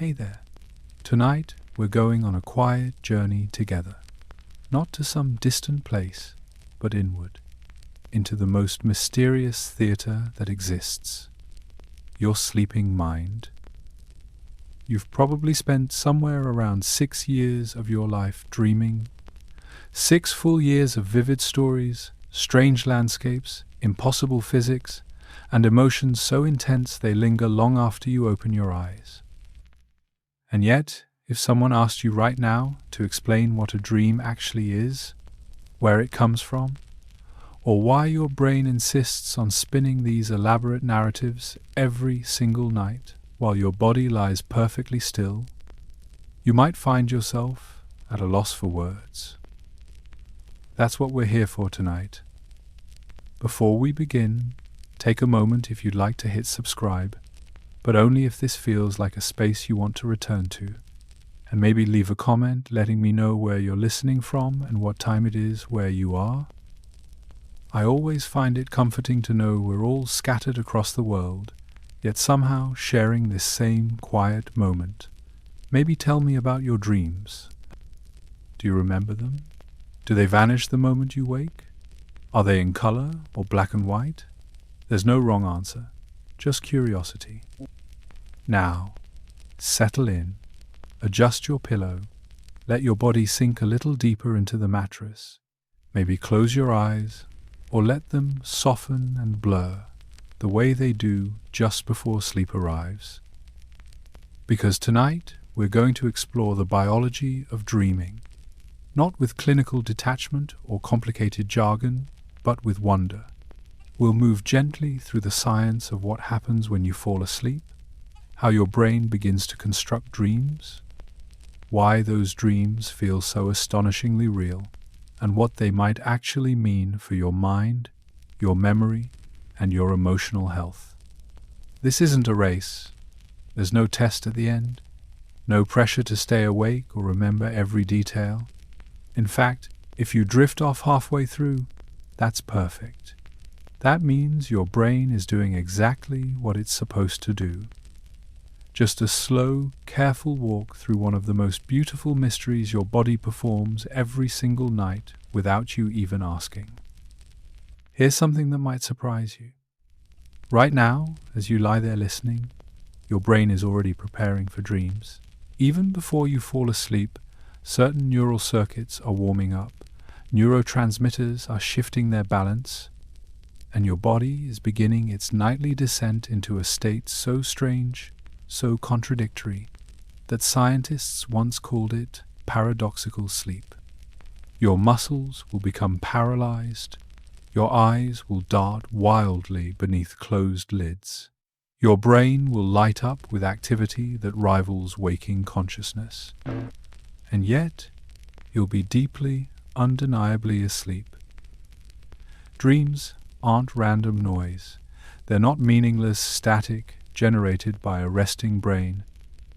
Hey there. Tonight, we're going on a quiet journey together, not to some distant place, but inward, into the most mysterious theater that exists, your sleeping mind. You've probably spent somewhere around 6 years of your life dreaming, 6 full years of vivid stories, strange landscapes, impossible physics, and emotions so intense they linger long after you open your eyes. And yet, if someone asked you right now to explain what a dream actually is, where it comes from, or why your brain insists on spinning these elaborate narratives every single night while your body lies perfectly still, you might find yourself at a loss for words. That's what we're here for tonight. Before we begin, take a moment if you'd like to hit subscribe, but only if this feels like a space you want to return to, and maybe leave a comment letting me know where you're listening from and what time it is where you are. I always find it comforting to know we're all scattered across the world, yet somehow sharing this same quiet moment. Maybe tell me about your dreams. Do you remember them? Do they vanish the moment you wake? Are they in color or black and white? There's no wrong answer, just curiosity. Now, settle in, adjust your pillow, let your body sink a little deeper into the mattress. Maybe close your eyes, or let them soften and blur, the way they do just before sleep arrives. Because tonight, we're going to explore the biology of dreaming, not with clinical detachment or complicated jargon, but with wonder. We'll move gently through the science of what happens when you fall asleep, how your brain begins to construct dreams, why those dreams feel so astonishingly real, and what they might actually mean for your mind, your memory, and your emotional health. This isn't a race. There's no test at the end, no pressure to stay awake or remember every detail. In fact, if you drift off halfway through, that's perfect. That means your brain is doing exactly what it's supposed to do. Just a slow, careful walk through one of the most beautiful mysteries your body performs every single night without you even asking. Here's something that might surprise you. Right now, as you lie there listening, your brain is already preparing for dreams. Even before you fall asleep, certain neural circuits are warming up, neurotransmitters are shifting their balance, and your body is beginning its nightly descent into a state so strange, so contradictory, that scientists once called it paradoxical sleep. Your muscles will become paralyzed, your eyes will dart wildly beneath closed lids. Your brain will light up with activity that rivals waking consciousness. And yet, you'll be deeply, undeniably asleep. Dreams aren't random noise. They're not meaningless static generated by a resting brain.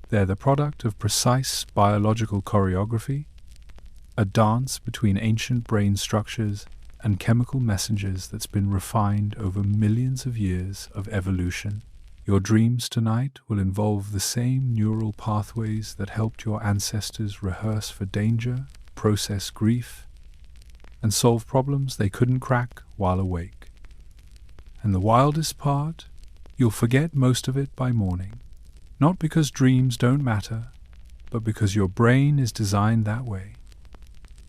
They're the product of precise biological choreography, a dance between ancient brain structures and chemical messengers that's been refined over millions of years of evolution. Your dreams tonight will involve the same neural pathways that helped your ancestors rehearse for danger, process grief, and solve problems they couldn't crack while awake. And the wildest part, you'll forget most of it by morning. Not because dreams don't matter, but because your brain is designed that way.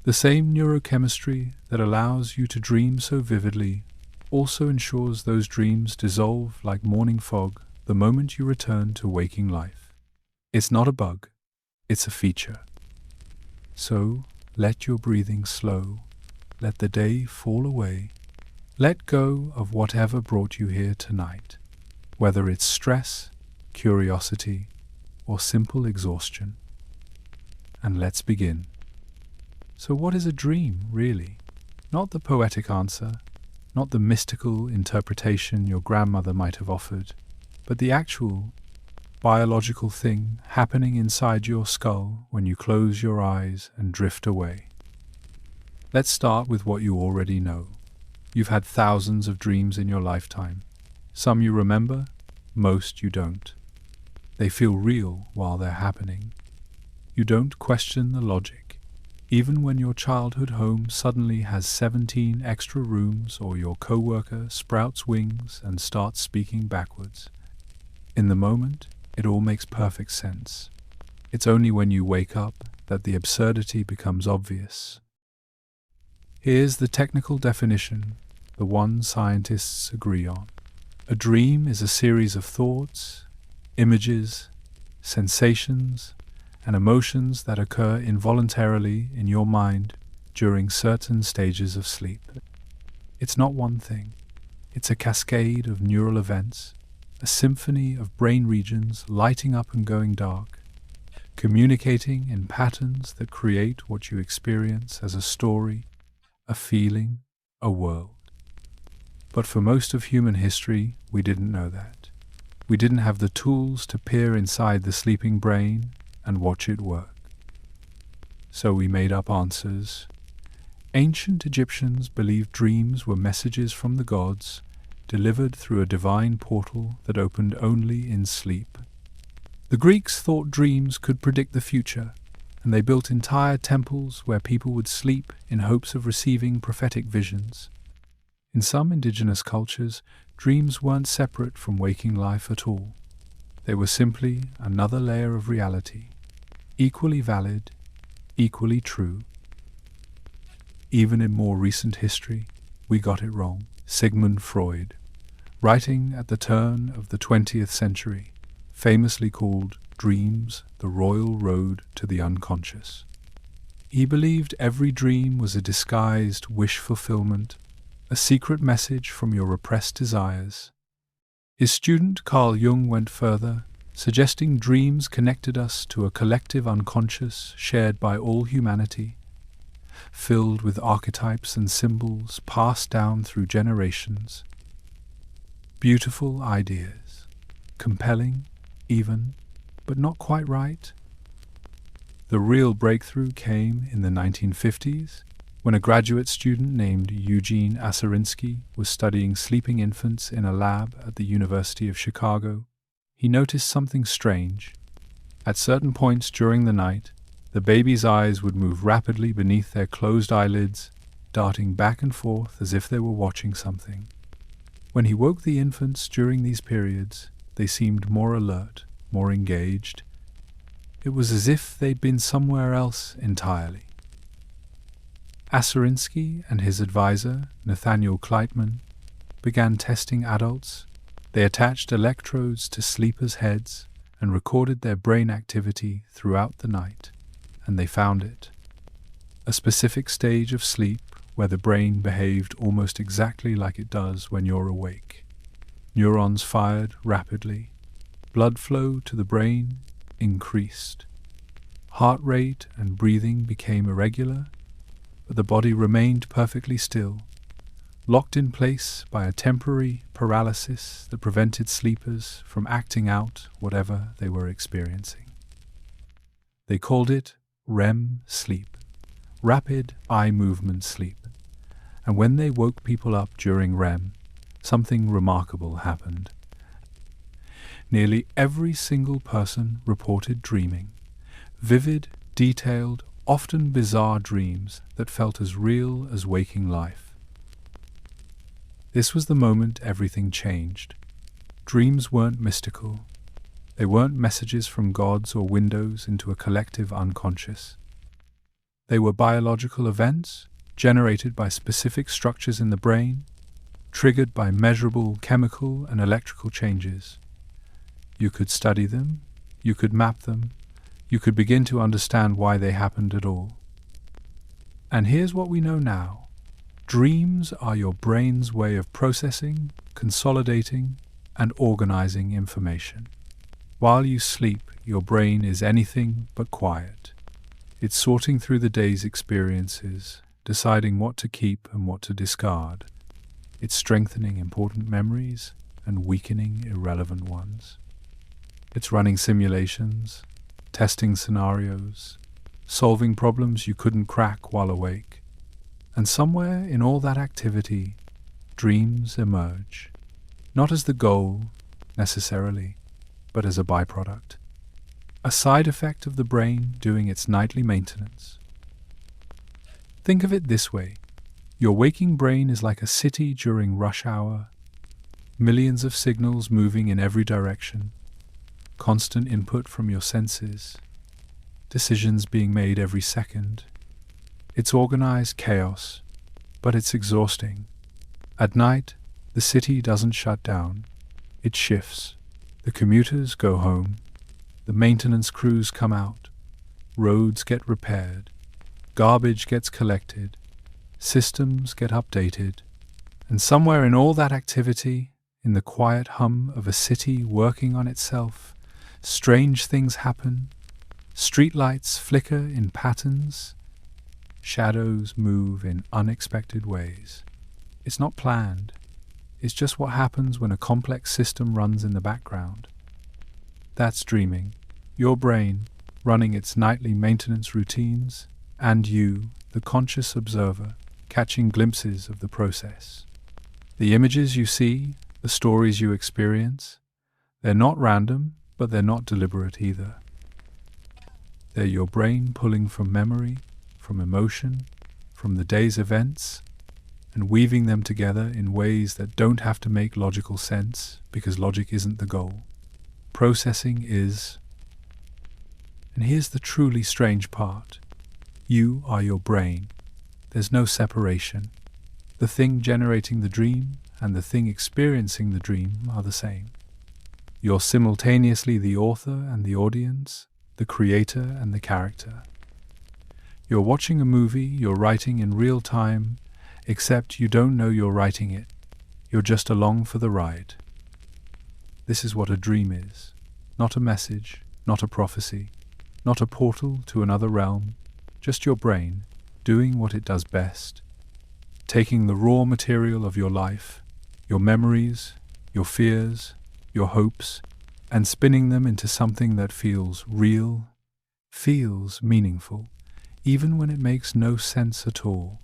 The same neurochemistry that allows you to dream so vividly also ensures those dreams dissolve like morning fog the moment you return to waking life. It's not a bug, it's a feature. So let your breathing slow, let the day fall away, let go of whatever brought you here tonight, whether it's stress, curiosity, or simple exhaustion. And let's begin. So what is a dream, really? Not the poetic answer, not the mystical interpretation your grandmother might have offered, but the actual, biological thing happening inside your skull when you close your eyes and drift away. Let's start with what you already know. You've had thousands of dreams in your lifetime. Some you remember, most you don't. They feel real while they're happening. You don't question the logic. Even when your childhood home suddenly has 17 extra rooms or your coworker sprouts wings and starts speaking backwards. In the moment, it all makes perfect sense. It's only when you wake up that the absurdity becomes obvious. Here's the technical definition, the one scientists agree on. A dream is a series of thoughts, images, sensations, and emotions that occur involuntarily in your mind during certain stages of sleep. It's not one thing. It's a cascade of neural events, a symphony of brain regions lighting up and going dark, communicating in patterns that create what you experience as a story, a feeling, a world. But for most of human history, we didn't know that. We didn't have the tools to peer inside the sleeping brain and watch it work. So we made up answers. Ancient Egyptians believed dreams were messages from the gods, delivered through a divine portal that opened only in sleep. The Greeks thought dreams could predict the future, and they built entire temples where people would sleep in hopes of receiving prophetic visions. In some indigenous cultures, dreams weren't separate from waking life at all. They were simply another layer of reality, equally valid, equally true. Even in more recent history, we got it wrong. Sigmund Freud, writing at the turn of the 20th century, famously called dreams the royal road to the unconscious. He believed every dream was a disguised wish fulfillment, a secret message from your repressed desires. His student Carl Jung went further, suggesting dreams connected us to a collective unconscious shared by all humanity, filled with archetypes and symbols passed down through generations. Beautiful ideas, compelling, even, but not quite right. The real breakthrough came in the 1950s, when a graduate student named Eugene Aserinsky was studying sleeping infants in a lab at the University of Chicago. He noticed something strange. At certain points during the night, the baby's eyes would move rapidly beneath their closed eyelids, darting back and forth as if they were watching something. When he woke the infants during these periods, they seemed more alert, more engaged. It was as if they'd been somewhere else entirely. Aserinsky and his advisor, Nathaniel Kleitman, began testing adults. They attached electrodes to sleepers' heads and recorded their brain activity throughout the night, and they found it. A specific stage of sleep where the brain behaved almost exactly like it does when you're awake. Neurons fired rapidly. Blood flow to the brain increased. Heart rate and breathing became irregular, but the body remained perfectly still, locked in place by a temporary paralysis that prevented sleepers from acting out whatever they were experiencing. They called it REM sleep, rapid eye movement sleep, and when they woke people up during REM, something remarkable happened. Nearly every single person reported dreaming, vivid, detailed, often bizarre dreams that felt as real as waking life. This was the moment everything changed. Dreams weren't mystical. They weren't messages from gods or windows into a collective unconscious. They were biological events generated by specific structures in the brain, triggered by measurable chemical and electrical changes. You could study them, you could map them, you could begin to understand why they happened at all. And here's what we know now. Dreams are your brain's way of processing, consolidating, and organizing information. While you sleep, your brain is anything but quiet. It's sorting through the day's experiences, deciding what to keep and what to discard. It's strengthening important memories and weakening irrelevant ones. It's running simulations, testing scenarios, solving problems you couldn't crack while awake. And somewhere in all that activity, dreams emerge, not as the goal, necessarily, but as a byproduct, a side effect of the brain doing its nightly maintenance. Think of it this way. Your waking brain is like a city during rush hour, millions of signals moving in every direction, constant input from your senses, decisions being made every second. It's organized chaos, but it's exhausting. At night, the city doesn't shut down. It shifts. The commuters go home. The maintenance crews come out. Roads get repaired. Garbage gets collected. Systems get updated. And somewhere in all that activity, in the quiet hum of a city working on itself, strange things happen. Streetlights flicker in patterns. Shadows move in unexpected ways. It's not planned. It's just what happens when a complex system runs in the background. That's dreaming. Your brain, running its nightly maintenance routines, and you, the conscious observer, catching glimpses of the process. The images you see, the stories you experience, they're not random, but they're not deliberate either. They're your brain pulling from memory, from emotion, from the day's events, and weaving them together in ways that don't have to make logical sense, because logic isn't the goal. Processing is. And here's the truly strange part. You are your brain. There's no separation. The thing generating the dream and the thing experiencing the dream are the same. You're simultaneously the author and the audience, the creator and the character. You're watching a movie you're writing in real time, except you don't know you're writing it. You're just along for the ride. This is what a dream is. Not a message, not a prophecy, not a portal to another realm, just your brain doing what it does best, taking the raw material of your life, your memories, your fears, your hopes, and spinning them into something that feels real, feels meaningful, even when it makes no sense at all.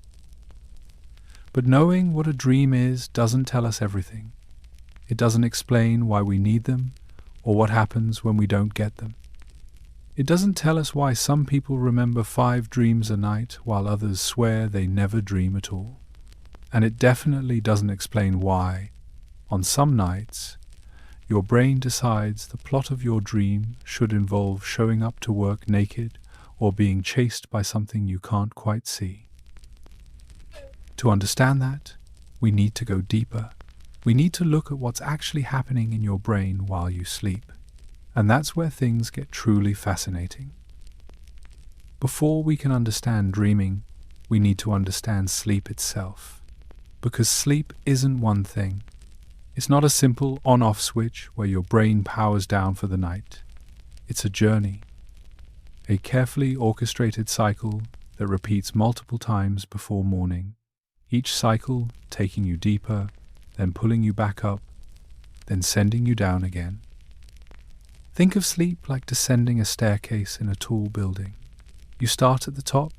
But knowing what a dream is doesn't tell us everything. It doesn't explain why we need them or what happens when we don't get them. It doesn't tell us why some people remember 5 dreams a night while others swear they never dream at all. And it definitely doesn't explain why, on some nights, your brain decides the plot of your dream should involve showing up to work naked or being chased by something you can't quite see. To understand that, we need to go deeper. We need to look at what's actually happening in your brain while you sleep. And that's where things get truly fascinating. Before we can understand dreaming, we need to understand sleep itself. Because sleep isn't one thing. It's not a simple on-off switch where your brain powers down for the night. It's a journey. A carefully orchestrated cycle that repeats multiple times before morning. Each cycle taking you deeper, then pulling you back up, then sending you down again. Think of sleep like descending a staircase in a tall building. You start at the top,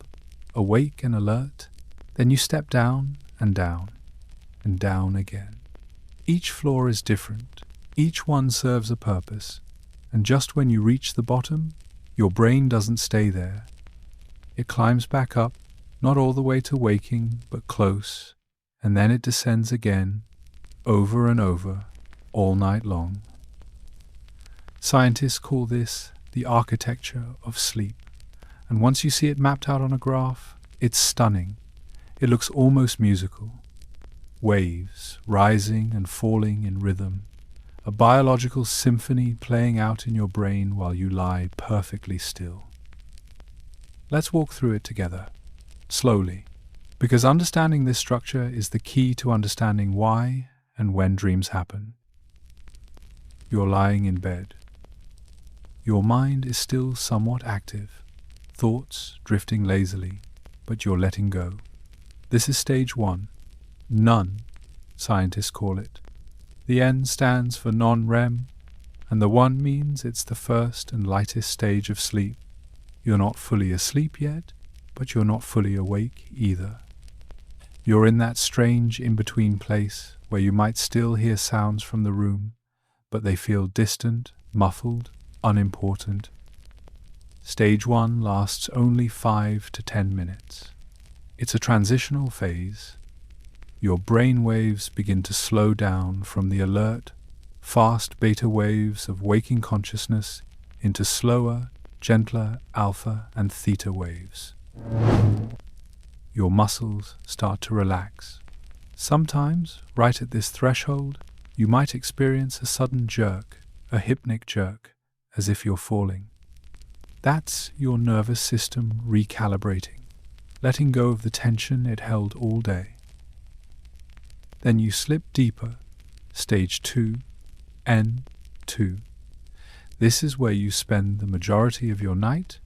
awake and alert, then you step down and down, and down again. Each floor is different, each one serves a purpose, and just when you reach the bottom, your brain doesn't stay there. It climbs back up, not all the way to waking, but close, and then it descends again, over and over, all night long. Scientists call this the architecture of sleep, and once you see it mapped out on a graph, it's stunning. It looks almost musical. Waves rising and falling in rhythm, a biological symphony playing out in your brain while you lie perfectly still. Let's walk through it together, slowly, because understanding this structure is the key to understanding why and when dreams happen. You're lying in bed. Your mind is still somewhat active, thoughts drifting lazily, but you're letting go. This is stage 1. None, scientists call it. The N stands for non-REM, and the 1 means it's the first and lightest stage of sleep. You're not fully asleep yet, but you're not fully awake either. You're in that strange in-between place where you might still hear sounds from the room, but they feel distant muffled, unimportant. Stage 1 lasts only 5 to 10 minutes. It's a transitional phase. Your brain waves begin to slow down from the alert, fast beta waves of waking consciousness into slower, gentler alpha and theta waves. Your muscles start to relax. Sometimes, right at this threshold, you might experience a sudden jerk, a hypnic jerk, as if you're falling. That's your nervous system recalibrating, letting go of the tension it held all day. Then you slip deeper, stage 2, N2. This is where you spend the majority of your night,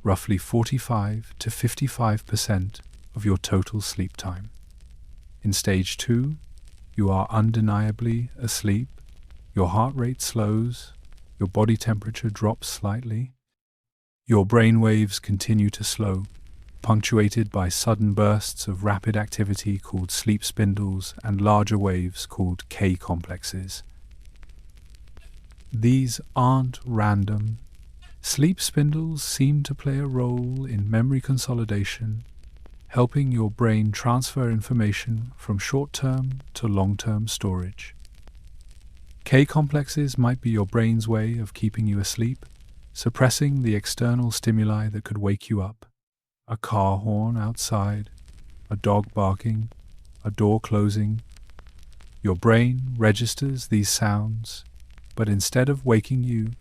roughly 45 to 55% of your total sleep time. In stage 2, you are undeniably asleep, your heart rate slows, your body temperature drops slightly, your brain waves continue to slow, punctuated by sudden bursts of rapid activity called sleep spindles and larger waves called K complexes. These aren't random. Sleep spindles seem to play a role in memory consolidation, helping your brain transfer information from short-term to long-term storage. K complexes might be your brain's way of keeping you asleep, suppressing the external stimuli that could wake you up. A car horn outside, a dog barking, a door closing. Your brain registers these sounds, but instead of waking you,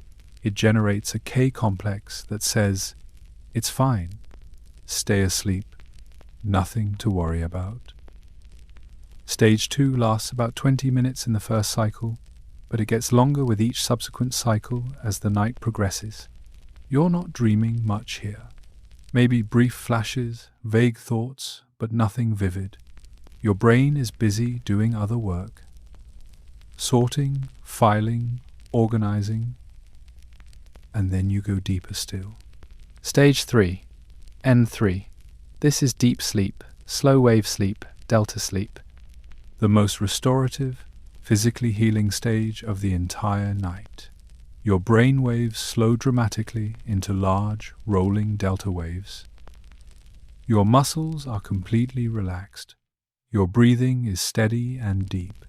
it generates a K complex that says, "It's fine, stay asleep, nothing to worry about." Stage 2 lasts about 20 minutes in the first cycle, but it gets longer with each subsequent cycle as the night progresses. You're not dreaming much here. Maybe brief flashes, vague thoughts, but nothing vivid. Your brain is busy doing other work. Sorting, filing, organizing, and then you go deeper still. Stage 3, N3. This is deep sleep, slow wave sleep, delta sleep. The most restorative, physically healing stage of the entire night. Your brain waves slow dramatically into large, rolling delta waves. Your muscles are completely relaxed. Your breathing is steady and deep.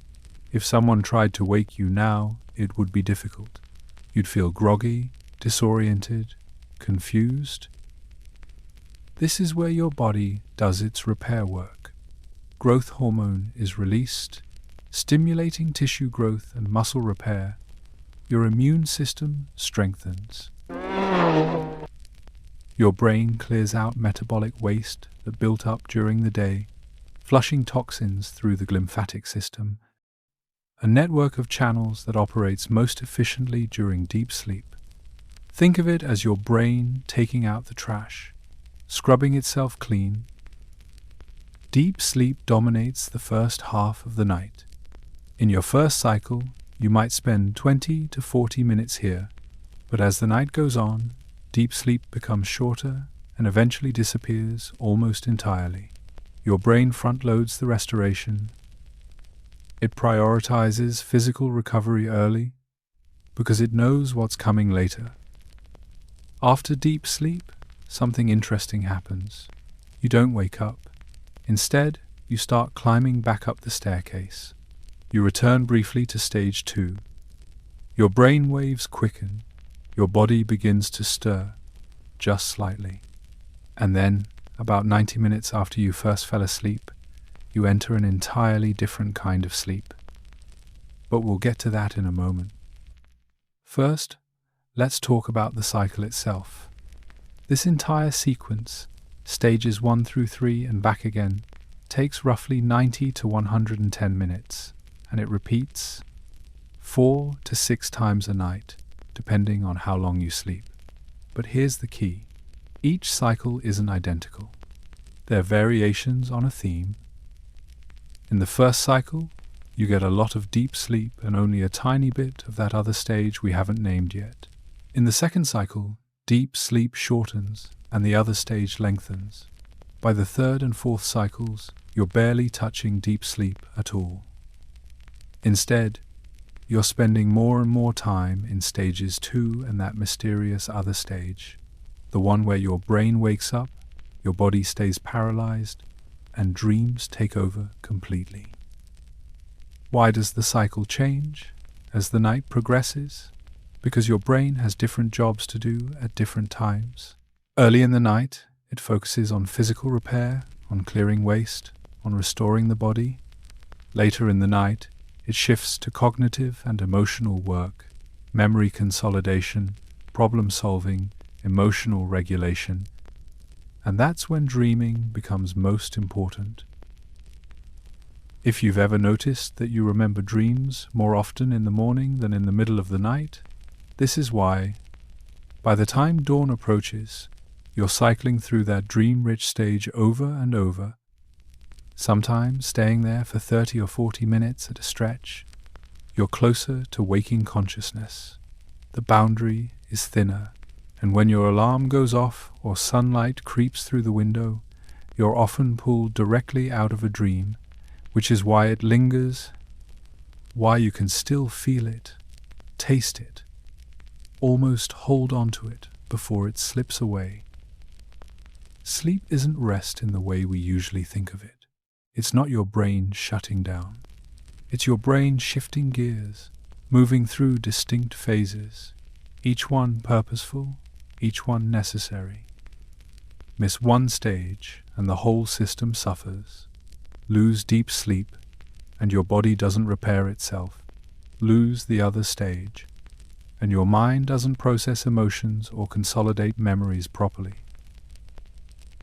If someone tried to wake you now, it would be difficult. You'd feel groggy, disoriented, confused. This is where your body does its repair work. Growth hormone is released, stimulating tissue growth and muscle repair. Your immune system strengthens. Your brain clears out metabolic waste that built up during the day, flushing toxins through the glymphatic system, a network of channels that operates most efficiently during deep sleep. Think of it as your brain taking out the trash, scrubbing itself clean. Deep sleep dominates the first half of the night. In your first cycle, you might spend 20 to 40 minutes here, but as the night goes on, deep sleep becomes shorter and eventually disappears almost entirely. Your brain front-loads the restoration. It prioritizes physical recovery early because it knows what's coming later. After deep sleep, something interesting happens. You don't wake up. Instead, you start climbing back up the staircase. You return briefly to stage 2. Your brain waves quicken. Your body begins to stir, just slightly. And then, about 90 minutes after you first fell asleep, you enter an entirely different kind of sleep. But we'll get to that in a moment. First, let's talk about the cycle itself. This entire sequence, stages 1 through 3 and back again, takes roughly 90 to 110 minutes, and it repeats 4 to 6 times a night, depending on how long you sleep. But here's the key. Each cycle isn't identical. They're variations on a theme. In the first cycle, you get a lot of deep sleep and only a tiny bit of that other stage we haven't named yet. In the second cycle, deep sleep shortens and the other stage lengthens. By the third and fourth cycles, you're barely touching deep sleep at all. Instead, You're spending more and more time in stages 2 and that mysterious other stage, the one where your brain wakes up, your body stays paralyzed, and dreams take over completely. Why does the cycle change as the night progresses? Because your brain has different jobs to do at different times. Early in the night, it focuses on physical repair, on clearing waste, on restoring the body. Later in the night, it shifts to cognitive and emotional work, memory consolidation, problem solving, emotional regulation, and that's when dreaming becomes most important. If you've ever noticed that you remember dreams more often in the morning than in the middle of the night, this is why. By the time dawn approaches, you're cycling through that dream-rich stage over and over, sometimes staying there for 30 or 40 minutes at a stretch. You're closer to waking consciousness. The boundary is thinner, and when your alarm goes off or sunlight creeps through the window, you're often pulled directly out of a dream, which is why it lingers, why you can still feel it, taste it, almost hold on to it before it slips away. Sleep isn't rest in the way we usually think of it. It's not your brain shutting down. It's your brain shifting gears, moving through distinct phases, each one purposeful, each one necessary. Miss one stage and the whole system suffers. Lose deep sleep and your body doesn't repair itself. Lose the other stage and your mind doesn't process emotions or consolidate memories properly.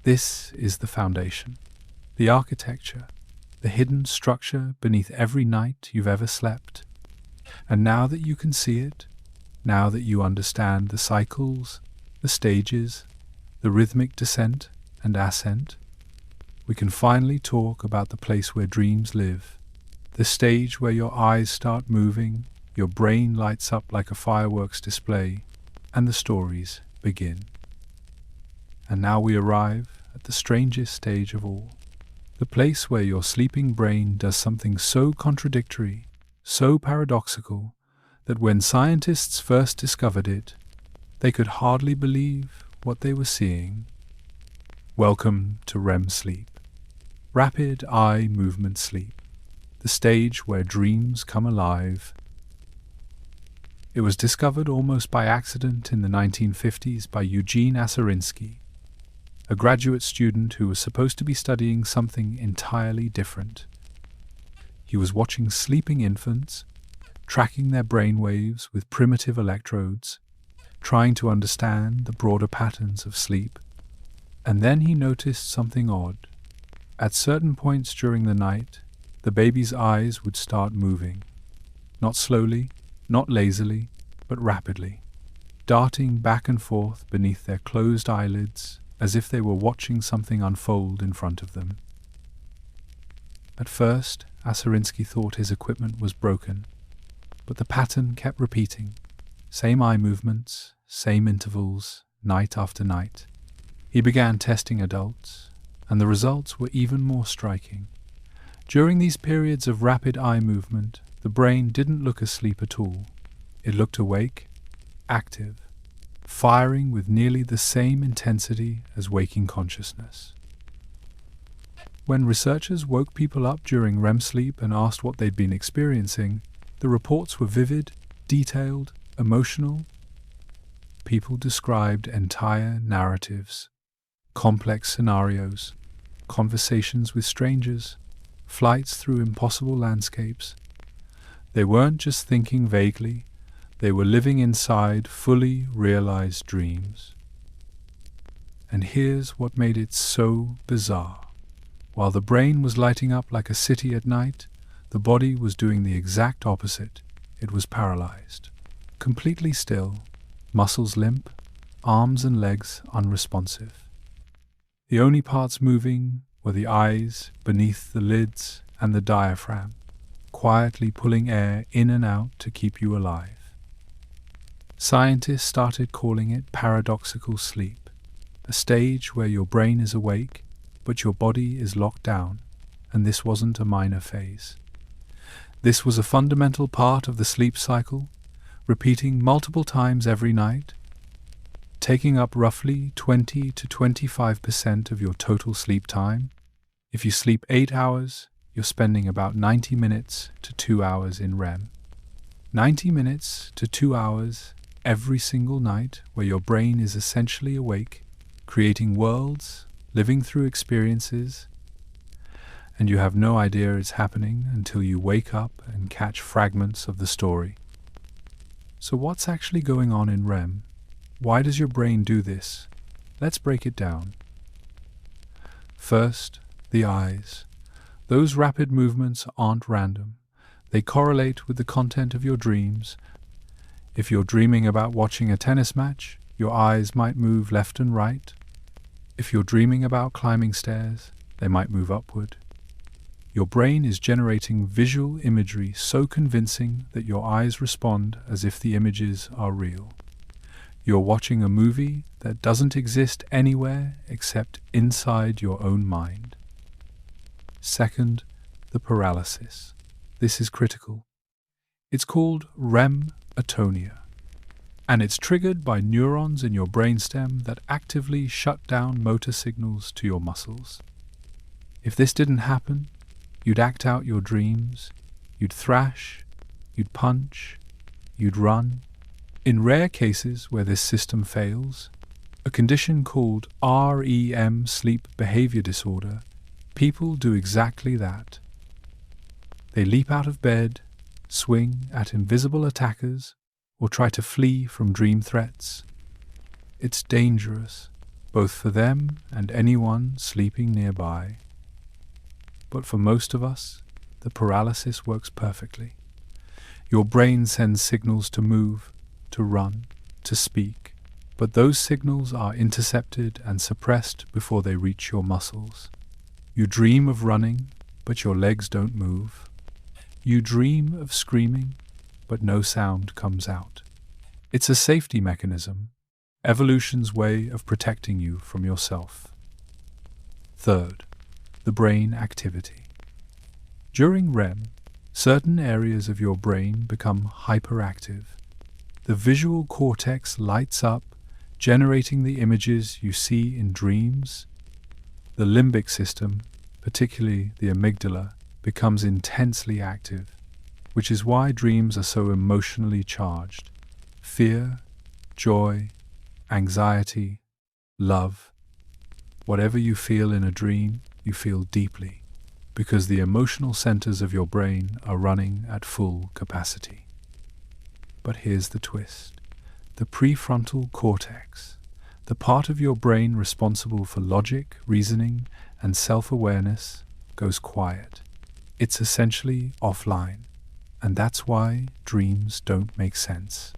This is the foundation, the architecture, the hidden structure beneath every night you've ever slept. And now that you can see it, now that you understand the cycles, the stages, the rhythmic descent and ascent, we can finally talk about the place where dreams live, the stage where your eyes start moving, your brain lights up like a fireworks display, and the stories begin. And now we arrive at the strangest stage of all, the place where your sleeping brain does something so contradictory, so paradoxical, that when scientists first discovered it, they could hardly believe what they were seeing. Welcome to REM sleep, rapid eye movement sleep, the stage where dreams come alive. It was discovered almost by accident in the 1950s by Eugene Aserinsky, a graduate student who was supposed to be studying something entirely different. He was watching sleeping infants, tracking their brain waves with primitive electrodes, trying to understand the broader patterns of sleep. And then he noticed something odd. At certain points during the night, the baby's eyes would start moving. Not slowly, not lazily, but rapidly, darting back and forth beneath their closed eyelids as if they were watching something unfold in front of them. At first, Aserinsky thought his equipment was broken, but the pattern kept repeating. Same eye movements, same intervals, night after night. He began testing adults, and the results were even more striking. During these periods of rapid eye movement, the brain didn't look asleep at all. It looked awake, active, firing with nearly the same intensity as waking consciousness. When researchers woke people up during REM sleep and asked what they'd been experiencing, the reports were vivid, detailed, emotional. People described entire narratives, complex scenarios, conversations with strangers, flights through impossible landscapes. They weren't just thinking vaguely, they were living inside fully realized dreams. And here's what made it so bizarre. While the brain was lighting up like a city at night, the body was doing the exact opposite. It was paralyzed, completely still, muscles limp, arms and legs unresponsive. The only parts moving were the eyes beneath the lids and the diaphragm, quietly pulling air in and out to keep you alive. Scientists started calling it paradoxical sleep, a stage where your brain is awake, but your body is locked down, and this wasn't a minor phase. This was a fundamental part of the sleep cycle, repeating multiple times every night, taking up roughly 20 to 25% of your total sleep time. If you sleep 8 hours, you're spending about 90 minutes to 2 hours in REM. 90 minutes to 2 hours every single night where your brain is essentially awake, creating worlds, living through experiences, and you have no idea it's happening until you wake up and catch fragments of the story. So what's actually going on in REM? Why does your brain do this? Let's break it down. First, the eyes. Those rapid movements aren't random. They correlate with the content of your dreams. If you're dreaming about watching a tennis match, your eyes might move left and right. If you're dreaming about climbing stairs, they might move upward. Your brain is generating visual imagery so convincing that your eyes respond as if the images are real. You're watching a movie that doesn't exist anywhere except inside your own mind. Second, the paralysis. This is critical. It's called REM atonia, and it's triggered by neurons in your brainstem that actively shut down motor signals to your muscles. If this didn't happen, you'd act out your dreams, you'd thrash, you'd punch, you'd run. In rare cases where this system fails, a condition called REM, sleep behavior disorder, people do exactly that. They leap out of bed, swing at invisible attackers, or try to flee from dream threats. It's dangerous, both for them and anyone sleeping nearby. But for most of us, the paralysis works perfectly. Your brain sends signals to move, to run, to speak, but those signals are intercepted and suppressed before they reach your muscles. You dream of running, but your legs don't move. You dream of screaming, but no sound comes out. It's a safety mechanism, evolution's way of protecting you from yourself. Third, the brain activity. During REM, certain areas of your brain become hyperactive. The visual cortex lights up, generating the images you see in dreams. The limbic system, particularly the amygdala, becomes intensely active, which is why dreams are so emotionally charged. Fear, joy, anxiety, love. Whatever you feel in a dream, you feel deeply, because the emotional centers of your brain are running at full capacity. But here's the twist. The prefrontal cortex, the part of your brain responsible for logic, reasoning, and self-awareness, goes quiet. It's essentially offline, and that's why dreams don't make sense.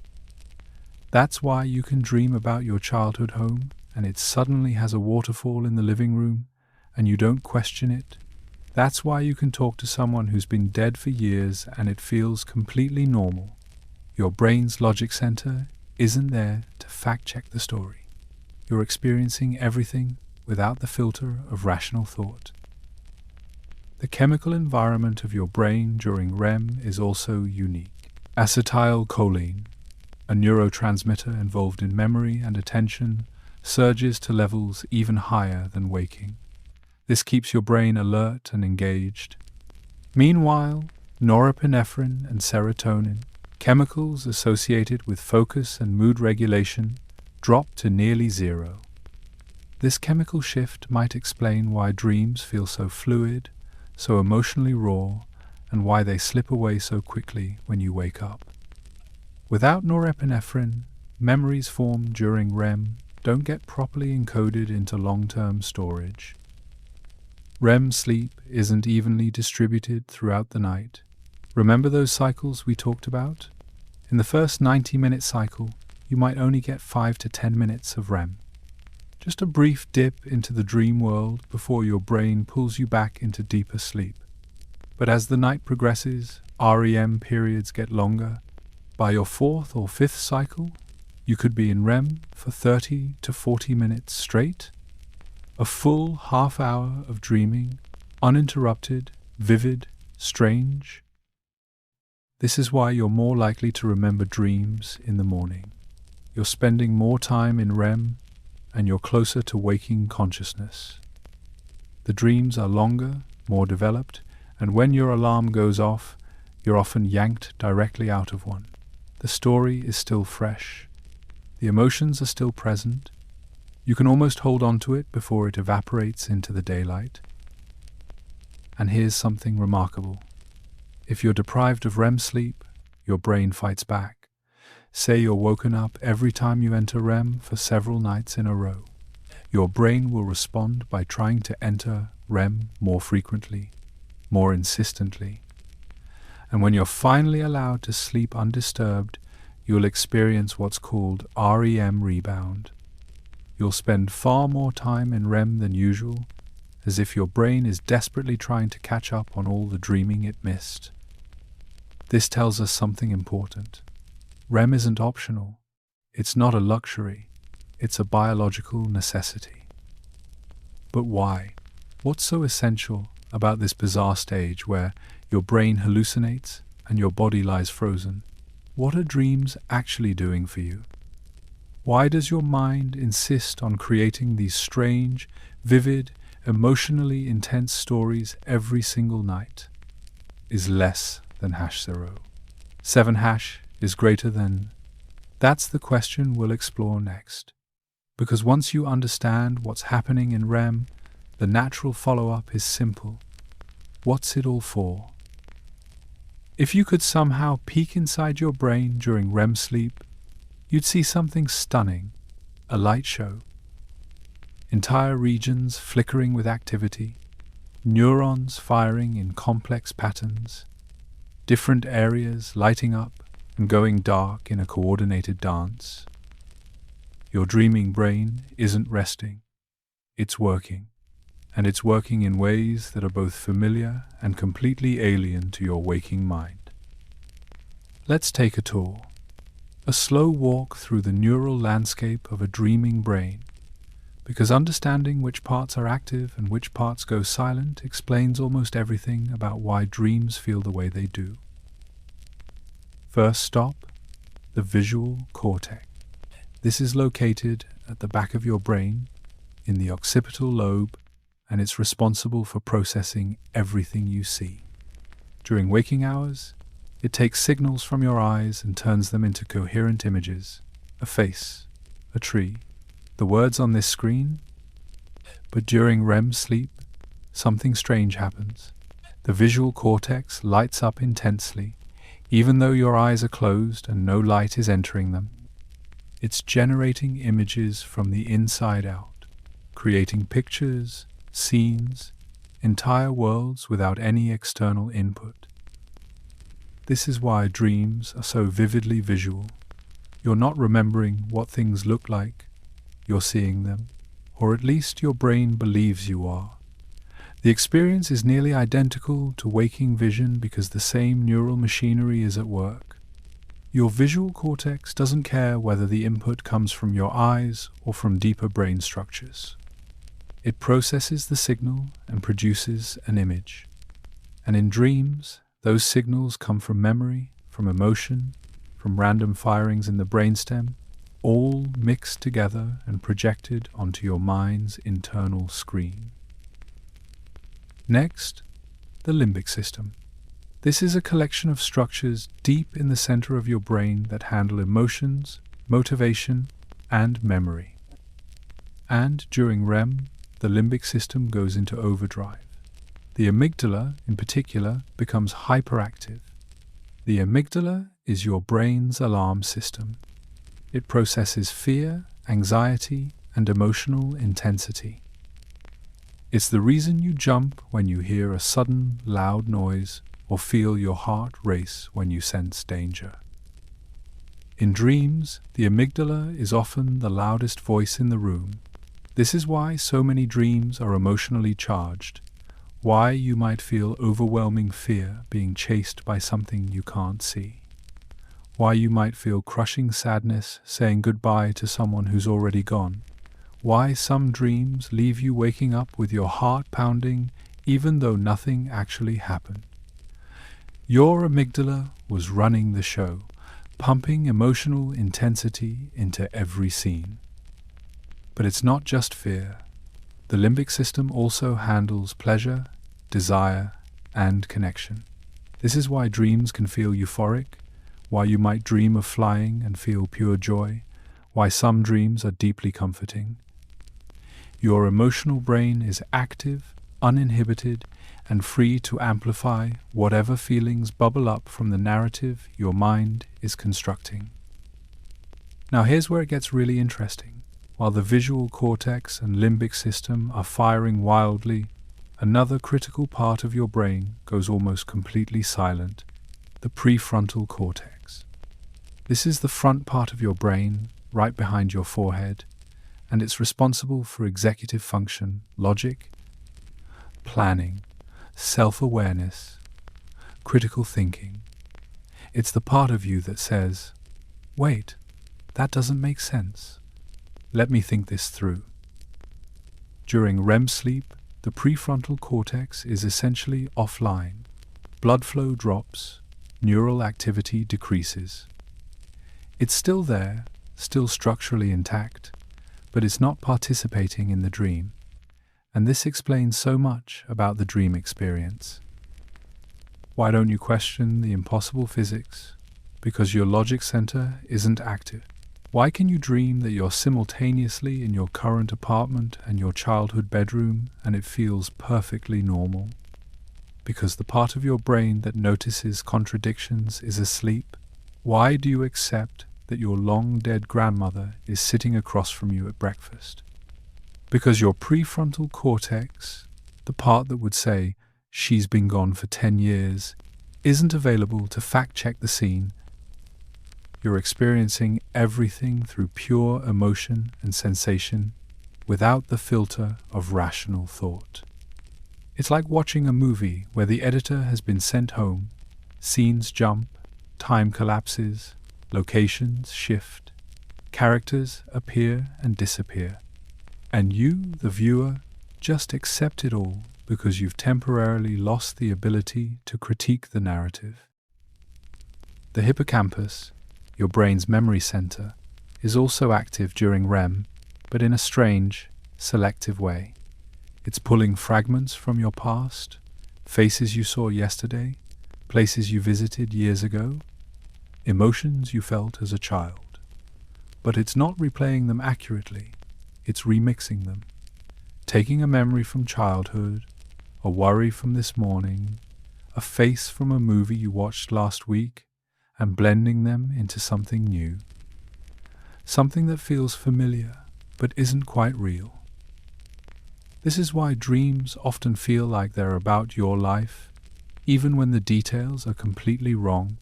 That's why you can dream about your childhood home, and it suddenly has a waterfall in the living room, and you don't question it. That's why you can talk to someone who's been dead for years, and it feels completely normal. Your brain's logic center isn't there to fact-check the story. You're experiencing everything without the filter of rational thought. The chemical environment of your brain during REM is also unique. Acetylcholine, a neurotransmitter involved in memory and attention, surges to levels even higher than waking. This keeps your brain alert and engaged. Meanwhile, norepinephrine and serotonin, chemicals associated with focus and mood regulation, drop to nearly zero. This chemical shift might explain why dreams feel so fluid, so emotionally raw, and why they slip away so quickly when you wake up. Without norepinephrine, memories formed during REM don't get properly encoded into long-term storage. REM sleep isn't evenly distributed throughout the night. Remember those cycles we talked about? In the first 90-minute cycle, you might only get 5 to 10 minutes of REM. Just a brief dip into the dream world before your brain pulls you back into deeper sleep. But as the night progresses, REM periods get longer. By your 4th or 5th cycle, you could be in REM for 30 to 40 minutes straight. A full half hour of dreaming, uninterrupted, vivid, strange. This is why you're more likely to remember dreams in the morning. You're spending more time in REM, and you're closer to waking consciousness. The dreams are longer, more developed, and when your alarm goes off, you're often yanked directly out of one. The story is still fresh. The emotions are still present. You can almost hold on to it before it evaporates into the daylight. And here's something remarkable. If you're deprived of REM sleep, your brain fights back. Say you're woken up every time you enter REM for several nights in a row. Your brain will respond by trying to enter REM more frequently, more insistently. And when you're finally allowed to sleep undisturbed, you'll experience what's called REM rebound. You'll spend far more time in REM than usual, as if your brain is desperately trying to catch up on all the dreaming it missed. This tells us something important. REM isn't optional. It's not a luxury. It's a biological necessity. But why? What's so essential about this bizarre stage where your brain hallucinates and your body lies frozen? What are dreams actually doing for you? Why does your mind insist on creating these strange, vivid, emotionally intense stories every single night? Is less than #0. 7# is greater than. That's the question we'll explore next. Because once you understand what's happening in REM, the natural follow-up is simple. What's it all for? If you could somehow peek inside your brain during REM sleep, you'd see something stunning, a light show. Entire regions flickering with activity, neurons firing in complex patterns, different areas lighting up and going dark in a coordinated dance. Your dreaming brain isn't resting, it's working, and it's working in ways that are both familiar and completely alien to your waking mind. Let's take a tour, a slow walk through the neural landscape of a dreaming brain, because understanding which parts are active and which parts go silent explains almost everything about why dreams feel the way they do. First stop, the visual cortex. This is located at the back of your brain, in the occipital lobe, and it's responsible for processing everything you see. During waking hours, it takes signals from your eyes and turns them into coherent images, a face, a tree, the words on this screen. But during REM sleep, something strange happens. The visual cortex lights up intensely, even though your eyes are closed and no light is entering them. It's generating images from the inside out, creating pictures, scenes, entire worlds without any external input. This is why dreams are so vividly visual. You're not remembering what things look like, you're seeing them, or at least your brain believes you are. The experience is nearly identical to waking vision because the same neural machinery is at work. Your visual cortex doesn't care whether the input comes from your eyes or from deeper brain structures. It processes the signal and produces an image. And in dreams, those signals come from memory, from emotion, from random firings in the brainstem, all mixed together and projected onto your mind's internal screen. Next, the limbic system. This is a collection of structures deep in the center of your brain that handle emotions, motivation, and memory. And during REM, the limbic system goes into overdrive. The amygdala, in particular, becomes hyperactive. The amygdala is your brain's alarm system. It processes fear, anxiety, and emotional intensity. It's the reason you jump when you hear a sudden, loud noise or feel your heart race when you sense danger. In dreams, the amygdala is often the loudest voice in the room. This is why so many dreams are emotionally charged, why you might feel overwhelming fear being chased by something you can't see, why you might feel crushing sadness saying goodbye to someone who's already gone, why some dreams leave you waking up with your heart pounding even though nothing actually happened. Your amygdala was running the show, pumping emotional intensity into every scene. But it's not just fear. The limbic system also handles pleasure, desire, and connection. This is why dreams can feel euphoric, why you might dream of flying and feel pure joy, why some dreams are deeply comforting. Your emotional brain is active, uninhibited, and free to amplify whatever feelings bubble up from the narrative your mind is constructing. Now here's where it gets really interesting. While the visual cortex and limbic system are firing wildly, another critical part of your brain goes almost completely silent, the prefrontal cortex. This is the front part of your brain, right behind your forehead, and it's responsible for executive function, logic, planning, self-awareness, critical thinking. It's the part of you that says, "Wait, that doesn't make sense. Let me think this through." During REM sleep, the prefrontal cortex is essentially offline. Blood flow drops, neural activity decreases. It's still there, still structurally intact, but it's not participating in the dream. And this explains so much about the dream experience. Why don't you question the impossible physics? Because your logic center isn't active. Why can you dream that you're simultaneously in your current apartment and your childhood bedroom and it feels perfectly normal? Because the part of your brain that notices contradictions is asleep. Why do you accept that your long-dead grandmother is sitting across from you at breakfast? Because your prefrontal cortex, the part that would say, "She's been gone for 10 years, isn't available to fact-check the scene. You're experiencing everything through pure emotion and sensation, without the filter of rational thought. It's like watching a movie where the editor has been sent home, scenes jump, time collapses, locations shift, characters appear and disappear. And you, the viewer, just accept it all because you've temporarily lost the ability to critique the narrative. The hippocampus, your brain's memory center, is also active during REM, but in a strange, selective way. It's pulling fragments from your past, faces you saw yesterday, places you visited years ago, emotions you felt as a child. But it's not replaying them accurately. It's remixing them, taking a memory from childhood, a worry from this morning, a face from a movie you watched last week, and blending them into something new. Something that feels familiar, but isn't quite real. This is why dreams often feel like they're about your life, even when the details are completely wrong.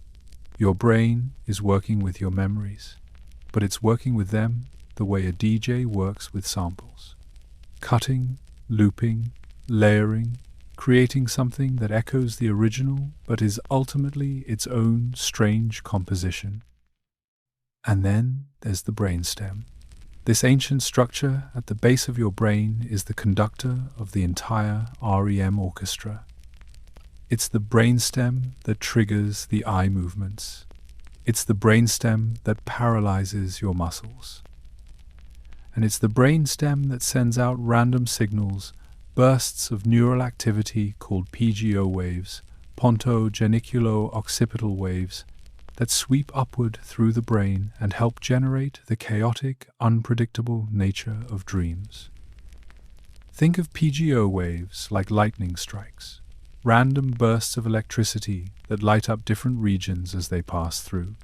Your brain is working with your memories, but it's working with them the way a DJ works with samples. Cutting, looping, layering, creating something that echoes the original but is ultimately its own strange composition. And then there's the brainstem. This ancient structure at the base of your brain is the conductor of the entire REM orchestra. It's the brainstem that triggers the eye movements. It's the brainstem that paralyzes your muscles. And it's the brainstem that sends out random signals, bursts of neural activity called PGO waves, ponto-geniculo-occipital waves, that sweep upward through the brain and help generate the chaotic, unpredictable nature of dreams. Think of PGO waves like lightning strikes, random bursts of electricity that light up different regions as they pass through.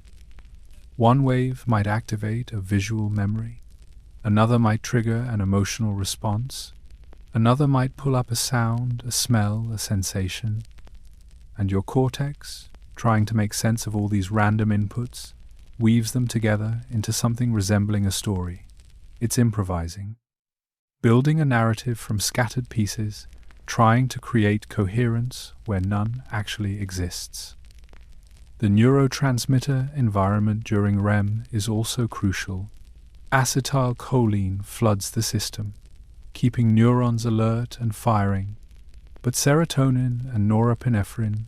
One wave might activate a visual memory, another might trigger an emotional response, another might pull up a sound, a smell, a sensation, and your cortex, trying to make sense of all these random inputs, weaves them together into something resembling a story. It's improvising, building a narrative from scattered pieces, trying to create coherence where none actually exists. The neurotransmitter environment during REM is also crucial. Acetylcholine floods the system, keeping neurons alert and firing, but serotonin and norepinephrine,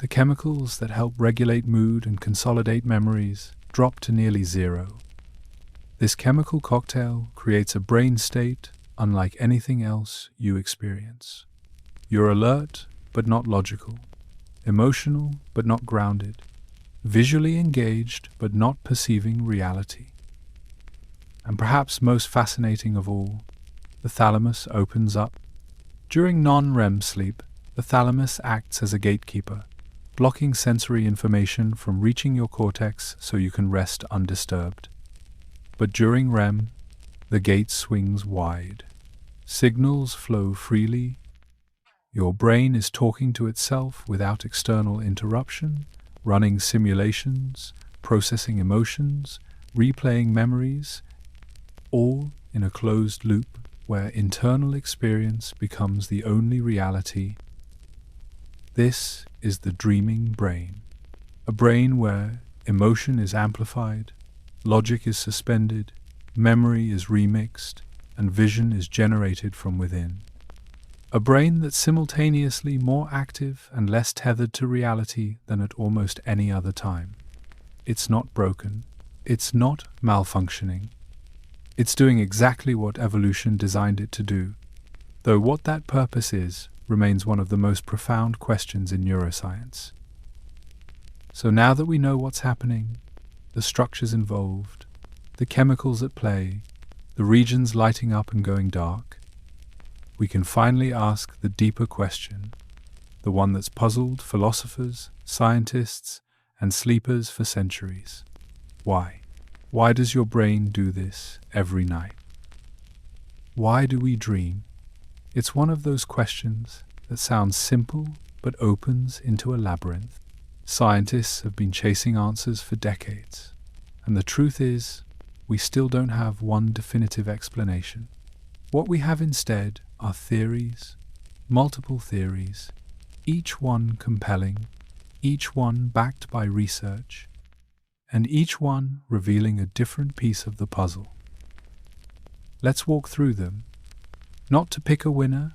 The chemicals that help regulate mood and consolidate memories drop to nearly zero. This chemical cocktail creates a brain state unlike anything else you experience. You're alert, but not logical, emotional, but not grounded, visually engaged, but not perceiving reality. And perhaps most fascinating of all, the thalamus opens up. During non-REM sleep, the thalamus acts as a gatekeeper, blocking sensory information from reaching your cortex so you can rest undisturbed. But during REM, the gate swings wide. Signals flow freely. Your brain is talking to itself without external interruption, running simulations, processing emotions, replaying memories, all in a closed loop where internal experience becomes the only reality. This is the dreaming brain, a brain where emotion is amplified, logic is suspended, memory is remixed, and vision is generated from within. A brain that's simultaneously more active and less tethered to reality than at almost any other time. It's not broken. It's not malfunctioning. It's doing exactly what evolution designed it to do, though what that purpose is remains one of the most profound questions in neuroscience. So now that we know what's happening, the structures involved, the chemicals at play, the regions lighting up and going dark, we can finally ask the deeper question, the one that's puzzled philosophers, scientists, and sleepers for centuries. Why? Why does your brain do this every night? Why do we dream? It's one of those questions that sounds simple but opens into a labyrinth. Scientists have been chasing answers for decades, and the truth is, we still don't have one definitive explanation. What we have instead are theories, multiple theories, each one compelling, each one backed by research, and each one revealing a different piece of the puzzle. Let's walk through them, not to pick a winner,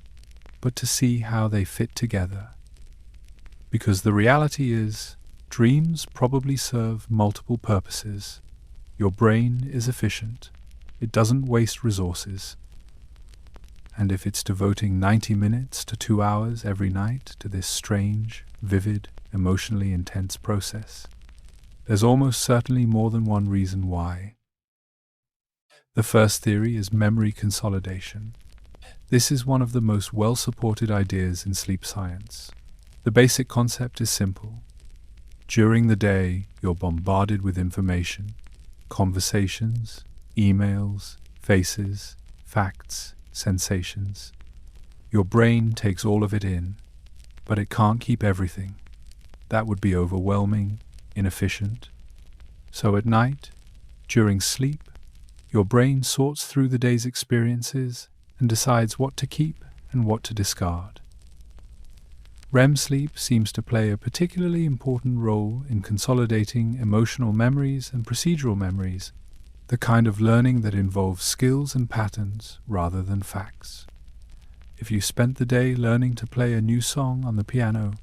but to see how they fit together. Because the reality is, dreams probably serve multiple purposes. Your brain is efficient. It doesn't waste resources. And if it's devoting 90 minutes to 2 hours every night to this strange, vivid, emotionally intense process, there's almost certainly more than one reason why. The first theory is memory consolidation. This is one of the most well-supported ideas in sleep science. The basic concept is simple. During the day, you're bombarded with information, conversations, emails, faces, facts, sensations. Your brain takes all of it in, but it can't keep everything. That would be overwhelming, inefficient. So at night, during sleep, your brain sorts through the day's experiences and decides what to keep and what to discard. REM sleep seems to play a particularly important role in consolidating emotional memories and procedural memories, the kind of learning that involves skills and patterns rather than facts. If you spent the day learning to play a new song on the piano,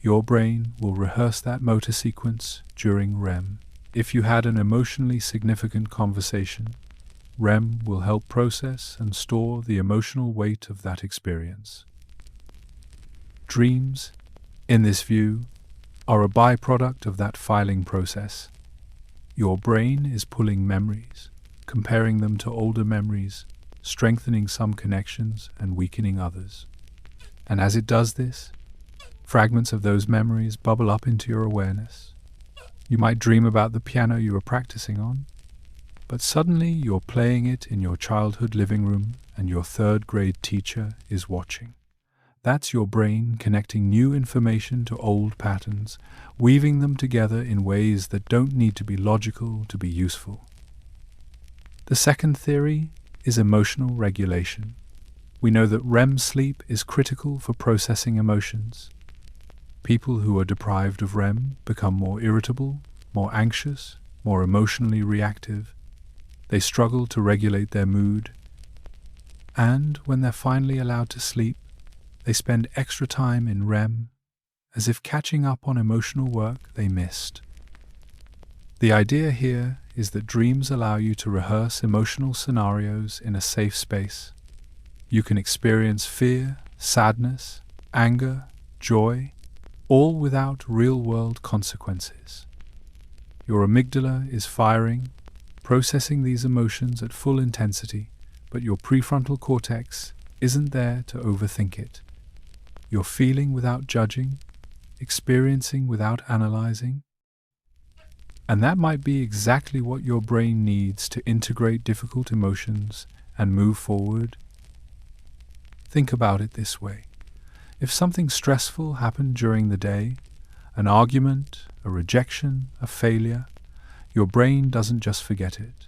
your brain will rehearse that motor sequence during REM. If you had an emotionally significant conversation, REM will help process and store the emotional weight of that experience. Dreams, in this view, are a byproduct of that filing process. Your brain is pulling memories, comparing them to older memories, strengthening some connections and weakening others. And as it does this, fragments of those memories bubble up into your awareness. You might dream about the piano you were practicing on, but suddenly you're playing it in your childhood living room and your third-grade teacher is watching. That's your brain connecting new information to old patterns, weaving them together in ways that don't need to be logical to be useful. The second theory is emotional regulation. We know that REM sleep is critical for processing emotions. People who are deprived of REM become more irritable, more anxious, more emotionally reactive. They struggle to regulate their mood. And when they're finally allowed to sleep, they spend extra time in REM, as if catching up on emotional work they missed. The idea here is that dreams allow you to rehearse emotional scenarios in a safe space. You can experience fear, sadness, anger, joy, all without real-world consequences. Your amygdala is firing, processing these emotions at full intensity, but your prefrontal cortex isn't there to overthink it. You're feeling without judging, experiencing without analyzing. And that might be exactly what your brain needs to integrate difficult emotions and move forward. Think about it this way. If something stressful happened during the day, an argument, a rejection, a failure, your brain doesn't just forget it.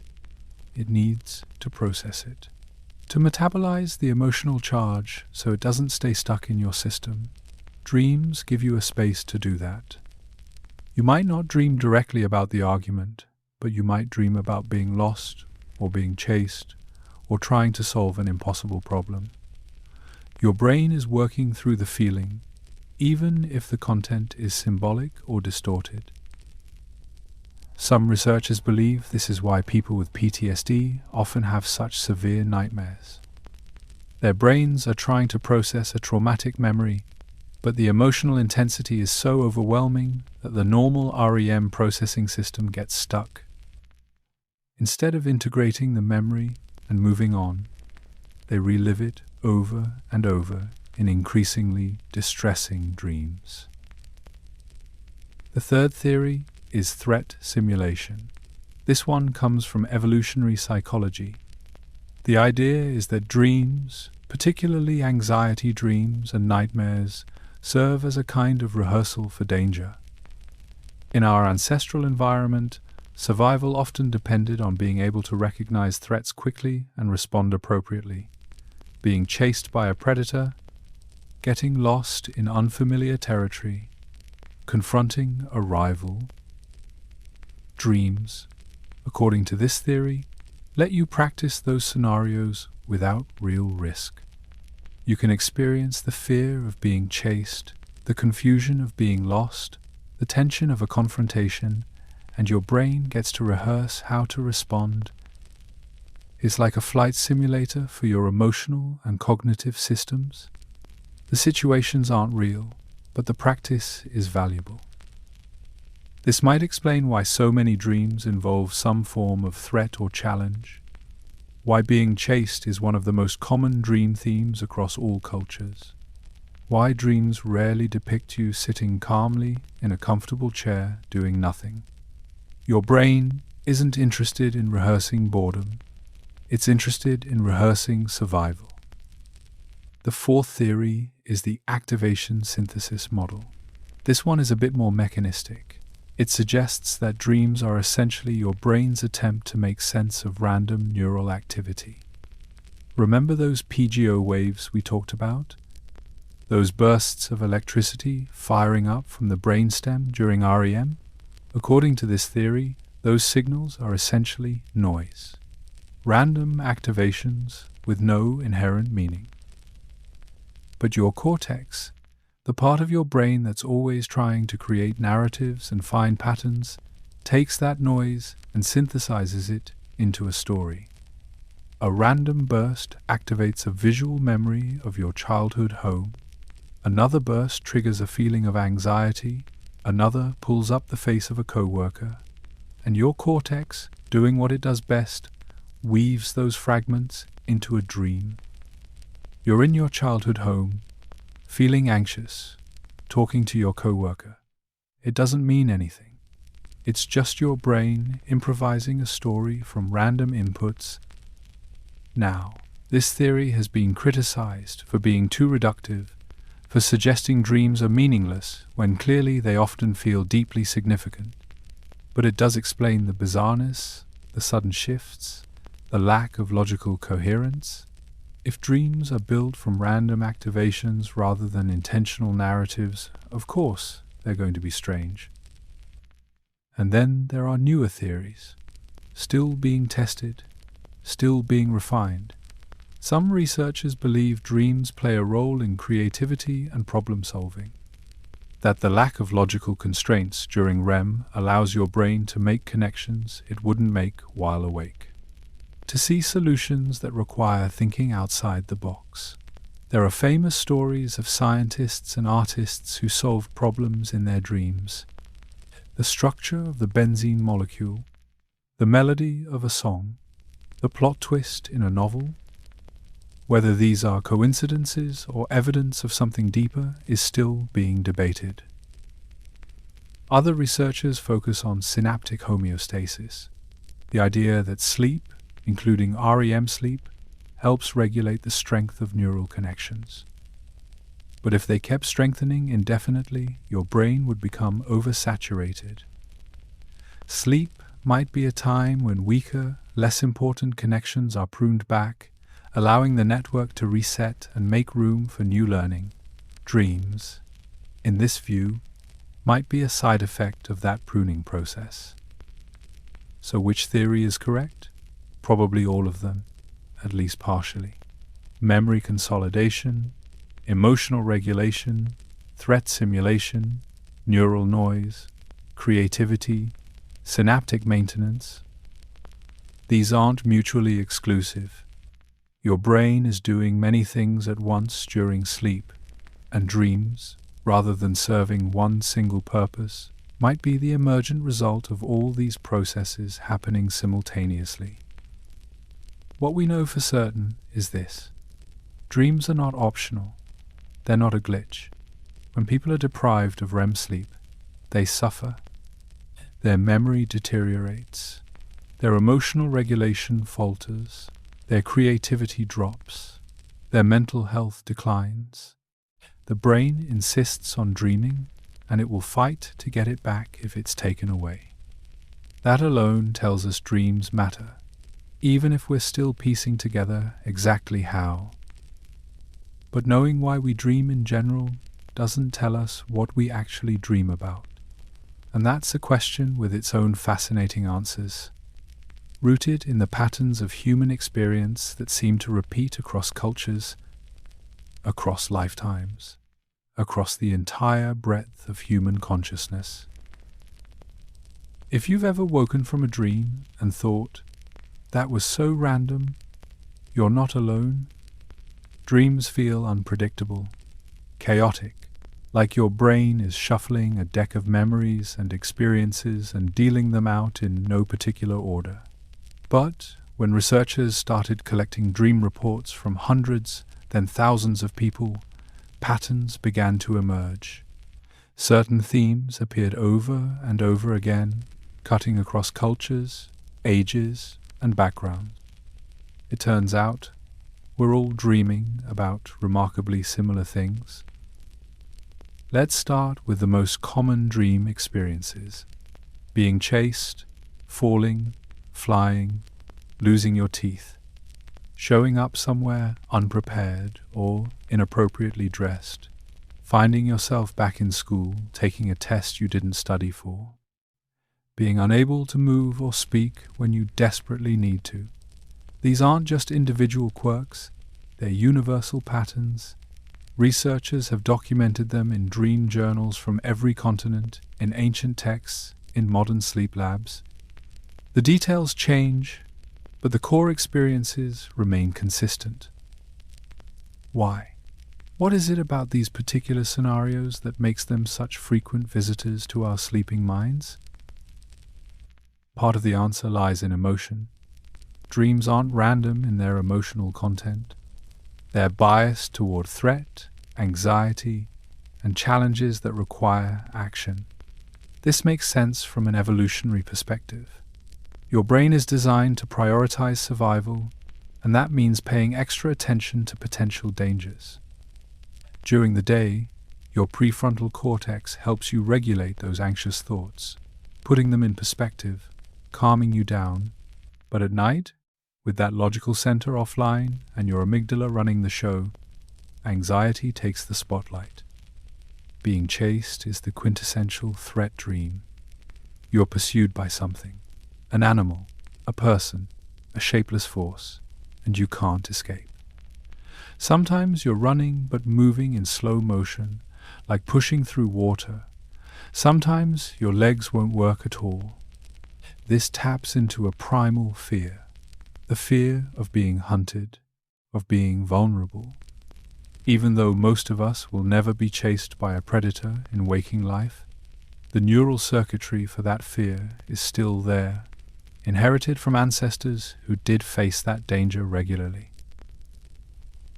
It needs to process it, to metabolize the emotional charge so it doesn't stay stuck in your system. Dreams give you a space to do that. You might not dream directly about the argument, but you might dream about being lost, or being chased, or trying to solve an impossible problem. Your brain is working through the feeling, even if the content is symbolic or distorted. Some researchers believe this is why people with PTSD often have such severe nightmares. Their brains are trying to process a traumatic memory, but the emotional intensity is so overwhelming that the normal REM processing system gets stuck. Instead of integrating the memory and moving on, they relive it over and over in increasingly distressing dreams. The third theory is threat simulation. This one comes from evolutionary psychology. The idea is that dreams, particularly anxiety dreams and nightmares, serve as a kind of rehearsal for danger. In our ancestral environment, survival often depended on being able to recognize threats quickly and respond appropriately. Being chased by a predator, getting lost in unfamiliar territory, confronting a rival. Dreams, according to this theory, let you practice those scenarios without real risk. You can experience the fear of being chased, the confusion of being lost, the tension of a confrontation, and your brain gets to rehearse how to respond. It's like a flight simulator for your emotional and cognitive systems. The situations aren't real, but the practice is valuable. This might explain why so many dreams involve some form of threat or challenge, why being chased is one of the most common dream themes across all cultures, why dreams rarely depict you sitting calmly in a comfortable chair doing nothing. Your brain isn't interested in rehearsing boredom, it's interested in rehearsing survival. The fourth theory is the activation synthesis model. This one is a bit more mechanistic. It suggests that dreams are essentially your brain's attempt to make sense of random neural activity. Remember those PGO waves we talked about? Those bursts of electricity firing up from the brainstem during REM? According to this theory, those signals are essentially noise. Random activations with no inherent meaning. But your cortex, the part of your brain that's always trying to create narratives and find patterns, takes that noise and synthesizes it into a story. A random burst activates a visual memory of your childhood home. Another burst triggers a feeling of anxiety. Another pulls up the face of a coworker. And your cortex, doing what it does best, weaves those fragments into a dream. You're in your childhood home, feeling anxious, talking to your coworker. It doesn't mean anything. It's just your brain improvising a story from random inputs. Now, this theory has been criticized for being too reductive, for suggesting dreams are meaningless when clearly they often feel deeply significant. But it does explain the bizarreness, the sudden shifts, the lack of logical coherence. If dreams are built from random activations rather than intentional narratives, of course they're going to be strange. And then there are newer theories, still being tested, still being refined. Some researchers believe dreams play a role in creativity and problem solving. that the lack of logical constraints during REM allows your brain to make connections it wouldn't make while awake, to see solutions that require thinking outside the box. There are famous stories of scientists and artists who solved problems in their dreams. The structure of the benzene molecule, the melody of a song, the plot twist in a novel. Whether these are coincidences or evidence of something deeper is still being debated. Other researchers focus on synaptic homeostasis, the idea that sleep, including REM sleep, helps regulate the strength of neural connections. But if they kept strengthening indefinitely, your brain would become oversaturated. Sleep might be a time when weaker, less important connections are pruned back, allowing the network to reset and make room for new learning. Dreams, in this view, might be a side effect of that pruning process. So which theory is correct? Probably all of them, at least partially. Memory consolidation, emotional regulation, threat simulation, neural noise, creativity, synaptic maintenance. These aren't mutually exclusive. Your brain is doing many things at once during sleep, and dreams, rather than serving one single purpose, might be the emergent result of all these processes happening simultaneously. What we know for certain is this: dreams are not optional. They're not a glitch. When people are deprived of REM sleep, they suffer. Their memory deteriorates. Their emotional regulation falters. Their creativity drops. Their mental health declines. The brain insists on dreaming, and it will fight to get it back if it's taken away. That alone tells us dreams matter, even if we're still piecing together exactly how. But knowing why we dream in general doesn't tell us what we actually dream about. And that's a question with its own fascinating answers, rooted in the patterns of human experience that seem to repeat across cultures, across lifetimes, across the entire breadth of human consciousness. If you've ever woken from a dream and thought, "That was so random," you're not alone. Dreams feel unpredictable, chaotic, like your brain is shuffling a deck of memories and experiences and dealing them out in no particular order. But when researchers started collecting dream reports from hundreds, then thousands of people, patterns began to emerge. Certain themes appeared over and over again, cutting across cultures, ages, and backgrounds. It turns out, we're all dreaming about remarkably similar things. Let's start with the most common dream experiences: being chased, falling, flying, losing your teeth, showing up somewhere unprepared or inappropriately dressed, finding yourself back in school taking a test you didn't study for, being unable to move or speak when you desperately need to. These aren't just individual quirks, they're universal patterns. Researchers have documented them in dream journals from every continent, in ancient texts, in modern sleep labs. The details change, but the core experiences remain consistent. Why? What is it about these particular scenarios that makes them such frequent visitors to our sleeping minds? Part of the answer lies in emotion. Dreams aren't random in their emotional content. They're biased toward threat, anxiety, and challenges that require action. This makes sense from an evolutionary perspective. Your brain is designed to prioritize survival, and that means paying extra attention to potential dangers. During the day, your prefrontal cortex helps you regulate those anxious thoughts, putting them in perspective, calming you down. But at night, with that logical center offline and your amygdala running the show, anxiety takes the spotlight. Being chased is the quintessential threat dream. You're pursued by something, an animal, a person, a shapeless force, and you can't escape. Sometimes you're running but moving in slow motion, like pushing through water. Sometimes your legs won't work at all. This taps into a primal fear, the fear of being hunted, of being vulnerable. Even though most of us will never be chased by a predator in waking life, the neural circuitry for that fear is still there, inherited from ancestors who did face that danger regularly.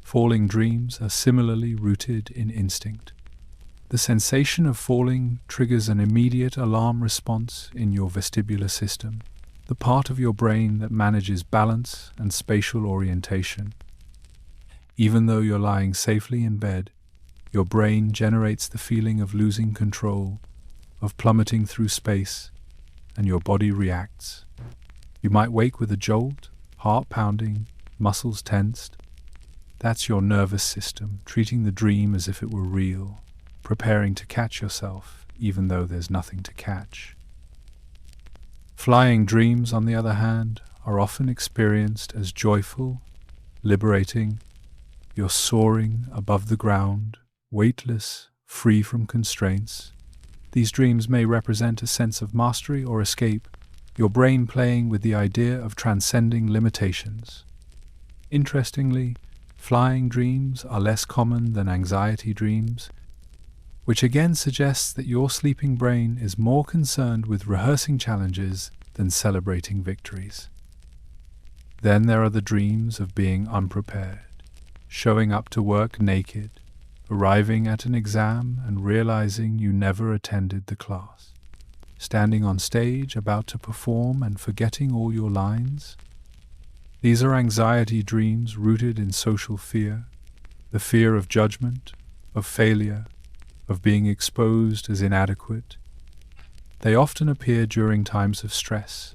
Falling dreams are similarly rooted in instinct. The sensation of falling triggers an immediate alarm response in your vestibular system, the part of your brain that manages balance and spatial orientation. Even though you're lying safely in bed, your brain generates the feeling of losing control, of plummeting through space, and your body reacts. You might wake with a jolt, heart pounding, muscles tensed. That's your nervous system treating the dream as if it were real, preparing to catch yourself even though there's nothing to catch. Flying dreams, on the other hand, are often experienced as joyful, liberating. You're soaring above the ground, weightless, free from constraints. These dreams may represent a sense of mastery or escape, your brain playing with the idea of transcending limitations. Interestingly, flying dreams are less common than anxiety dreams, which again suggests that your sleeping brain is more concerned with rehearsing challenges than celebrating victories. Then there are the dreams of being unprepared, showing up to work naked, arriving at an exam and realizing you never attended the class, standing on stage about to perform and forgetting all your lines. These are anxiety dreams rooted in social fear, the fear of judgment, of failure, of being exposed as inadequate. They often appear during times of stress,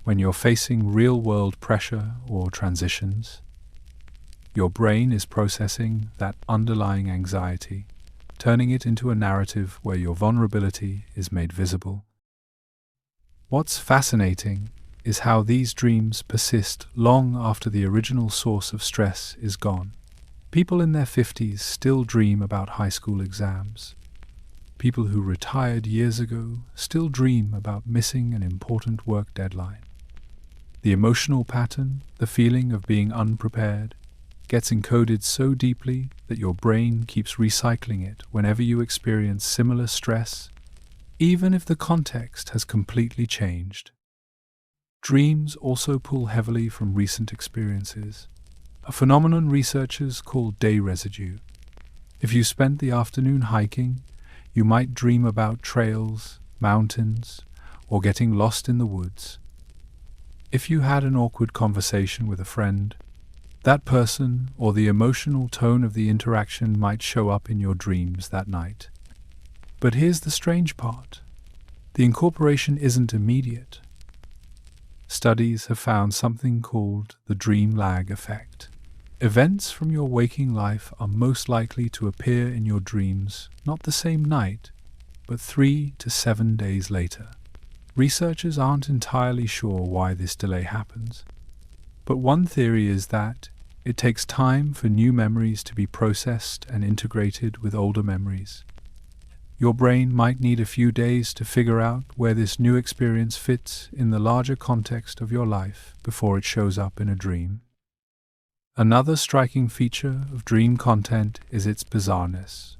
when you're facing real-world pressure or transitions. Your brain is processing that underlying anxiety, turning it into a narrative where your vulnerability is made visible. What's fascinating is how these dreams persist long after the original source of stress is gone. People in their 50s still dream about high school exams. People who retired years ago still dream about missing an important work deadline. The emotional pattern, the feeling of being unprepared, gets encoded so deeply that your brain keeps recycling it whenever you experience similar stress, even if the context has completely changed. Dreams also pull heavily from recent experiences, a phenomenon researchers call day residue. If you spent the afternoon hiking, you might dream about trails, mountains, or getting lost in the woods. If you had an awkward conversation with a friend, that person or the emotional tone of the interaction might show up in your dreams that night. But here's the strange part. The incorporation isn't immediate. Studies have found something called the dream lag effect. Events from your waking life are most likely to appear in your dreams not the same night, but 3 to 7 days later. Researchers aren't entirely sure why this delay happens, but one theory is that it takes time for new memories to be processed and integrated with older memories. Your brain might need a few days to figure out where this new experience fits in the larger context of your life before it shows up in a dream. Another striking feature of dream content is its bizarreness.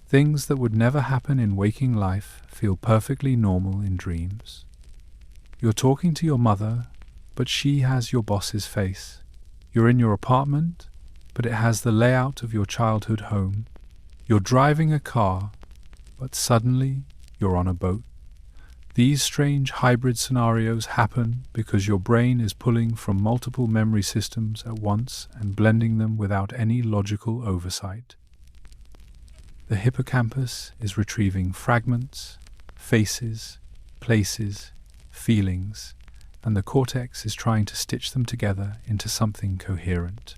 Things that would never happen in waking life feel perfectly normal in dreams. You're talking to your mother, but she has your boss's face. You're in your apartment, but it has the layout of your childhood home. You're driving a car, but suddenly you're on a boat. These strange hybrid scenarios happen because your brain is pulling from multiple memory systems at once and blending them without any logical oversight. The hippocampus is retrieving fragments, faces, places, feelings, and the cortex is trying to stitch them together into something coherent.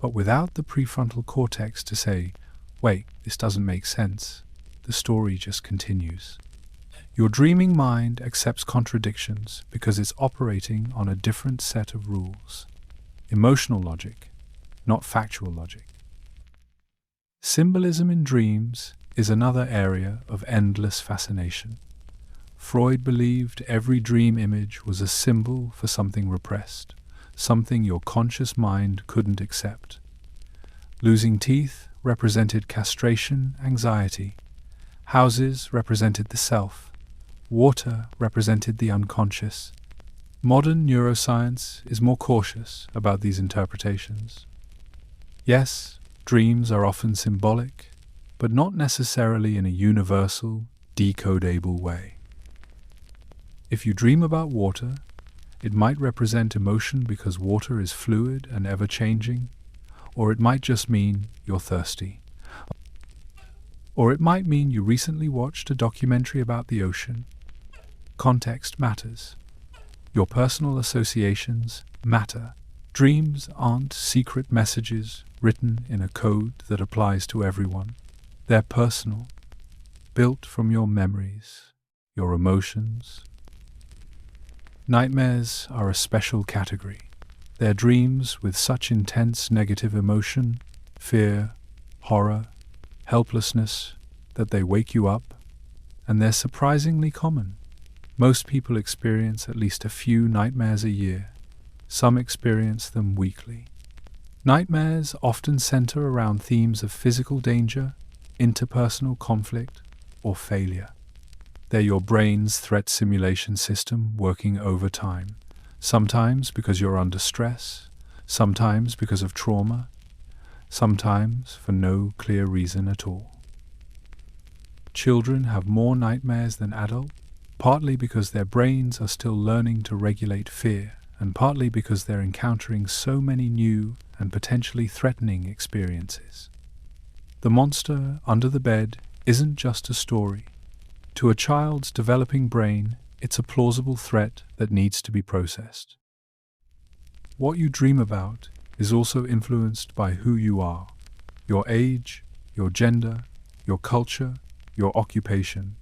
But without the prefrontal cortex to say, "Wait, this doesn't make sense," the story just continues. Your dreaming mind accepts contradictions because it's operating on a different set of rules. Emotional logic, not factual logic. Symbolism in dreams is another area of endless fascination. Freud believed every dream image was a symbol for something repressed, something your conscious mind couldn't accept. Losing teeth represented castration, anxiety. Houses represented the self. Water represented the unconscious. Modern neuroscience is more cautious about these interpretations. Yes, dreams are often symbolic, but not necessarily in a universal, decodable way. If you dream about water, it might represent emotion because water is fluid and ever-changing, or it might just mean you're thirsty. Or it might mean you recently watched a documentary about the ocean. Context matters. Your personal associations matter. Dreams aren't secret messages written in a code that applies to everyone. They're personal, built from your memories, your emotions. Nightmares are a special category. They're dreams with such intense negative emotion, fear, horror, helplessness, that they wake you up, and they're surprisingly common. Most people experience at least a few nightmares a year. Some experience them weekly. Nightmares often center around themes of physical danger, interpersonal conflict, or failure. They're your brain's threat simulation system working overtime, sometimes because you're under stress, sometimes because of trauma, sometimes for no clear reason at all. Children have more nightmares than adults, partly because their brains are still learning to regulate fear, and partly because they're encountering so many new and potentially threatening experiences. The monster under the bed isn't just a story. To a child's developing brain, it's a plausible threat that needs to be processed. What you dream about is also influenced by who you are, your age, your gender, your culture, your occupation.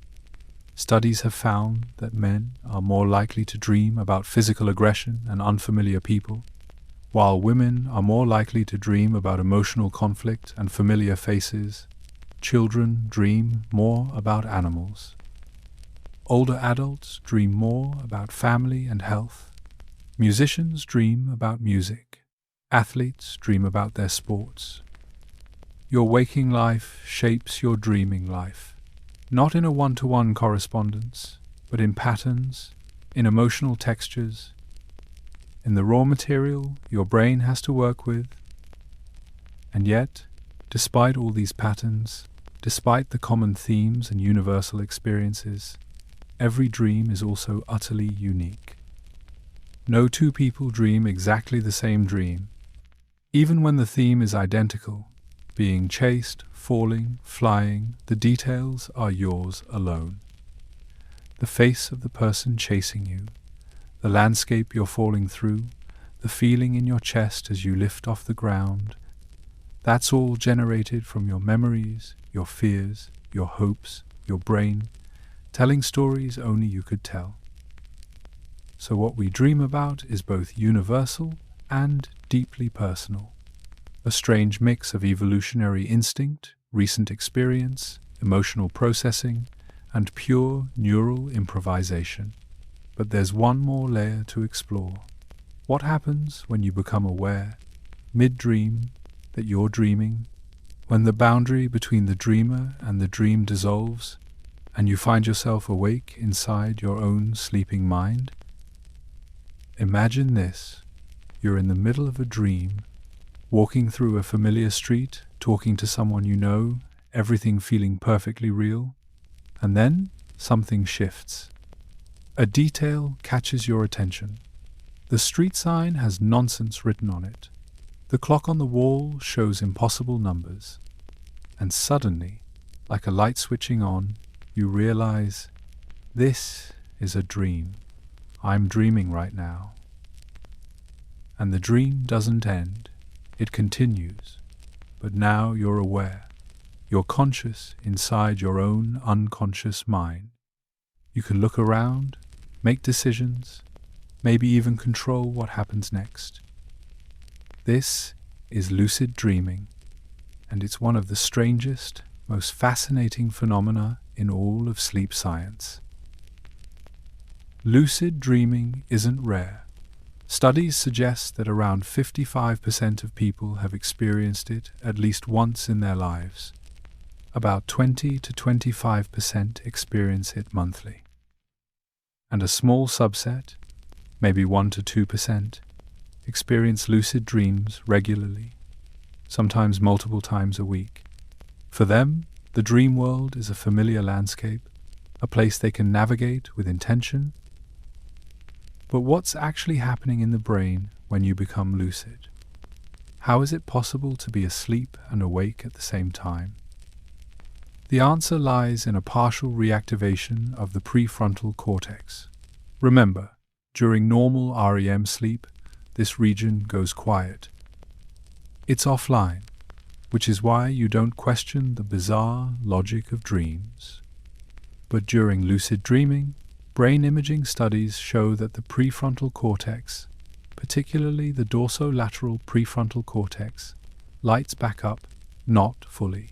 Studies have found that men are more likely to dream about physical aggression and unfamiliar people, while women are more likely to dream about emotional conflict and familiar faces. Children dream more about animals. Older adults dream more about family and health. Musicians dream about music. Athletes dream about their sports. Your waking life shapes your dreaming life. Not in a one-to-one correspondence, but in patterns, in emotional textures, in the raw material your brain has to work with. And yet, despite all these patterns, despite the common themes and universal experiences, every dream is also utterly unique. No two people dream exactly the same dream. Even when the theme is identical, being chased, falling, flying, the details are yours alone. The face of the person chasing you, the landscape you're falling through, the feeling in your chest as you lift off the ground, that's all generated from your memories, your fears, your hopes, your brain, telling stories only you could tell. So what we dream about is both universal and deeply personal. A strange mix of evolutionary instinct, recent experience, emotional processing, and pure neural improvisation. But there's one more layer to explore. What happens when you become aware, mid-dream, that you're dreaming? When the boundary between the dreamer and the dream dissolves, and you find yourself awake inside your own sleeping mind? Imagine this. You're in the middle of a dream, walking through a familiar street, talking to someone you know, everything feeling perfectly real. And then something shifts. A detail catches your attention. The street sign has nonsense written on it. The clock on the wall shows impossible numbers. And suddenly, like a light switching on, you realize, this is a dream. I'm dreaming right now. And the dream doesn't end. It continues. But now you're aware. You're conscious inside your own unconscious mind. You can look around, make decisions, maybe even control what happens next. This is lucid dreaming, and it's one of the strangest, most fascinating phenomena in all of sleep science. Lucid dreaming isn't rare. Studies suggest that around 55% of people have experienced it at least once in their lives. About 20 to 25% experience it monthly. And a small subset, maybe 1 to 2%, experience lucid dreams regularly, sometimes multiple times a week. For them, the dream world is a familiar landscape, a place they can navigate with intention. But what's actually happening in the brain when you become lucid? How is it possible to be asleep and awake at the same time? The answer lies in a partial reactivation of the prefrontal cortex. Remember, during normal REM sleep, this region goes quiet. It's offline, which is why you don't question the bizarre logic of dreams. But during lucid dreaming, brain imaging studies show that the prefrontal cortex, particularly the dorsolateral prefrontal cortex, lights back up, not fully.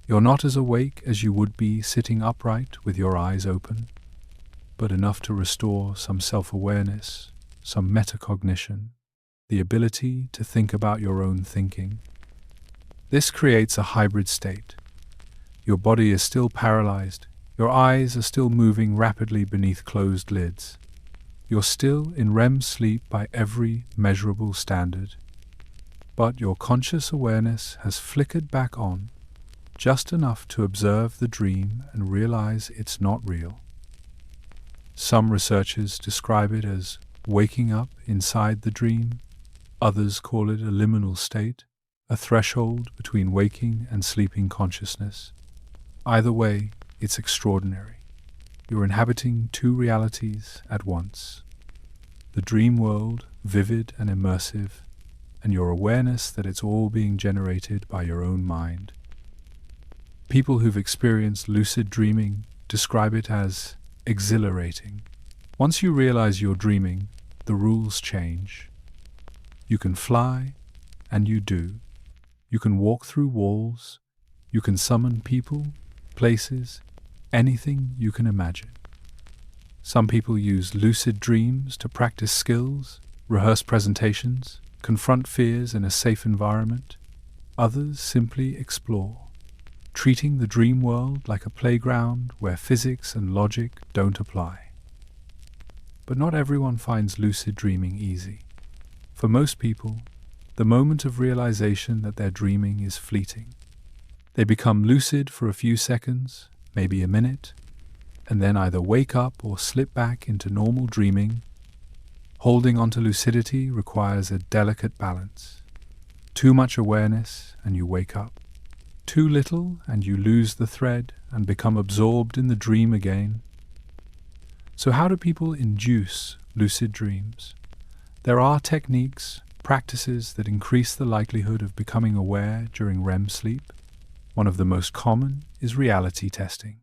You're not as awake as you would be sitting upright with your eyes open, but enough to restore some self-awareness, some metacognition, the ability to think about your own thinking. This creates a hybrid state. Your body is still paralyzed, your eyes are still moving rapidly beneath closed lids. You're still in REM sleep by every measurable standard, but your conscious awareness has flickered back on, just enough to observe the dream and realize it's not real. Some researchers describe it as waking up inside the dream. Others call it a liminal state, a threshold between waking and sleeping consciousness. Either way, it's extraordinary. You're inhabiting two realities at once. The dream world, vivid and immersive, and your awareness that it's all being generated by your own mind. People who've experienced lucid dreaming describe it as exhilarating. Once you realize you're dreaming, the rules change. You can fly, and you do. You can walk through walls. You can summon people, places, anything you can imagine. Some people use lucid dreams to practice skills, rehearse presentations, confront fears in a safe environment. Others simply explore, treating the dream world like a playground where physics and logic don't apply. But not everyone finds lucid dreaming easy. For most people, the moment of realization that they're dreaming is fleeting. They become lucid for a few seconds, maybe a minute, and then either wake up or slip back into normal dreaming. Holding onto lucidity requires a delicate balance. Too much awareness and you wake up. Too little and you lose the thread and become absorbed in the dream again. So how do people induce lucid dreams? There are techniques, practices that increase the likelihood of becoming aware during REM sleep. One of the most common is reality testing.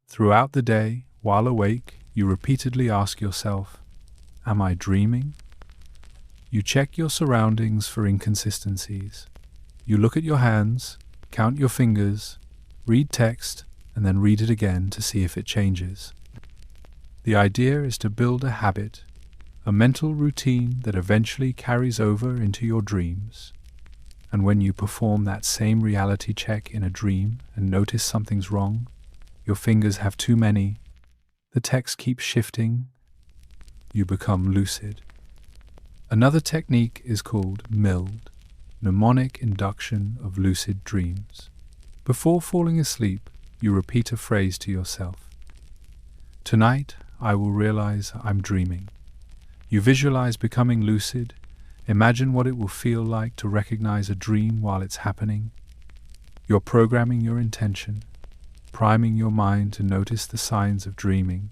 Throughout the day, while awake, you repeatedly ask yourself, "Am I dreaming?" You check your surroundings for inconsistencies. You look at your hands, count your fingers, read text, and then read it again to see if it changes. The idea is to build a habit, a mental routine that eventually carries over into your dreams. And when you perform that same reality check in a dream and notice something's wrong, your fingers have too many, the text keeps shifting, you become lucid. Another technique is called MILD, mnemonic induction of lucid dreams. Before falling asleep, you repeat a phrase to yourself. Tonight, I will realize I'm dreaming. You visualize becoming lucid. Imagine what it will feel like to recognize a dream while it's happening. You're programming your intention, priming your mind to notice the signs of dreaming.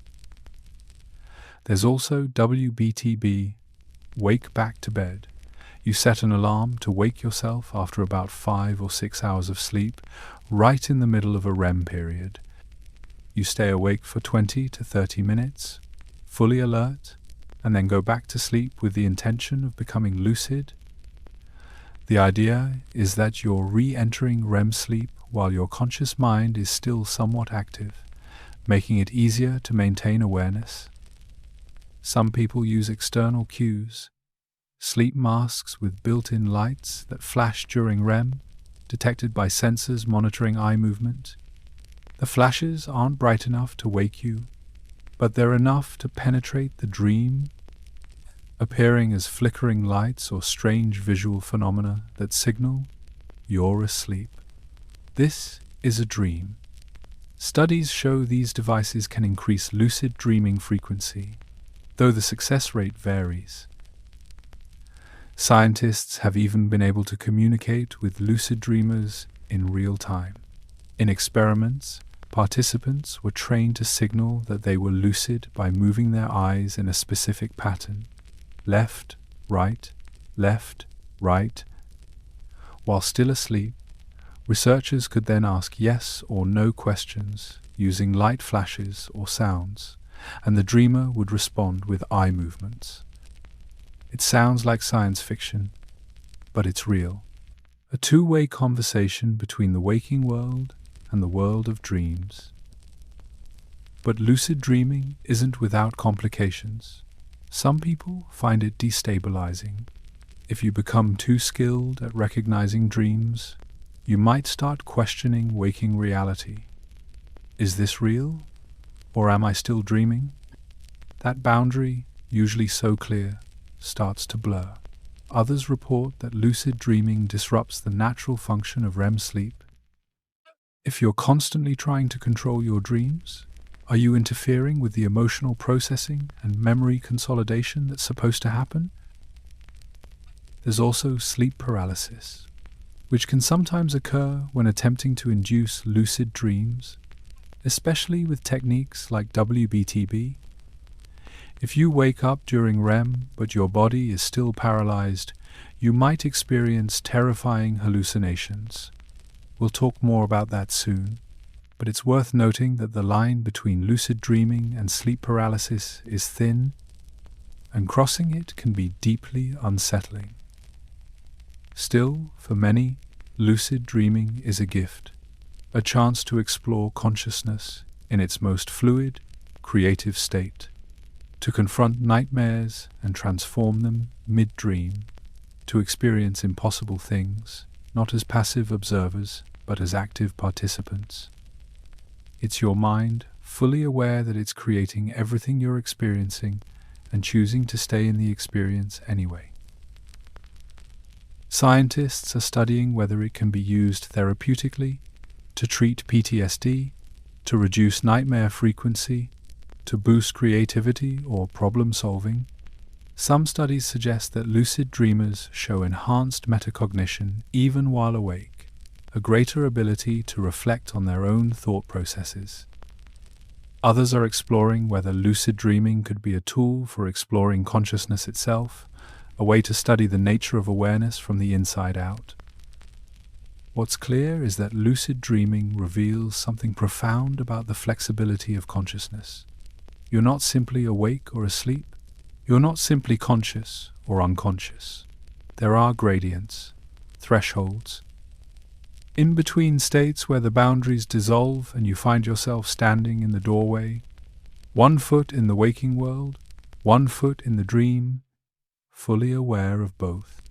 There's also WBTB, wake back to bed. You set an alarm to wake yourself after about 5 or 6 hours of sleep, right in the middle of a REM period. You stay awake for 20 to 30 minutes, fully alert, and then go back to sleep with the intention of becoming lucid. The idea is that you're re-entering REM sleep while your conscious mind is still somewhat active, making it easier to maintain awareness. Some people use external cues, sleep masks with built-in lights that flash during REM, detected by sensors monitoring eye movement. The flashes aren't bright enough to wake you, but they're enough to penetrate the dream, appearing as flickering lights or strange visual phenomena that signal you're asleep. This is a dream. Studies show these devices can increase lucid dreaming frequency, though the success rate varies. Scientists have even been able to communicate with lucid dreamers in real time. In experiments, participants were trained to signal that they were lucid by moving their eyes in a specific pattern: left, right, left, right. While still asleep, researchers could then ask yes or no questions using light flashes or sounds, and the dreamer would respond with eye movements. It sounds like science fiction, but it's real. A two-way conversation between the waking world and the world of dreams. But lucid dreaming isn't without complications. Some people find it destabilizing. If you become too skilled at recognizing dreams, you might start questioning waking reality. Is this real? Or am I still dreaming? That boundary, usually so clear, starts to blur. Others report that lucid dreaming disrupts the natural function of REM sleep. If you're constantly trying to control your dreams, are you interfering with the emotional processing and memory consolidation that's supposed to happen? There's also sleep paralysis, which can sometimes occur when attempting to induce lucid dreams, especially with techniques like WBTB. If you wake up during REM but your body is still paralyzed, you might experience terrifying hallucinations. We'll talk more about that soon, but it's worth noting that the line between lucid dreaming and sleep paralysis is thin, and crossing it can be deeply unsettling. Still, for many, lucid dreaming is a gift, a chance to explore consciousness in its most fluid, creative state, to confront nightmares and transform them mid-dream, to experience impossible things, not as passive observers, but as active participants. It's your mind, fully aware that it's creating everything you're experiencing and choosing to stay in the experience anyway. Scientists are studying whether it can be used therapeutically, to treat PTSD, to reduce nightmare frequency, to boost creativity or problem solving. Some studies suggest that lucid dreamers show enhanced metacognition even while awake, a greater ability to reflect on their own thought processes. Others are exploring whether lucid dreaming could be a tool for exploring consciousness itself, a way to study the nature of awareness from the inside out. What's clear is that lucid dreaming reveals something profound about the flexibility of consciousness. You're not simply awake or asleep. You're not simply conscious or unconscious. There are gradients, thresholds, in-between states where the boundaries dissolve and you find yourself standing in the doorway, 1 foot in the waking world, 1 foot in the dream, fully aware of both.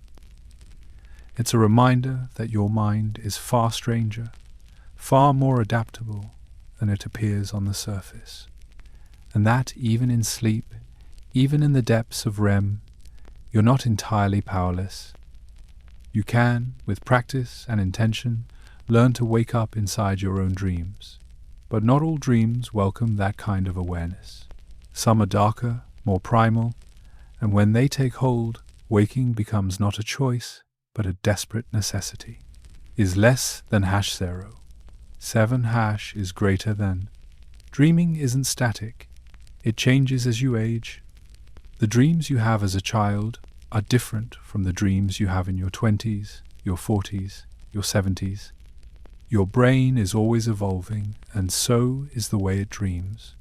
It's a reminder that your mind is far stranger, far more adaptable than it appears on the surface, and that even in sleep, even in the depths of REM, you're not entirely powerless. You can, with practice and intention, learn to wake up inside your own dreams. But not all dreams welcome that kind of awareness. Some are darker, more primal, and when they take hold, waking becomes not a choice, but a desperate necessity. Is less than #0. 7# is greater than. Dreaming isn't static. It changes as you age. The dreams you have as a child are different from the dreams you have in your 20s, your 40s, your 70s. Your brain is always evolving, and so is the way it dreams.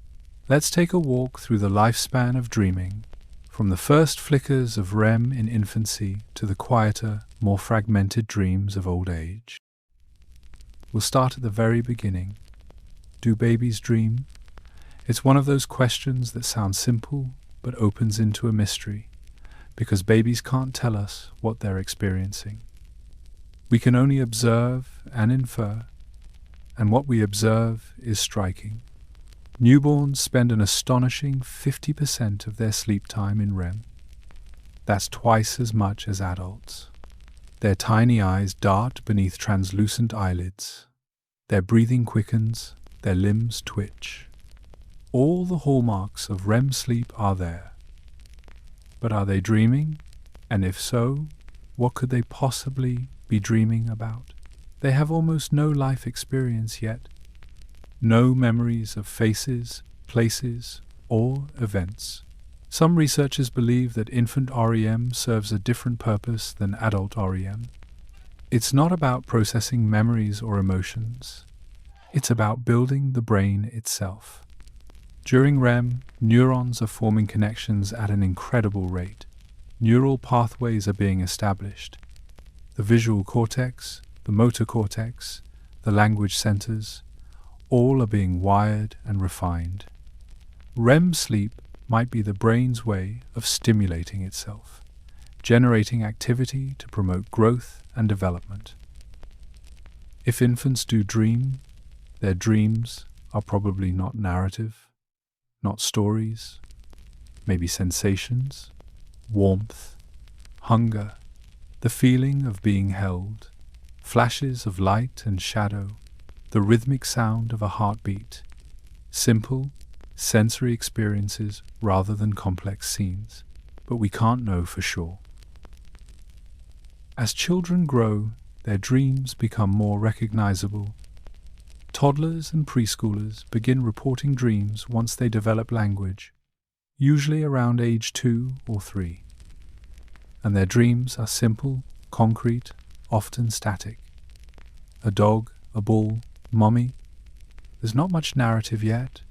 Let's take a walk through the lifespan of dreaming, from the first flickers of REM in infancy to the quieter, more fragmented dreams of old age. We'll start at the very beginning. Do babies dream? It's one of those questions that sounds simple but opens into a mystery, because babies can't tell us what they're experiencing. We can only observe and infer, and what we observe is striking. Newborns spend an astonishing 50% of their sleep time in REM. That's twice as much as adults. Their tiny eyes dart beneath translucent eyelids. Their breathing quickens, their limbs twitch. All the hallmarks of REM sleep are there. But are they dreaming? And if so, what could they possibly be dreaming about? They have almost no life experience yet. No memories of faces, places, or events. Some researchers believe that infant REM serves a different purpose than adult REM. It's not about processing memories or emotions. It's about building the brain itself. During REM, neurons are forming connections at an incredible rate. Neural pathways are being established. The visual cortex, the motor cortex, the language centers, all are being wired and refined. REM sleep might be the brain's way of stimulating itself, generating activity to promote growth and development. If infants do dream, their dreams are probably not narrative, not stories, maybe sensations, warmth, hunger, the feeling of being held, flashes of light and shadow, the rhythmic sound of a heartbeat, simple, sensory experiences rather than complex scenes, but we can't know for sure. As children grow, their dreams become more recognizable. Toddlers and preschoolers begin reporting dreams once they develop language, usually around age 2 or 3. And their dreams are simple, concrete, often static. A dog, a ball, mommy. There's not much narrative yet,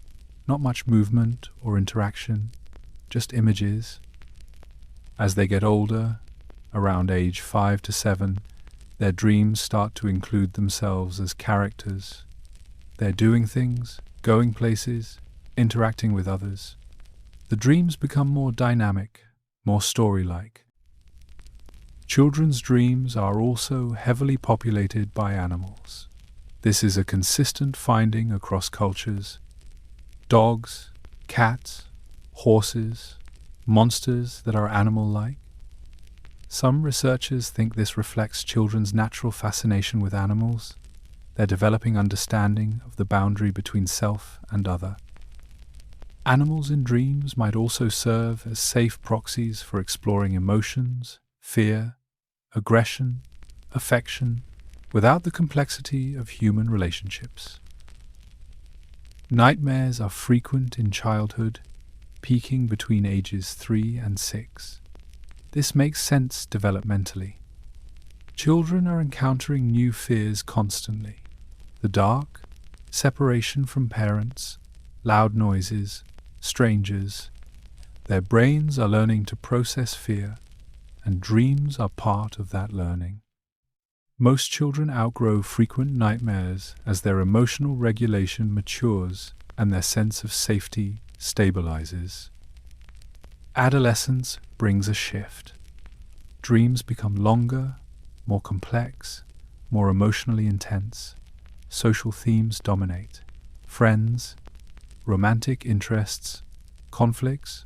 not much movement or interaction, just images. As they get older, around age 5 to 7, their dreams start to include themselves as characters. They're doing things, going places, interacting with others. The dreams become more dynamic, more story-like. Children's dreams are also heavily populated by animals. This is a consistent finding across cultures. Dogs, cats, horses, monsters that are animal-like. Some researchers think this reflects children's natural fascination with animals, their developing understanding of the boundary between self and other. Animals in dreams might also serve as safe proxies for exploring emotions, fear, aggression, affection, without the complexity of human relationships. Nightmares are frequent in childhood, peaking between ages 3 and 6. This makes sense developmentally. Children are encountering new fears constantly. The dark, separation from parents, loud noises, strangers. Their brains are learning to process fear, and dreams are part of that learning. Most children outgrow frequent nightmares as their emotional regulation matures and their sense of safety stabilizes. Adolescence brings a shift. Dreams become longer, more complex, more emotionally intense. Social themes dominate. Friends, romantic interests, conflicts,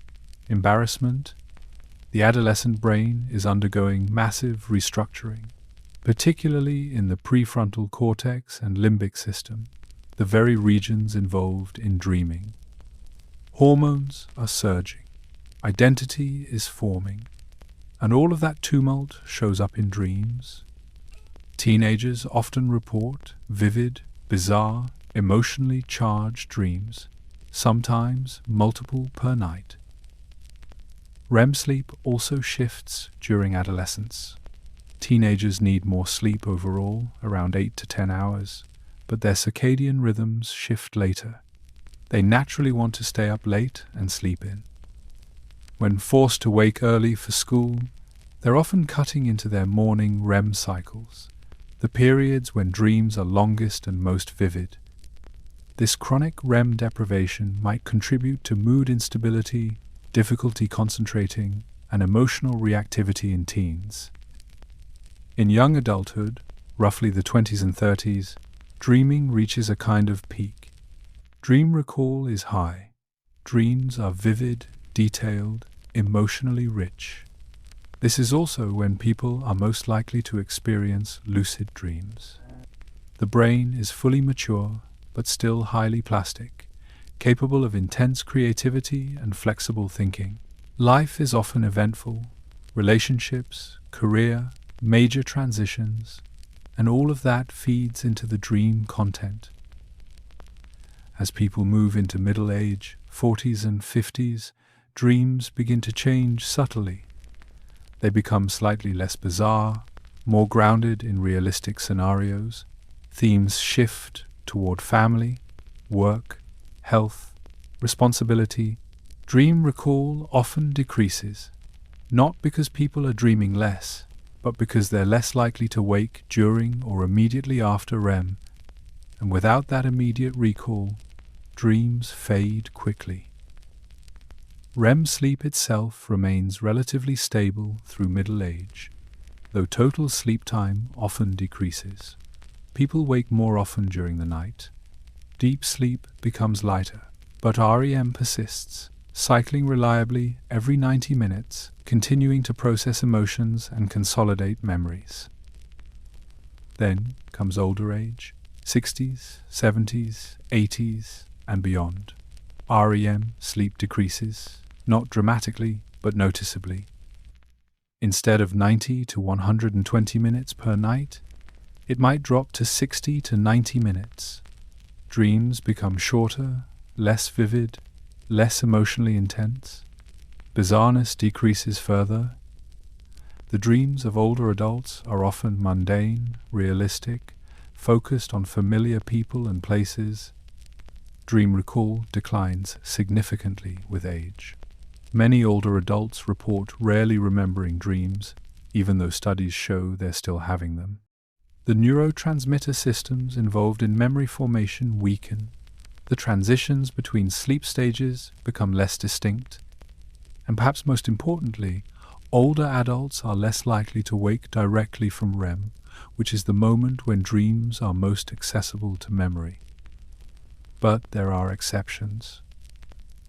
embarrassment. The adolescent brain is undergoing massive restructuring, particularly in the prefrontal cortex and limbic system, the very regions involved in dreaming. Hormones are surging. Identity is forming. And all of that tumult shows up in dreams. Teenagers often report vivid, bizarre, emotionally charged dreams, sometimes multiple per night. REM sleep also shifts during adolescence. Teenagers need more sleep overall, around 8 to 10 hours, but their circadian rhythms shift later. They naturally want to stay up late and sleep in. When forced to wake early for school, they're often cutting into their morning REM cycles. the periods when dreams are longest and most vivid. This chronic REM deprivation might contribute to mood instability, difficulty concentrating, and emotional reactivity in teens. In young adulthood, roughly the 20s and 30s, dreaming reaches a kind of peak. Dream recall is high. Dreams are vivid, detailed, emotionally rich. This is also when people are most likely to experience lucid dreams. The brain is fully mature, but still highly plastic, capable of intense creativity and flexible thinking. Life is often eventful, relationships, career, major transitions, and all of that feeds into the dream content. As people move into middle age, 40s and 50s, dreams begin to change subtly. They become slightly less bizarre, more grounded in realistic scenarios. Themes shift toward family, work, health, responsibility. Dream recall often decreases, not because people are dreaming less, but because they're less likely to wake during or immediately after REM, and without that immediate recall, dreams fade quickly. REM sleep itself remains relatively stable through middle age, though total sleep time often decreases. People wake more often during the night. Deep sleep becomes lighter, but REM persists, cycling reliably every 90 minutes, continuing to process emotions and consolidate memories. Then comes older age, 60s, 70s, 80s, and beyond. REM sleep decreases, not dramatically, but noticeably. Instead of 90 to 120 minutes per night, it might drop to 60 to 90 minutes. Dreams become shorter, less vivid, less emotionally intense. Bizarreness decreases further. The dreams of older adults are often mundane, realistic, focused on familiar people and places. Dream recall declines significantly with age. Many older adults report rarely remembering dreams, even though studies show they're still having them. The neurotransmitter systems involved in memory formation weaken. The transitions between sleep stages become less distinct. And perhaps most importantly, older adults are less likely to wake directly from REM, which is the moment when dreams are most accessible to memory. But there are exceptions.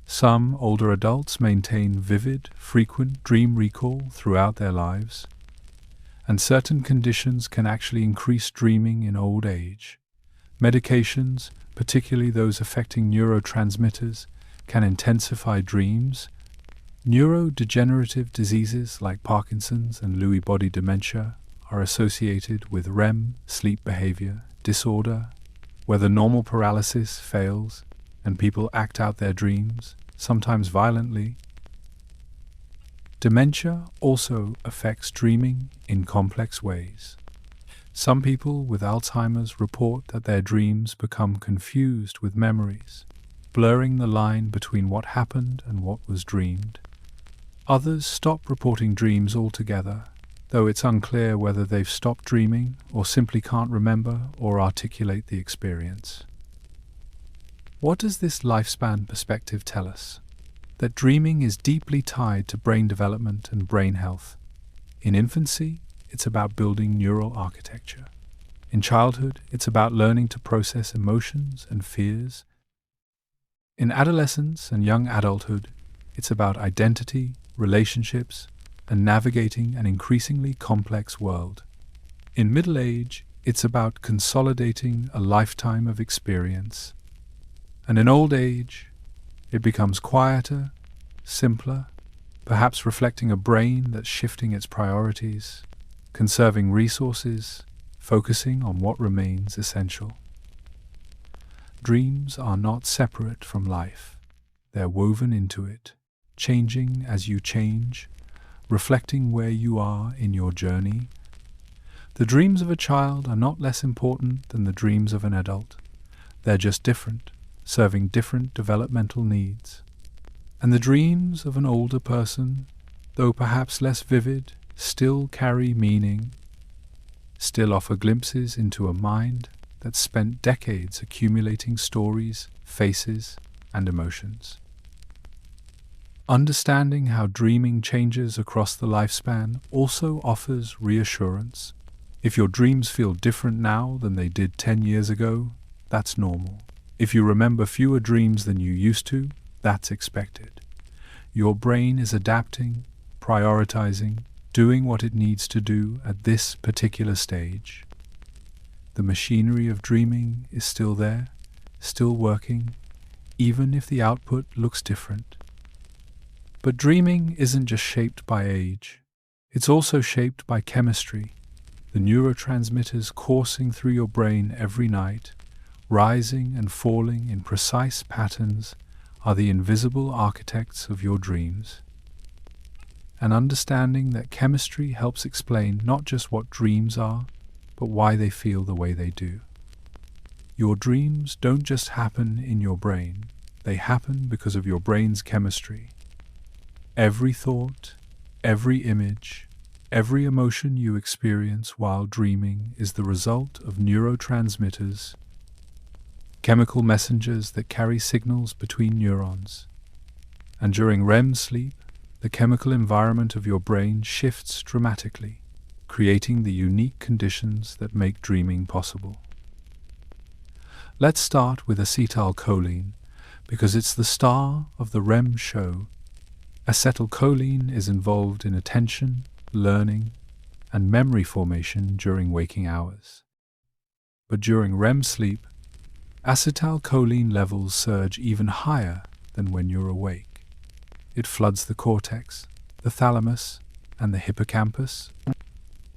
Some older adults maintain vivid, frequent dream recall throughout their lives, and certain conditions can actually increase dreaming in old age. Medications, particularly those affecting neurotransmitters, can intensify dreams. Neurodegenerative diseases like Parkinson's and Lewy body dementia are associated with REM sleep behavior disorder, where the normal paralysis fails and people act out their dreams, sometimes violently. Dementia also affects dreaming in complex ways. Some people with Alzheimer's report that their dreams become confused with memories, blurring the line between what happened and what was dreamed. Others stop reporting dreams altogether, though it's unclear whether they've stopped dreaming or simply can't remember or articulate the experience. What does this lifespan perspective tell us? That dreaming is deeply tied to brain development and brain health. In infancy, it's about building neural architecture. In childhood, it's about learning to process emotions and fears. In adolescence and young adulthood, it's about identity, relationships, and navigating an increasingly complex world. In middle age, it's about consolidating a lifetime of experience. And in old age, it becomes quieter, simpler, perhaps reflecting a brain that's shifting its priorities, conserving resources, focusing on what remains essential. Dreams are not separate from life. They're woven into it, changing as you change, reflecting where you are in your journey. The dreams of a child are not less important than the dreams of an adult. They're just different, serving different developmental needs. And the dreams of an older person, though perhaps less vivid, still carry meaning. still offer glimpses into a mind that spent decades accumulating stories, faces, and emotions. Understanding how dreaming changes across the lifespan also offers reassurance. If your dreams feel different now than they did 10 years ago, that's normal. If you remember fewer dreams than you used to, that's expected. Your brain is adapting, prioritizing, doing what it needs to do at this particular stage. The machinery of dreaming is still there, still working, even if the output looks different. But dreaming isn't just shaped by age. It's also shaped by chemistry, the neurotransmitters coursing through your brain every night, rising and falling in precise patterns, are the invisible architects of your dreams. And understanding that chemistry helps explain not just what dreams are, but why they feel the way they do. Your dreams don't just happen in your brain, they happen because of your brain's chemistry. Every thought, every image, every emotion you experience while dreaming is the result of neurotransmitters, chemical messengers that carry signals between neurons. And during REM sleep, the chemical environment of your brain shifts dramatically, creating the unique conditions that make dreaming possible. Let's start with acetylcholine, because it's the star of the REM show. Acetylcholine is involved in attention, learning, and memory formation during waking hours. But during REM sleep, acetylcholine levels surge even higher than when you're awake. It floods the cortex, the thalamus, and the hippocampus,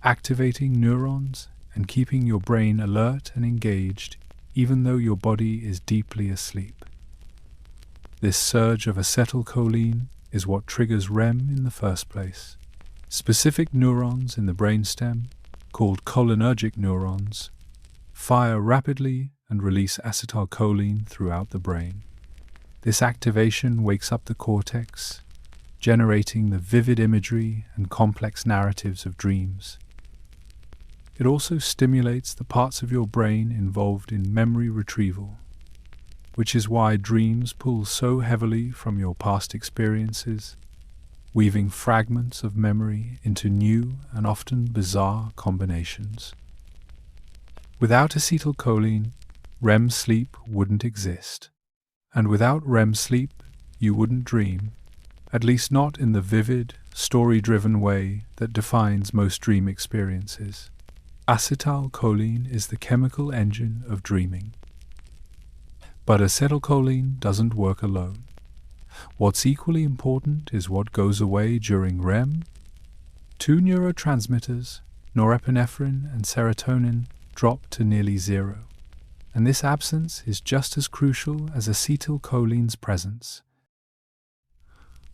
activating neurons and keeping your brain alert and engaged even though your body is deeply asleep. This surge of acetylcholine is what triggers REM in the first place. Specific neurons in the brainstem, called cholinergic neurons, fire rapidly and release acetylcholine throughout the brain. This activation wakes up the cortex, generating the vivid imagery and complex narratives of dreams. It also stimulates the parts of your brain involved in memory retrieval, which is why dreams pull so heavily from your past experiences, weaving fragments of memory into new and often bizarre combinations. Without acetylcholine, REM sleep wouldn't exist. And without REM sleep, you wouldn't dream, at least not in the vivid, story-driven way that defines most dream experiences. Acetylcholine is the chemical engine of dreaming. But acetylcholine doesn't work alone. What's equally important is what goes away during REM. Two neurotransmitters, norepinephrine and serotonin, drop to nearly zero. And this absence is just as crucial as acetylcholine's presence.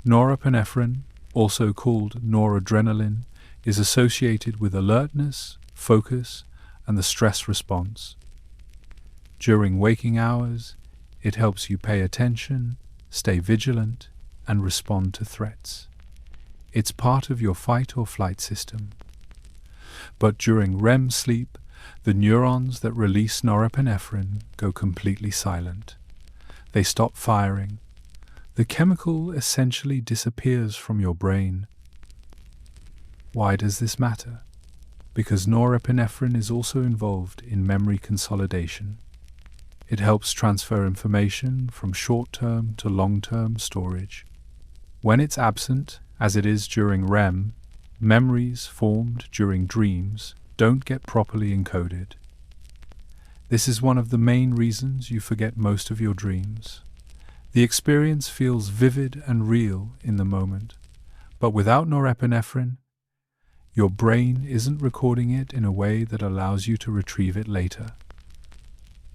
Norepinephrine, also called noradrenaline, is associated with alertness, focus, and the stress response. During waking hours, it helps you pay attention, stay vigilant, and respond to threats. It's part of your fight or flight system. But during REM sleep, the neurons that release norepinephrine go completely silent. They stop firing. The chemical essentially disappears from your brain. Why does this matter? Because norepinephrine is also involved in memory consolidation. It helps transfer information from short-term to long-term storage. When it's absent, as it is during REM, memories formed during dreams don't get properly encoded. This is one of the main reasons you forget most of your dreams. The experience feels vivid and real in the moment, but without norepinephrine, your brain isn't recording it in a way that allows you to retrieve it later.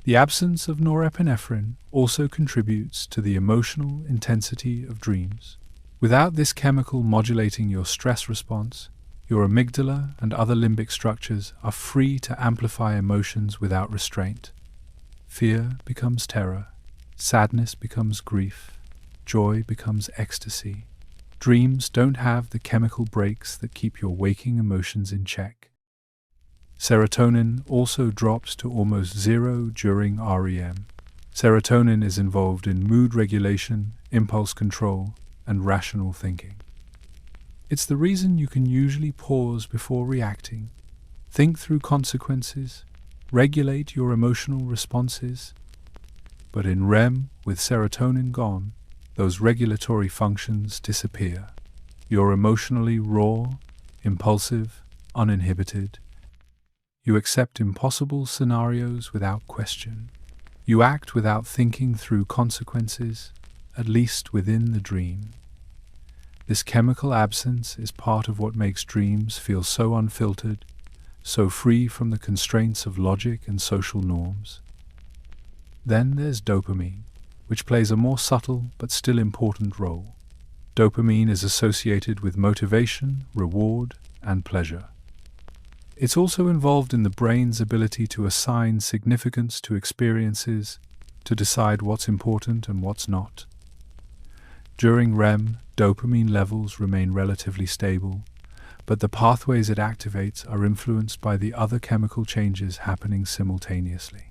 The absence of norepinephrine also contributes to the emotional intensity of dreams. Without this chemical modulating your stress response, your amygdala and other limbic structures are free to amplify emotions without restraint. Fear becomes terror, sadness becomes grief, joy becomes ecstasy. Dreams don't have the chemical brakes that keep your waking emotions in check. Serotonin also drops to almost zero during REM. Serotonin is involved in mood regulation, impulse control, and rational thinking. It's the reason you can usually pause before reacting, think through consequences, regulate your emotional responses. But in REM, with serotonin gone, those regulatory functions disappear. You're emotionally raw, impulsive, uninhibited. You accept impossible scenarios without question. You act without thinking through consequences, at least within the dream. This chemical absence is part of what makes dreams feel so unfiltered, so free from the constraints of logic and social norms. Then there's dopamine, which plays a more subtle but still important role. Dopamine is associated with motivation, reward, and pleasure. It's also involved in the brain's ability to assign significance to experiences, to decide what's important and what's not. During REM, dopamine levels remain relatively stable, but the pathways it activates are influenced by the other chemical changes happening simultaneously.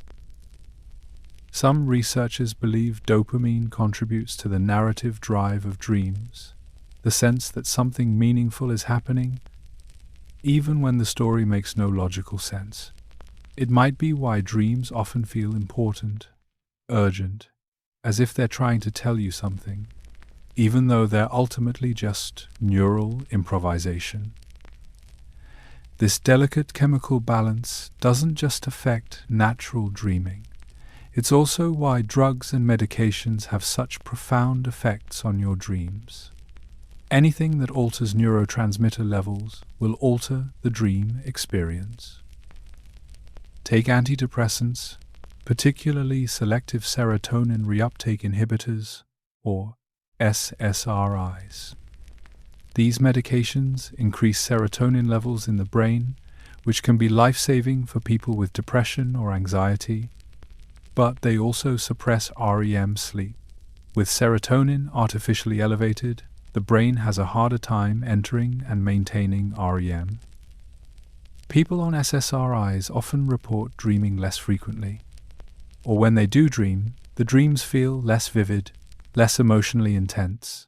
Some researchers believe dopamine contributes to the narrative drive of dreams, the sense that something meaningful is happening, even when the story makes no logical sense. It might be why dreams often feel important, urgent, as if they're trying to tell you something, even though they're ultimately just neural improvisation. This delicate chemical balance doesn't just affect natural dreaming. It's also why drugs and medications have such profound effects on your dreams. Anything that alters neurotransmitter levels will alter the dream experience. Take antidepressants, particularly selective serotonin reuptake inhibitors, or SSRIs. These medications increase serotonin levels in the brain, which can be life-saving for people with depression or anxiety, but they also suppress REM sleep. With serotonin artificially elevated, the brain has a harder time entering and maintaining REM. People on SSRIs often report dreaming less frequently, or when they do dream, the dreams feel less vivid, less emotionally intense,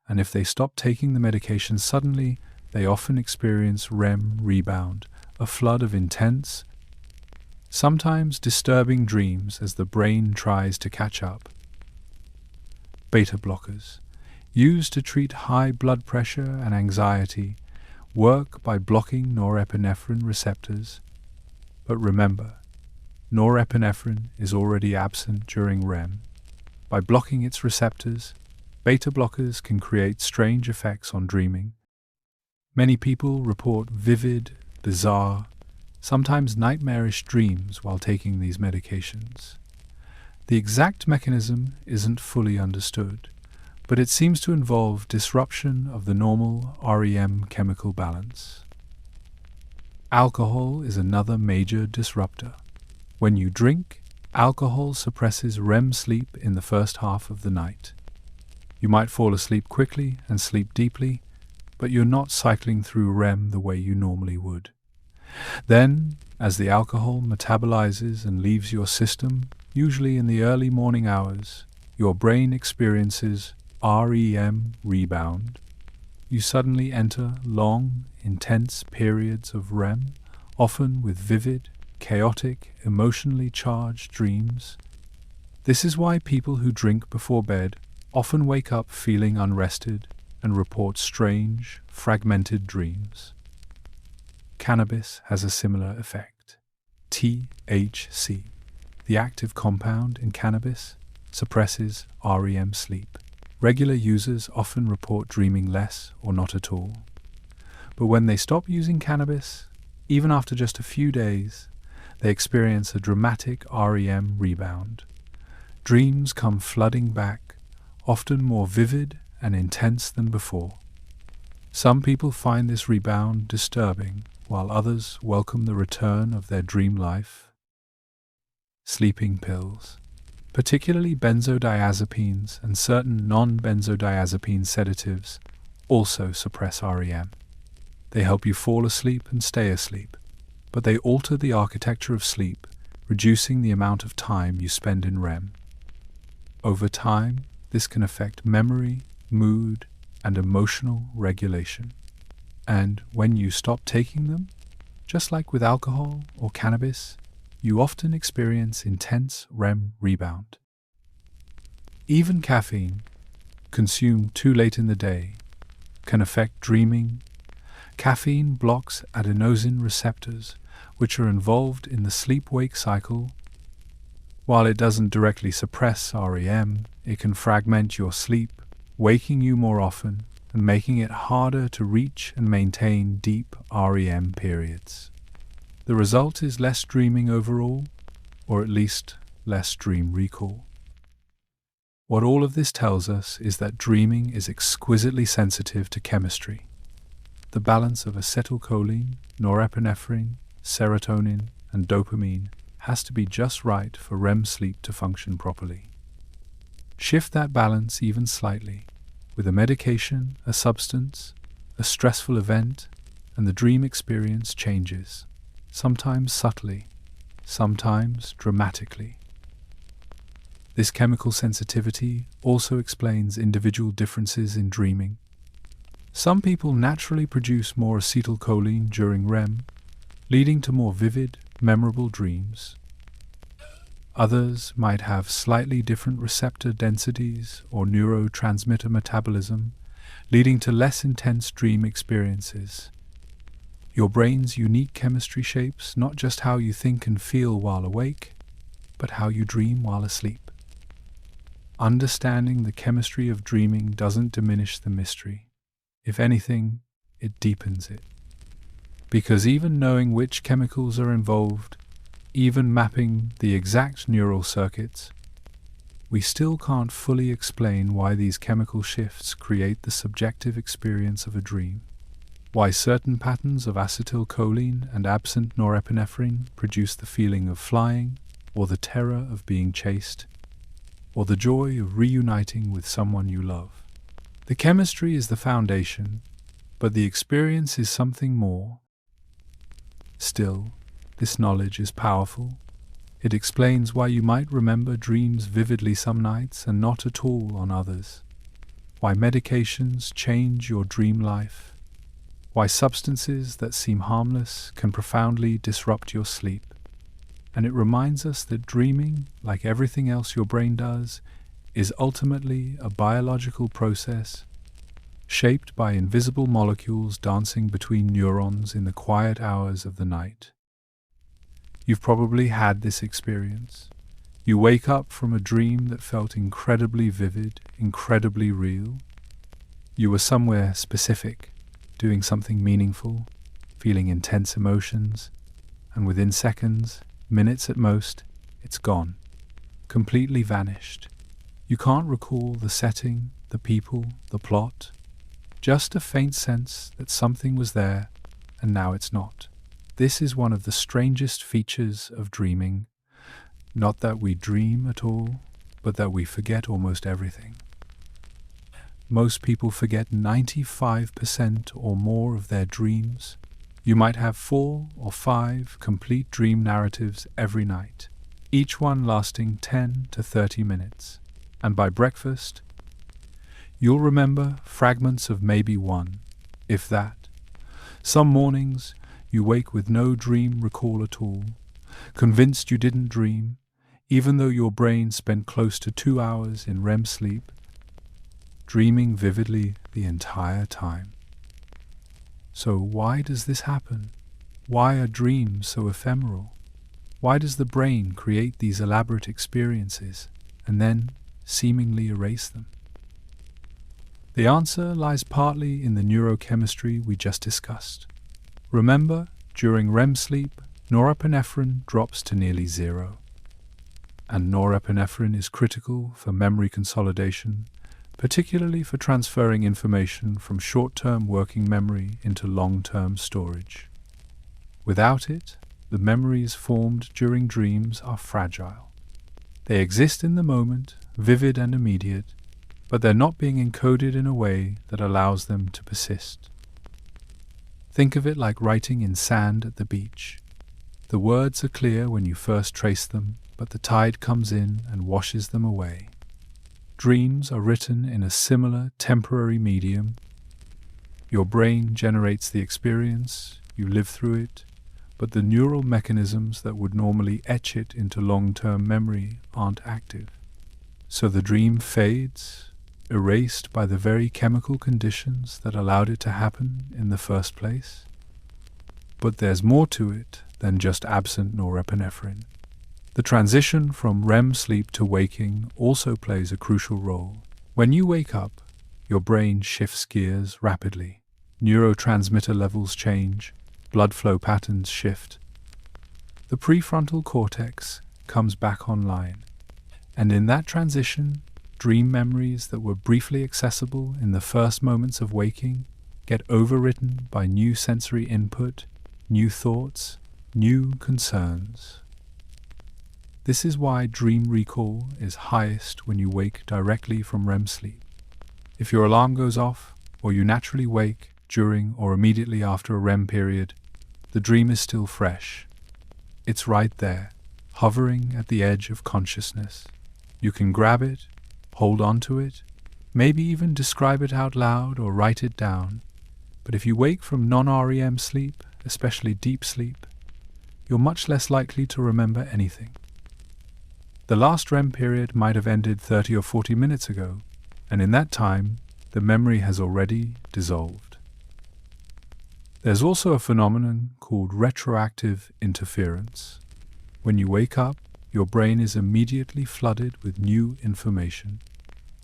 and if they stop taking the medication suddenly, they often experience REM rebound, a flood of intense, sometimes disturbing dreams as the brain tries to catch up. Beta blockers, used to treat high blood pressure and anxiety, work by blocking norepinephrine receptors. But remember, norepinephrine is already absent during REM. By blocking its receptors, beta blockers can create strange effects on dreaming. Many people report vivid, bizarre, sometimes nightmarish dreams while taking these medications. The exact mechanism isn't fully understood, but it seems to involve disruption of the normal REM chemical balance. Alcohol is another major disruptor. When you drink, alcohol suppresses REM sleep in the first half of the night. You might fall asleep quickly and sleep deeply, but you're not cycling through REM the way you normally would. Then, as the alcohol metabolizes and leaves your system, usually in the early morning hours, your brain experiences REM rebound. You suddenly enter long, intense periods of REM, often with vivid, chaotic, emotionally charged dreams. This is why people who drink before bed often wake up feeling unrested and report strange, fragmented dreams. Cannabis has a similar effect. THC, the active compound in cannabis, suppresses REM sleep. Regular users often report dreaming less or not at all. But when they stop using cannabis, even after just a few days, they experience a dramatic REM rebound. Dreams come flooding back, often more vivid and intense than before. Some people find this rebound disturbing, while others welcome the return of their dream life. Sleeping pills, particularly benzodiazepines and certain non-benzodiazepine sedatives, also suppress REM. They help you fall asleep and stay asleep, but they alter the architecture of sleep, reducing the amount of time you spend in REM. Over time, this can affect memory, mood, and emotional regulation. And when you stop taking them, just like with alcohol or cannabis, you often experience intense REM rebound. Even caffeine, consumed too late in the day, can affect dreaming. Caffeine blocks adenosine receptors, which are involved in the sleep-wake cycle. While it doesn't directly suppress REM, it can fragment your sleep, waking you more often and making it harder to reach and maintain deep REM periods. The result is less dreaming overall, or at least less dream recall. What all of this tells us is that dreaming is exquisitely sensitive to chemistry. The balance of acetylcholine, norepinephrine, serotonin, and dopamine has to be just right for REM sleep to function properly. Shift that balance even slightly, with a medication, a substance, a stressful event, and the dream experience changes, sometimes subtly, sometimes dramatically. This chemical sensitivity also explains individual differences in dreaming. Some people naturally produce more acetylcholine during REM, leading to more vivid, memorable dreams. Others might have slightly different receptor densities or neurotransmitter metabolism, leading to less intense dream experiences. Your brain's unique chemistry shapes not just how you think and feel while awake, but how you dream while asleep. Understanding the chemistry of dreaming doesn't diminish the mystery. If anything, it deepens it. Because even knowing which chemicals are involved, even mapping the exact neural circuits, we still can't fully explain why these chemical shifts create the subjective experience of a dream. Why certain patterns of acetylcholine and absent norepinephrine produce the feeling of flying, or the terror of being chased, or the joy of reuniting with someone you love. The chemistry is the foundation, but the experience is something more. Still, this knowledge is powerful. It explains why you might remember dreams vividly some nights and not at all on others. Why medications change your dream life. Why substances that seem harmless can profoundly disrupt your sleep. And it reminds us that dreaming, like everything else your brain does, is ultimately a biological process shaped by invisible molecules dancing between neurons in the quiet hours of the night. You've probably had this experience. You wake up from a dream that felt incredibly vivid, incredibly real. You were somewhere specific, doing something meaningful, feeling intense emotions, and within seconds, minutes at most, it's gone, completely vanished. You can't recall the setting, the people, the plot, just a faint sense that something was there and now it's not. This is one of the strangest features of dreaming. Not that we dream at all, but that we forget almost everything. Most people forget 95% or more of their dreams. You might have 4 or 5 complete dream narratives every night, each one lasting 10 to 30 minutes. And by breakfast, you'll remember fragments of maybe one, if that. Some mornings, you wake with no dream recall at all, convinced you didn't dream, even though your brain spent close to 2 hours in REM sleep, dreaming vividly the entire time. So why does this happen? Why are dreams so ephemeral? Why does the brain create these elaborate experiences and then seemingly erase them? The answer lies partly in the neurochemistry we just discussed. Remember, during REM sleep, norepinephrine drops to nearly zero. And norepinephrine is critical for memory consolidation, particularly for transferring information from short-term working memory into long-term storage. Without it, the memories formed during dreams are fragile. They exist in the moment, vivid and immediate, but they're not being encoded in a way that allows them to persist. Think of it like writing in sand at the beach. The words are clear when you first trace them, but the tide comes in and washes them away. Dreams are written in a similar temporary medium. Your brain generates the experience, you live through it, but the neural mechanisms that would normally etch it into long-term memory aren't active. So the dream fades, erased by the very chemical conditions that allowed it to happen in the first place. But there's more to it than just absent norepinephrine. The transition from REM sleep to waking also plays a crucial role. When you wake up, your brain shifts gears rapidly. Neurotransmitter levels change, blood flow patterns shift. The prefrontal cortex comes back online, and in that transition, dream memories that were briefly accessible in the first moments of waking get overwritten by new sensory input, new thoughts, new concerns. This is why dream recall is highest when you wake directly from REM sleep. If your alarm goes off, or you naturally wake during or immediately after a REM period, the dream is still fresh. It's right there, hovering at the edge of consciousness. You can grab it, hold on to it, maybe even describe it out loud or write it down. But if you wake from non-REM sleep, especially deep sleep, you're much less likely to remember anything. The last REM period might have ended 30 or 40 minutes ago, and in that time, the memory has already dissolved. There's also a phenomenon called retroactive interference. When you wake up, your brain is immediately flooded with new information.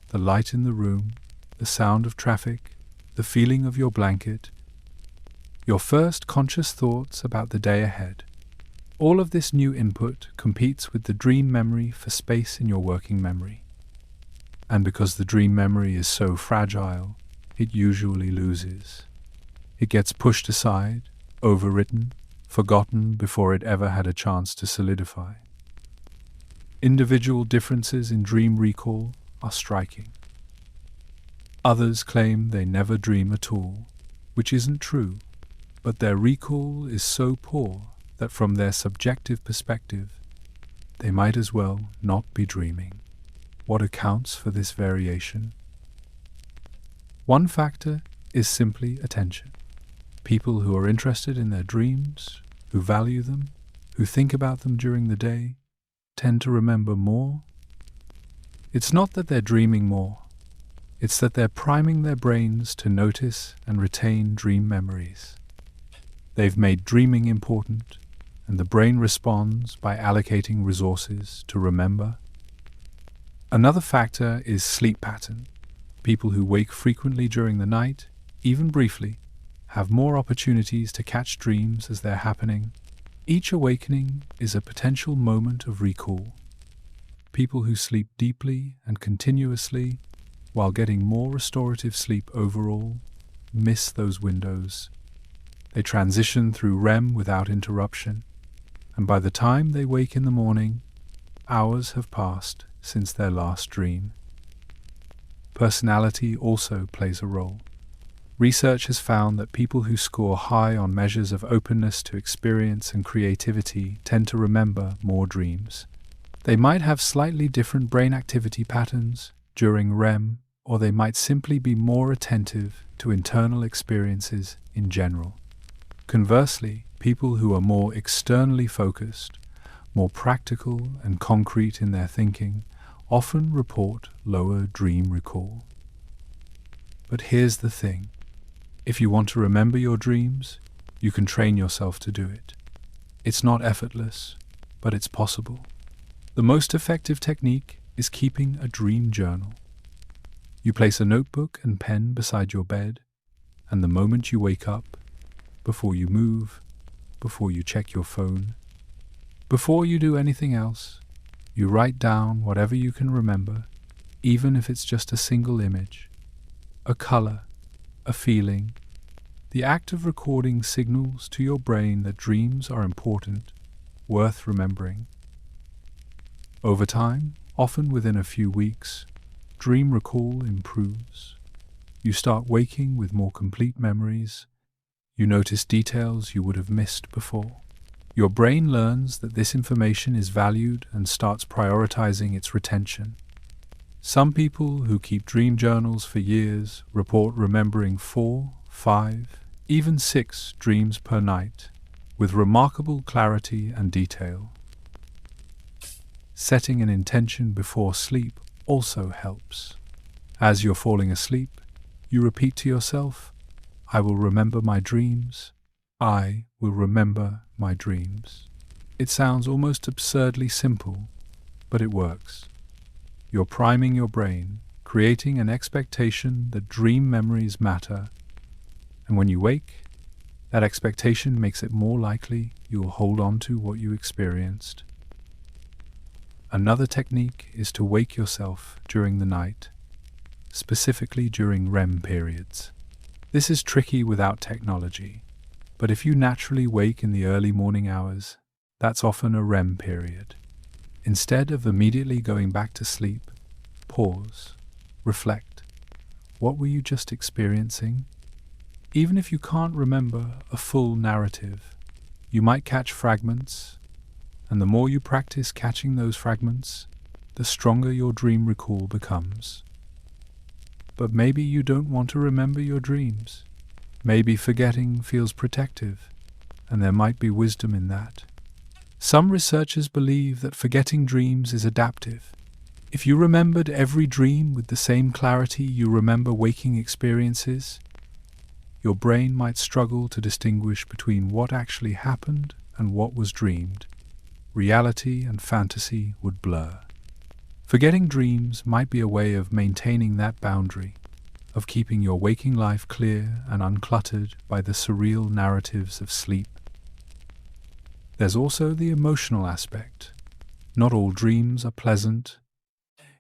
The light in the room, the sound of traffic, the feeling of your blanket, your first conscious thoughts about the day ahead. All of this new input competes with the dream memory for space in your working memory. And because the dream memory is so fragile, it usually loses. It gets pushed aside, overwritten, forgotten before it ever had a chance to solidify. Individual differences in dream recall are striking. Others claim they never dream at all, which isn't true, but their recall is so poor that from their subjective perspective, they might as well not be dreaming. What accounts for this variation? One factor is simply attention. People who are interested in their dreams, who value them, who think about them during the day, tend to remember more. It's not that they're dreaming more, it's that they're priming their brains to notice and retain dream memories. They've made dreaming important, and the brain responds by allocating resources to remember. Another factor is sleep pattern. People who wake frequently during the night, even briefly, have more opportunities to catch dreams as they're happening. Each awakening is a potential moment of recall. People who sleep deeply and continuously, while getting more restorative sleep overall, miss those windows. They transition through REM without interruption, and by the time they wake in the morning, hours have passed since their last dream. Personality also plays a role. Research has found that people who score high on measures of openness to experience and creativity tend to remember more dreams. They might have slightly different brain activity patterns during REM, or they might simply be more attentive to internal experiences in general. Conversely, people who are more externally focused, more practical and concrete in their thinking, often report lower dream recall. But here's the thing. If you want to remember your dreams, you can train yourself to do it. It's not effortless, but it's possible. The most effective technique is keeping a dream journal. You place a notebook and pen beside your bed, and the moment you wake up, before you move, before you check your phone, before you do anything else, you write down whatever you can remember, even if it's just a single image, a color, a feeling. The act of recording signals to your brain that dreams are important, worth remembering. Over time, often within a few weeks, dream recall improves. You start waking with more complete memories. You notice details you would have missed before. Your brain learns that this information is valued and starts prioritizing its retention. Some people who keep dream journals for years report remembering 4, 5, even 6 dreams per night, with remarkable clarity and detail. Setting an intention before sleep also helps. As you're falling asleep, you repeat to yourself, "I will remember my dreams. I will remember my dreams." It sounds almost absurdly simple, but it works. You're priming your brain, creating an expectation that dream memories matter, and when you wake, that expectation makes it more likely you will hold on to what you experienced. Another technique is to wake yourself during the night, specifically during REM periods. This is tricky without technology, but if you naturally wake in the early morning hours, that's often a REM period. Instead of immediately going back to sleep, pause, reflect. What were you just experiencing? Even if you can't remember a full narrative, you might catch fragments, and the more you practice catching those fragments, the stronger your dream recall becomes. But maybe you don't want to remember your dreams. Maybe forgetting feels protective, and there might be wisdom in that. Some researchers believe that forgetting dreams is adaptive. If you remembered every dream with the same clarity you remember waking experiences, your brain might struggle to distinguish between what actually happened and what was dreamed. Reality and fantasy would blur. Forgetting dreams might be a way of maintaining that boundary, of keeping your waking life clear and uncluttered by the surreal narratives of sleep. There's also the emotional aspect. Not all dreams are pleasant.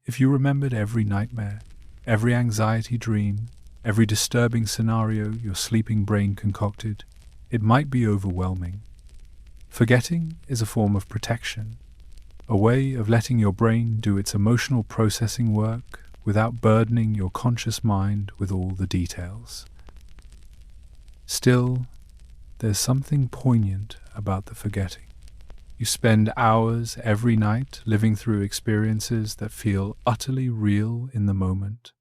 If you remembered every nightmare, every anxiety dream, every disturbing scenario your sleeping brain concocted, it might be overwhelming. Forgetting is a form of protection, a way of letting your brain do its emotional processing work without burdening your conscious mind with all the details. Still, there's something poignant about the forgetting. You spend hours every night living through experiences that feel utterly real in the moment,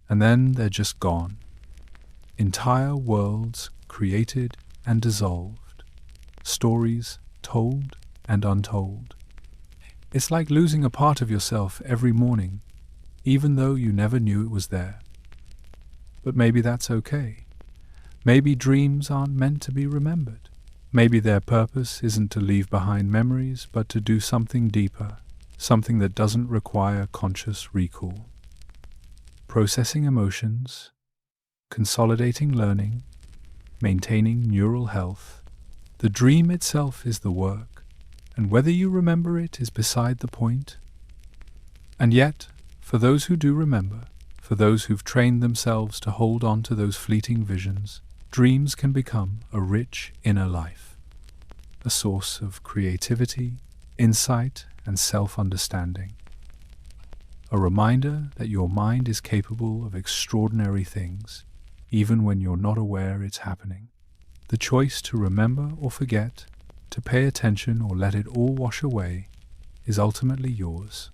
and then they're just gone. Entire worlds created and dissolved, stories told and untold. It's like losing a part of yourself every morning, even though you never knew it was there. But maybe that's okay. Maybe dreams aren't meant to be remembered. Maybe their purpose isn't to leave behind memories, but to do something deeper, something that doesn't require conscious recall. Processing emotions, consolidating learning, maintaining neural health. The dream itself is the work, and whether you remember it is beside the point. And yet, for those who do remember, for those who've trained themselves to hold on to those fleeting visions, dreams can become a rich inner life, a source of creativity, insight, and self-understanding. A reminder that your mind is capable of extraordinary things, even when you're not aware it's happening. The choice to remember or forget, to pay attention or let it all wash away, is ultimately yours.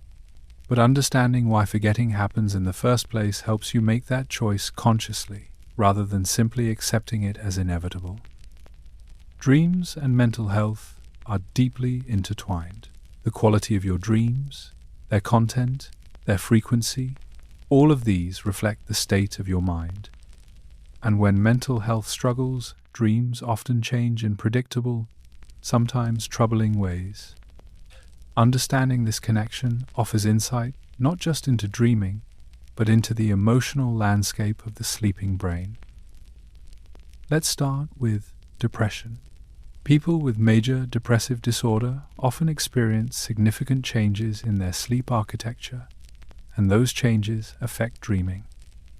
But understanding why forgetting happens in the first place helps you make that choice consciously, rather than simply accepting it as inevitable. Dreams and mental health are deeply intertwined. The quality of your dreams, their content, their frequency, all of these reflect the state of your mind. And when mental health struggles, dreams often change in predictable, sometimes troubling ways. Understanding this connection offers insight not just into dreaming, but into the emotional landscape of the sleeping brain. Let's start with depression. People with major depressive disorder often experience significant changes in their sleep architecture, and those changes affect dreaming.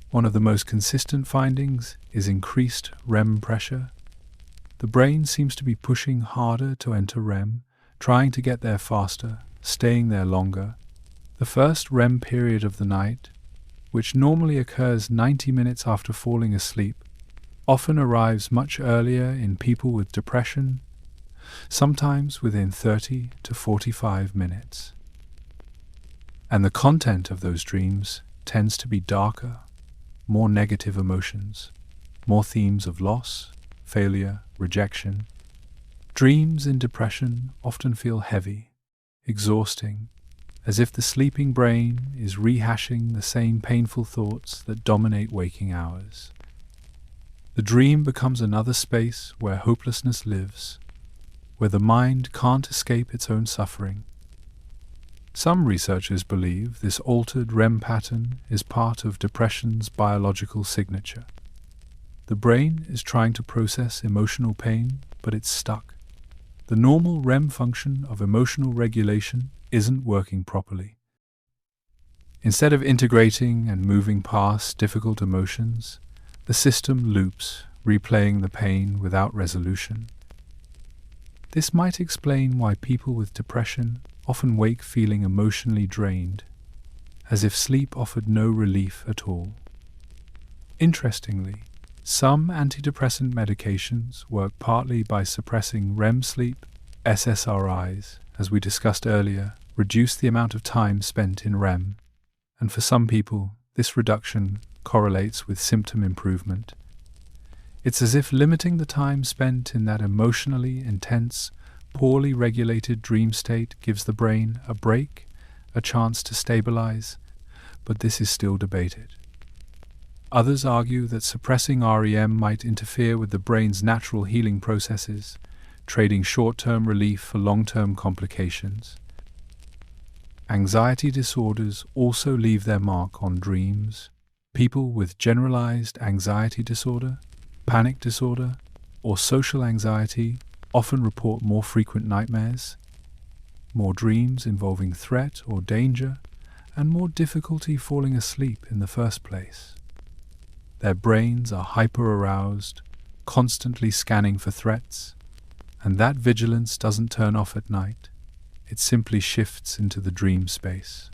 One of the most consistent findings is increased REM pressure. The brain seems to be pushing harder to enter REM, trying to get there faster, staying there longer. The first REM period of the night, which normally occurs 90 minutes after falling asleep, often arrives much earlier in people with depression, sometimes within 30 to 45 minutes. And the content of those dreams tends to be darker, more negative emotions, more themes of loss, failure, rejection. Dreams in depression often feel heavy, exhausting, as if the sleeping brain is rehashing the same painful thoughts that dominate waking hours. The dream becomes another space where hopelessness lives, where the mind can't escape its own suffering. Some researchers believe this altered REM pattern is part of depression's biological signature. The brain is trying to process emotional pain, but it's stuck. The normal REM function of emotional regulation isn't working properly. Instead of integrating and moving past difficult emotions, the system loops, replaying the pain without resolution. This might explain why people with depression often wake feeling emotionally drained, as if sleep offered no relief at all. Interestingly, some antidepressant medications work partly by suppressing REM sleep. SSRIs, as we discussed earlier, reduce the amount of time spent in REM, and for some people, this reduction correlates with symptom improvement. It's as if limiting the time spent in that emotionally intense, poorly regulated dream state gives the brain a break, a chance to stabilize, but this is still debated. Others argue that suppressing REM might interfere with the brain's natural healing processes, trading short-term relief for long-term complications. Anxiety disorders also leave their mark on dreams. People with generalized anxiety disorder, panic disorder, or social anxiety often report more frequent nightmares, more dreams involving threat or danger, and more difficulty falling asleep in the first place. Their brains are hyper-aroused, constantly scanning for threats, and that vigilance doesn't turn off at night, it simply shifts into the dream space.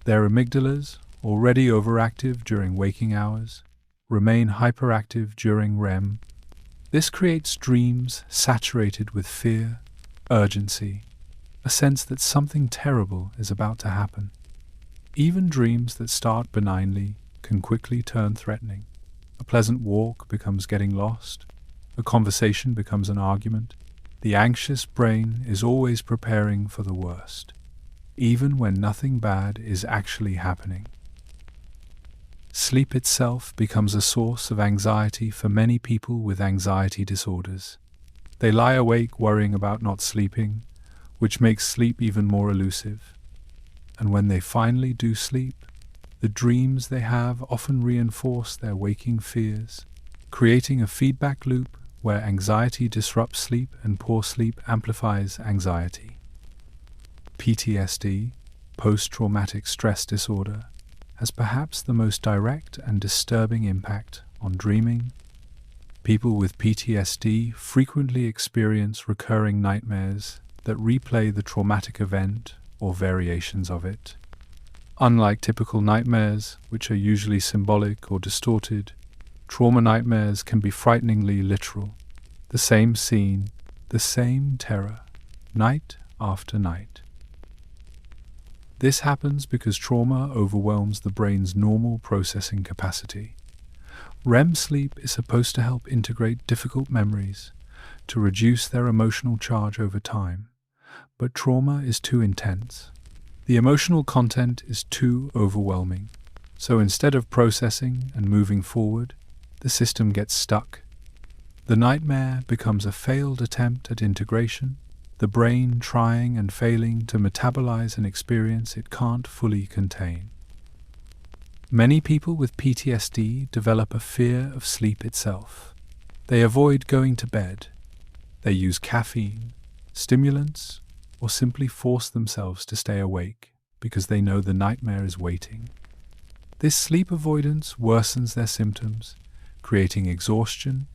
Their amygdalas, already overactive during waking hours, remain hyperactive during REM. This creates dreams saturated with fear, urgency, a sense that something terrible is about to happen. Even dreams that start benignly can quickly turn threatening. A pleasant walk becomes getting lost. A conversation becomes an argument. The anxious brain is always preparing for the worst, even when nothing bad is actually happening. Sleep itself becomes a source of anxiety for many people with anxiety disorders. They lie awake worrying about not sleeping, which makes sleep even more elusive. And when they finally do sleep, the dreams they have often reinforce their waking fears, creating a feedback loop where anxiety disrupts sleep and poor sleep amplifies anxiety. PTSD, post-traumatic stress disorder, has perhaps the most direct and disturbing impact on dreaming. People with PTSD frequently experience recurring nightmares that replay the traumatic event or variations of it. Unlike typical nightmares, which are usually symbolic or distorted, trauma nightmares can be frighteningly literal. The same scene, the same terror, night after night. This happens because trauma overwhelms the brain's normal processing capacity. REM sleep is supposed to help integrate difficult memories, to reduce their emotional charge over time, but trauma is too intense. The emotional content is too overwhelming, so instead of processing and moving forward, the system gets stuck. The nightmare becomes a failed attempt at integration, the brain trying and failing to metabolize an experience it can't fully contain. Many people with PTSD develop a fear of sleep itself. They avoid going to bed. They use caffeine, stimulants, or simply force themselves to stay awake because they know the nightmare is waiting. This sleep avoidance worsens their symptoms, creating exhaustion,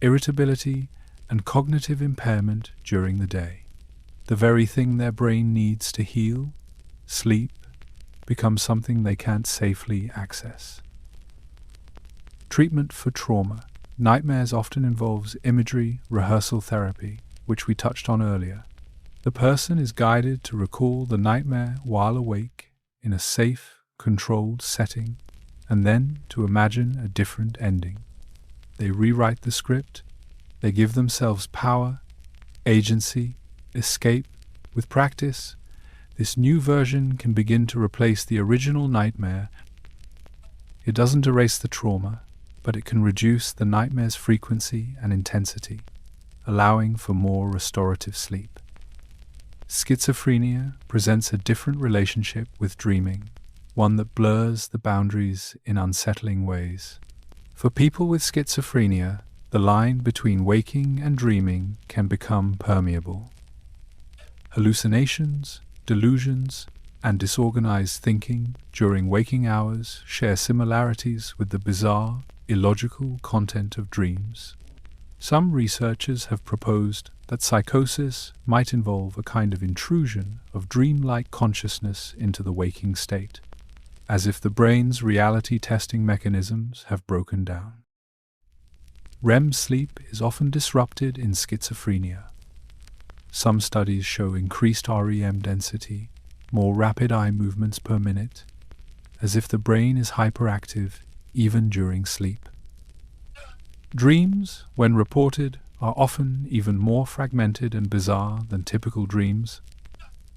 irritability, and cognitive impairment during the day. The very thing their brain needs to heal, sleep, becomes something they can't safely access. Treatment for trauma. Nightmares often involves imagery, rehearsal therapy, which we touched on earlier. The person is guided to recall the nightmare while awake in a safe, controlled setting, and then to imagine a different ending. They rewrite the script, they give themselves power, agency, escape. With practice, this new version can begin to replace the original nightmare. It doesn't erase the trauma, but it can reduce the nightmare's frequency and intensity, allowing for more restorative sleep. Schizophrenia presents a different relationship with dreaming, one that blurs the boundaries in unsettling ways. For people with schizophrenia, the line between waking and dreaming can become permeable. Hallucinations, delusions, and disorganized thinking during waking hours share similarities with the bizarre, illogical content of dreams. Some researchers have proposed that psychosis might involve a kind of intrusion of dreamlike consciousness into the waking state, as if the brain's reality testing mechanisms have broken down. REM sleep is often disrupted in schizophrenia. Some studies show increased REM density, more rapid eye movements per minute, as if the brain is hyperactive even during sleep. Dreams, when reported, are often even more fragmented and bizarre than typical dreams,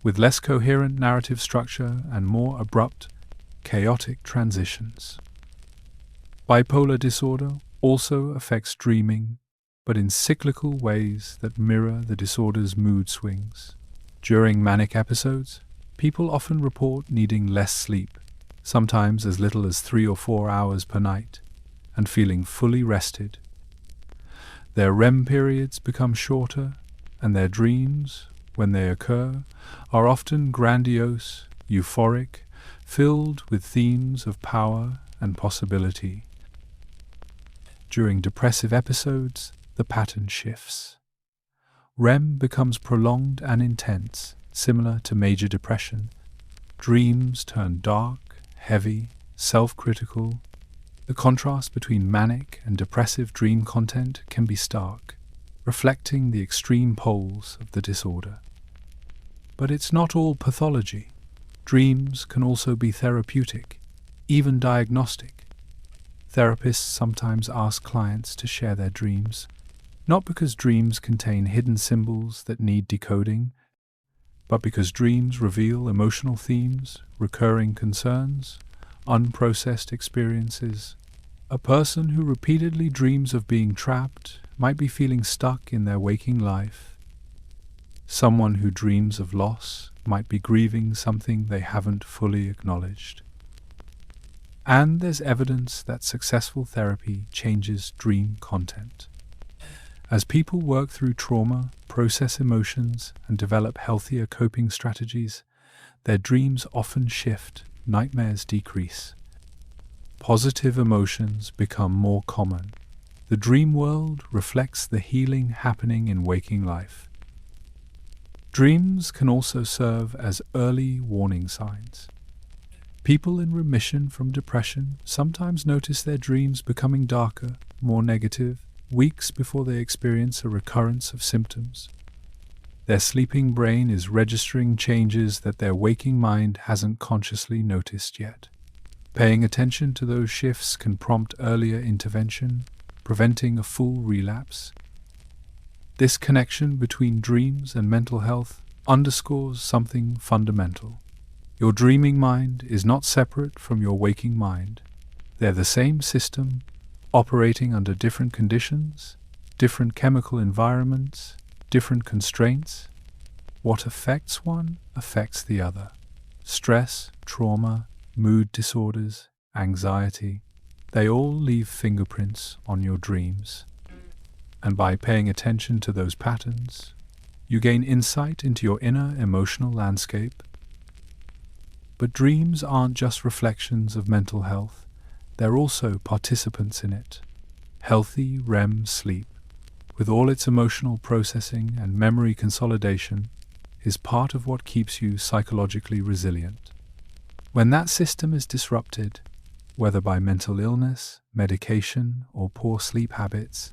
with less coherent narrative structure and more abrupt, chaotic transitions. Bipolar disorder also affects dreaming, but in cyclical ways that mirror the disorder's mood swings. During manic episodes, people often report needing less sleep, sometimes as little as 3 or 4 hours per night, and feeling fully rested. Their REM periods become shorter, and their dreams, when they occur, are often grandiose, euphoric, filled with themes of power and possibility. During depressive episodes, the pattern shifts. REM becomes prolonged and intense, similar to major depression. Dreams turn dark, heavy, self-critical. The contrast between manic and depressive dream content can be stark, reflecting the extreme poles of the disorder. But it's not all pathology. Dreams can also be therapeutic, even diagnostic. Therapists sometimes ask clients to share their dreams, not because dreams contain hidden symbols that need decoding, but because dreams reveal emotional themes, recurring concerns, unprocessed experiences. A person who repeatedly dreams of being trapped might be feeling stuck in their waking life. Someone who dreams of loss might be grieving something they haven't fully acknowledged. And there's evidence that successful therapy changes dream content. As people work through trauma, process emotions, and develop healthier coping strategies, their dreams often shift, nightmares decrease. Positive emotions become more common. The dream world reflects the healing happening in waking life. Dreams can also serve as early warning signs. People in remission from depression sometimes notice their dreams becoming darker, more negative, weeks before they experience a recurrence of symptoms. Their sleeping brain is registering changes that their waking mind hasn't consciously noticed yet. Paying attention to those shifts can prompt earlier intervention, preventing a full relapse. This connection between dreams and mental health underscores something fundamental. Your dreaming mind is not separate from your waking mind. They're the same system, operating under different conditions, different chemical environments, different constraints. What affects one affects the other. Stress, trauma, mood disorders, anxiety, they all leave fingerprints on your dreams. And by paying attention to those patterns, you gain insight into your inner emotional landscape. But dreams aren't just reflections of mental health, they're also participants in it. Healthy REM sleep, with all its emotional processing and memory consolidation, is part of what keeps you psychologically resilient. When that system is disrupted, whether by mental illness, medication, or poor sleep habits,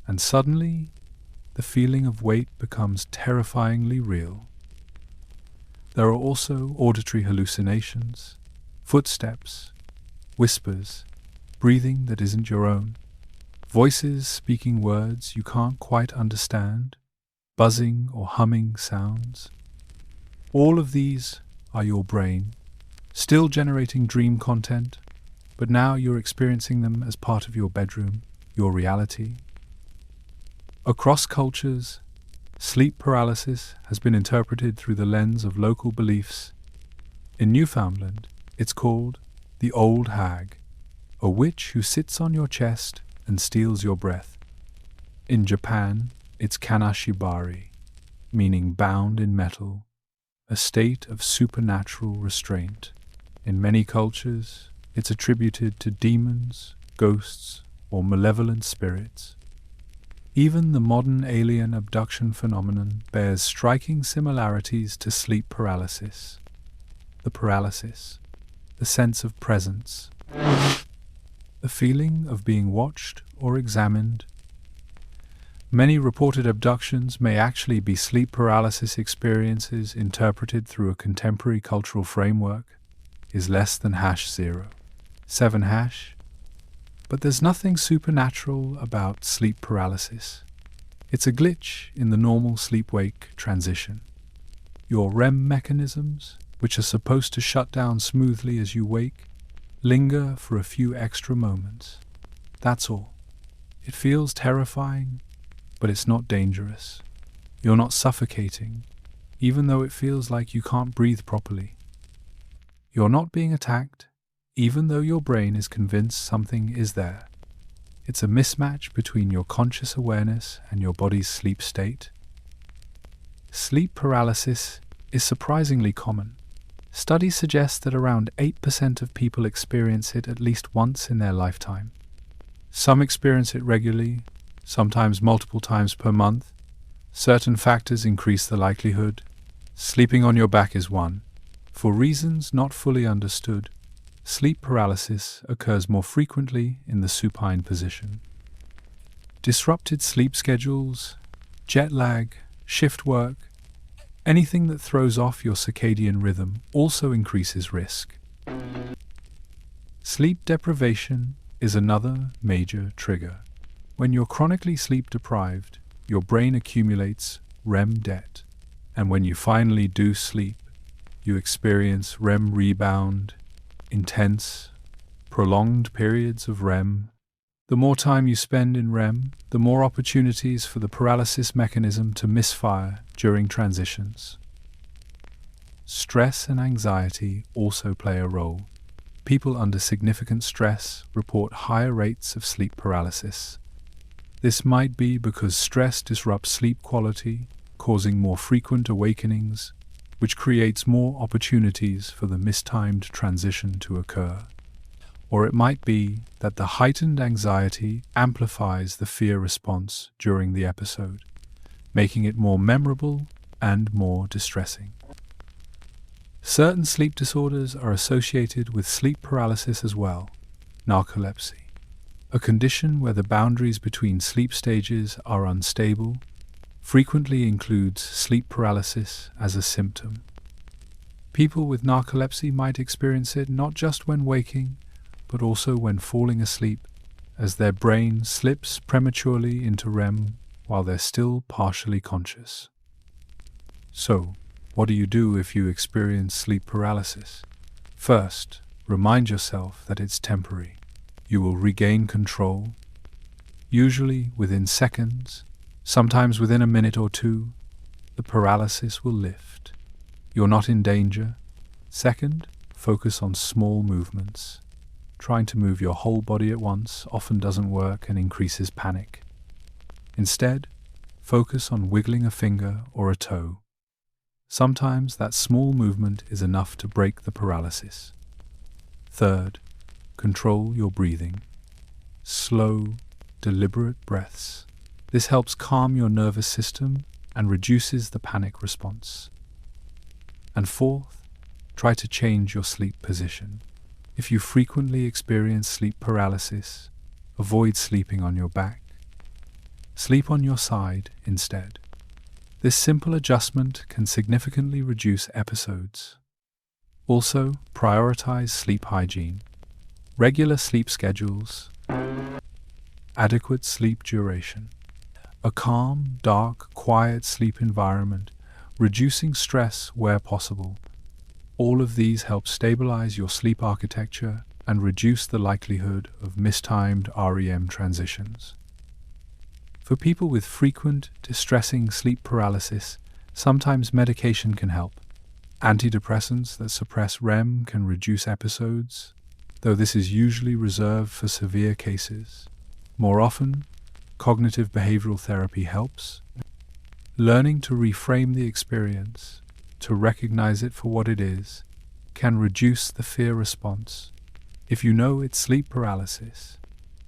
and suddenly the feeling of weight becomes terrifyingly real. There are also auditory hallucinations, footsteps, whispers, breathing that isn't your own, voices speaking words you can't quite understand, buzzing or humming sounds. All of these are your brain, still generating dream content, but now you're experiencing them as part of your bedroom, your reality. Across cultures, sleep paralysis has been interpreted through the lens of local beliefs. In Newfoundland, it's called the Old Hag, a witch who sits on your chest and steals your breath. In Japan, it's Kanashibari, meaning bound in metal, a state of supernatural restraint. In many cultures, it's attributed to demons, ghosts, or malevolent spirits. Even the modern alien abduction phenomenon bears striking similarities to sleep paralysis. The paralysis, the sense of presence, the feeling of being watched or examined. Many reported abductions may actually be sleep paralysis experiences interpreted through a contemporary cultural framework, is less than #7#. But there's nothing supernatural about sleep paralysis. It's a glitch in the normal sleep-wake transition. Your REM mechanisms, which are supposed to shut down smoothly as you wake, linger for a few extra moments. That's all. It feels terrifying, but it's not dangerous. You're not suffocating, even though it feels like you can't breathe properly. You're not being attacked, even though your brain is convinced something is there. It's a mismatch between your conscious awareness and your body's sleep state. Sleep paralysis is surprisingly common. Studies suggest that around 8% of people experience it at least once in their lifetime. Some experience it regularly, sometimes multiple times per month. Certain factors increase the likelihood. Sleeping on your back is one. For reasons not fully understood, sleep paralysis occurs more frequently in the supine position. Disrupted sleep schedules, jet lag, shift work, anything that throws off your circadian rhythm also increases risk. Sleep deprivation is another major trigger. When you're chronically sleep deprived, your brain accumulates REM debt, and when you finally do sleep, you experience REM rebound, intense, prolonged periods of REM. The more time you spend in REM, the more opportunities for the paralysis mechanism to misfire during transitions. Stress and anxiety also play a role. People under significant stress report higher rates of sleep paralysis. This might be because stress disrupts sleep quality, causing more frequent awakenings, which creates more opportunities for the mistimed transition to occur. Or it might be that the heightened anxiety amplifies the fear response during the episode, making it more memorable and more distressing. Certain sleep disorders are associated with sleep paralysis as well. Narcolepsy, a condition where the boundaries between sleep stages are unstable, frequently includes sleep paralysis as a symptom. People with narcolepsy might experience it not just when waking, but also when falling asleep, as their brain slips prematurely into REM while they're still partially conscious. So, what do you do if you experience sleep paralysis? First, remind yourself that it's temporary. You will regain control, usually within seconds, sometimes within a minute or two. The paralysis will lift. You're not in danger. Second, focus on small movements. Trying to move your whole body at once often doesn't work and increases panic. Instead, focus on wiggling a finger or a toe. Sometimes that small movement is enough to break the paralysis. Third, control your breathing. Slow, deliberate breaths. This helps calm your nervous system and reduces the panic response. And fourth, try to change your sleep position. If you frequently experience sleep paralysis, avoid sleeping on your back. Sleep on your side instead. This simple adjustment can significantly reduce episodes. Also, prioritize sleep hygiene. Regular sleep schedules, adequate sleep duration, a calm, dark, quiet sleep environment, reducing stress where possible. All of these help stabilize your sleep architecture and reduce the likelihood of mistimed REM transitions. For people with frequent, distressing sleep paralysis, sometimes medication can help. Antidepressants that suppress REM can reduce episodes, though this is usually reserved for severe cases. More often, cognitive behavioral therapy helps. Learning to reframe the experience, to recognize it for what it is, can reduce the fear response. If you know it's sleep paralysis,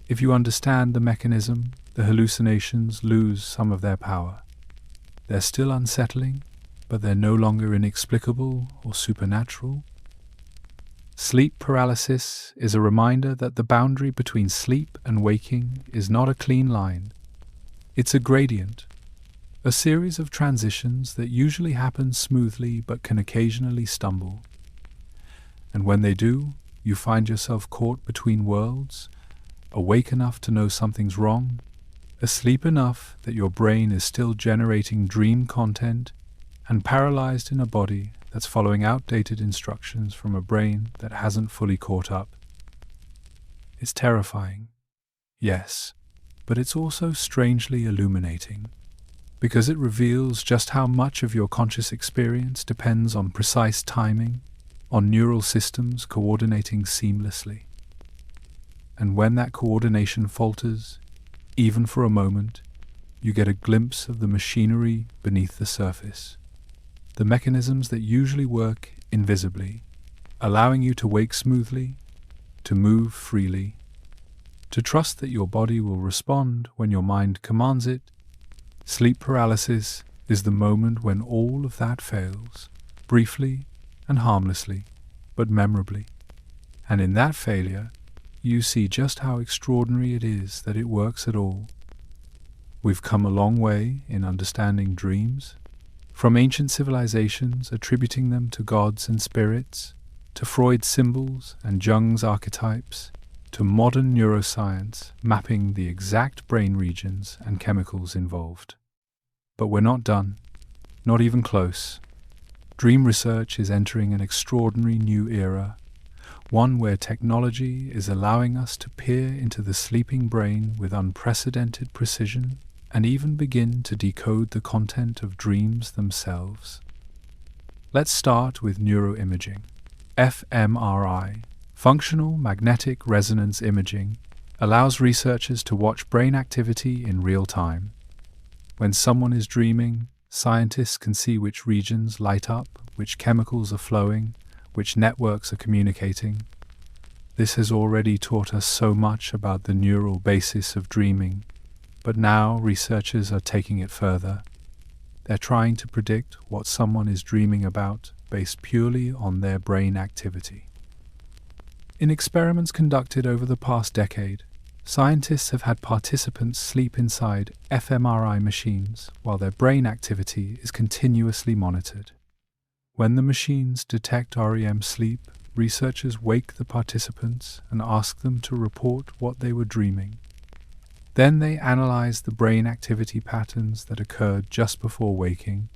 if you understand the mechanism, the hallucinations lose some of their power. They're still unsettling, but they're no longer inexplicable or supernatural. Sleep paralysis is a reminder that the boundary between sleep and waking is not a clean line. It's a gradient, a series of transitions that usually happen smoothly but can occasionally stumble. And when they do, you find yourself caught between worlds, awake enough to know something's wrong, asleep enough that your brain is still generating dream content, and paralyzed in a body that's following outdated instructions from a brain that hasn't fully caught up. It's terrifying, yes, but it's also strangely illuminating, because it reveals just how much of your conscious experience depends on precise timing, on neural systems coordinating seamlessly. And when that coordination falters, even for a moment, you get a glimpse of the machinery beneath the surface, the mechanisms that usually work invisibly, allowing you to wake smoothly, to move freely, to trust that your body will respond when your mind commands it. Sleep paralysis is the moment when all of that fails, briefly and harmlessly, but memorably. And in that failure, you see just how extraordinary it is that it works at all. We've come a long way in understanding dreams, from ancient civilizations attributing them to gods and spirits, to Freud's symbols and Jung's archetypes, to modern neuroscience mapping the exact brain regions and chemicals involved. But we're not done, not even close. Dream research is entering an extraordinary new era, one where technology is allowing us to peer into the sleeping brain with unprecedented precision and even begin to decode the content of dreams themselves. Let's start with neuroimaging. fMRI, functional magnetic resonance imaging, allows researchers to watch brain activity in real time. When someone is dreaming, scientists can see which regions light up, which chemicals are flowing, which networks are communicating. This has already taught us so much about the neural basis of dreaming, but now researchers are taking it further. They're trying to predict what someone is dreaming about based purely on their brain activity. In experiments conducted over the past decade, scientists have had participants sleep inside fMRI machines while their brain activity is continuously monitored. When the machines detect REM sleep, researchers wake the participants and ask them to report what they were dreaming. Then they analyze the brain activity patterns that occurred just before waking.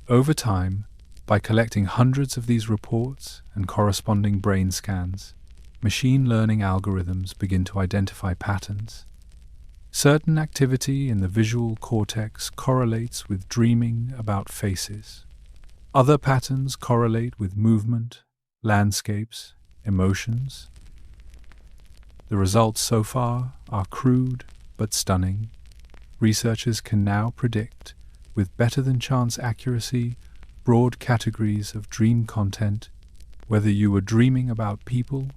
Over time, by collecting hundreds of these reports and corresponding brain scans, machine learning algorithms begin to identify patterns. Certain activity in the visual cortex correlates with dreaming about faces. Other patterns correlate with movement, landscapes, emotions. The results so far are crude but stunning. Researchers can now predict, with better-than-chance accuracy, broad categories of dream content, whether you were dreaming about people,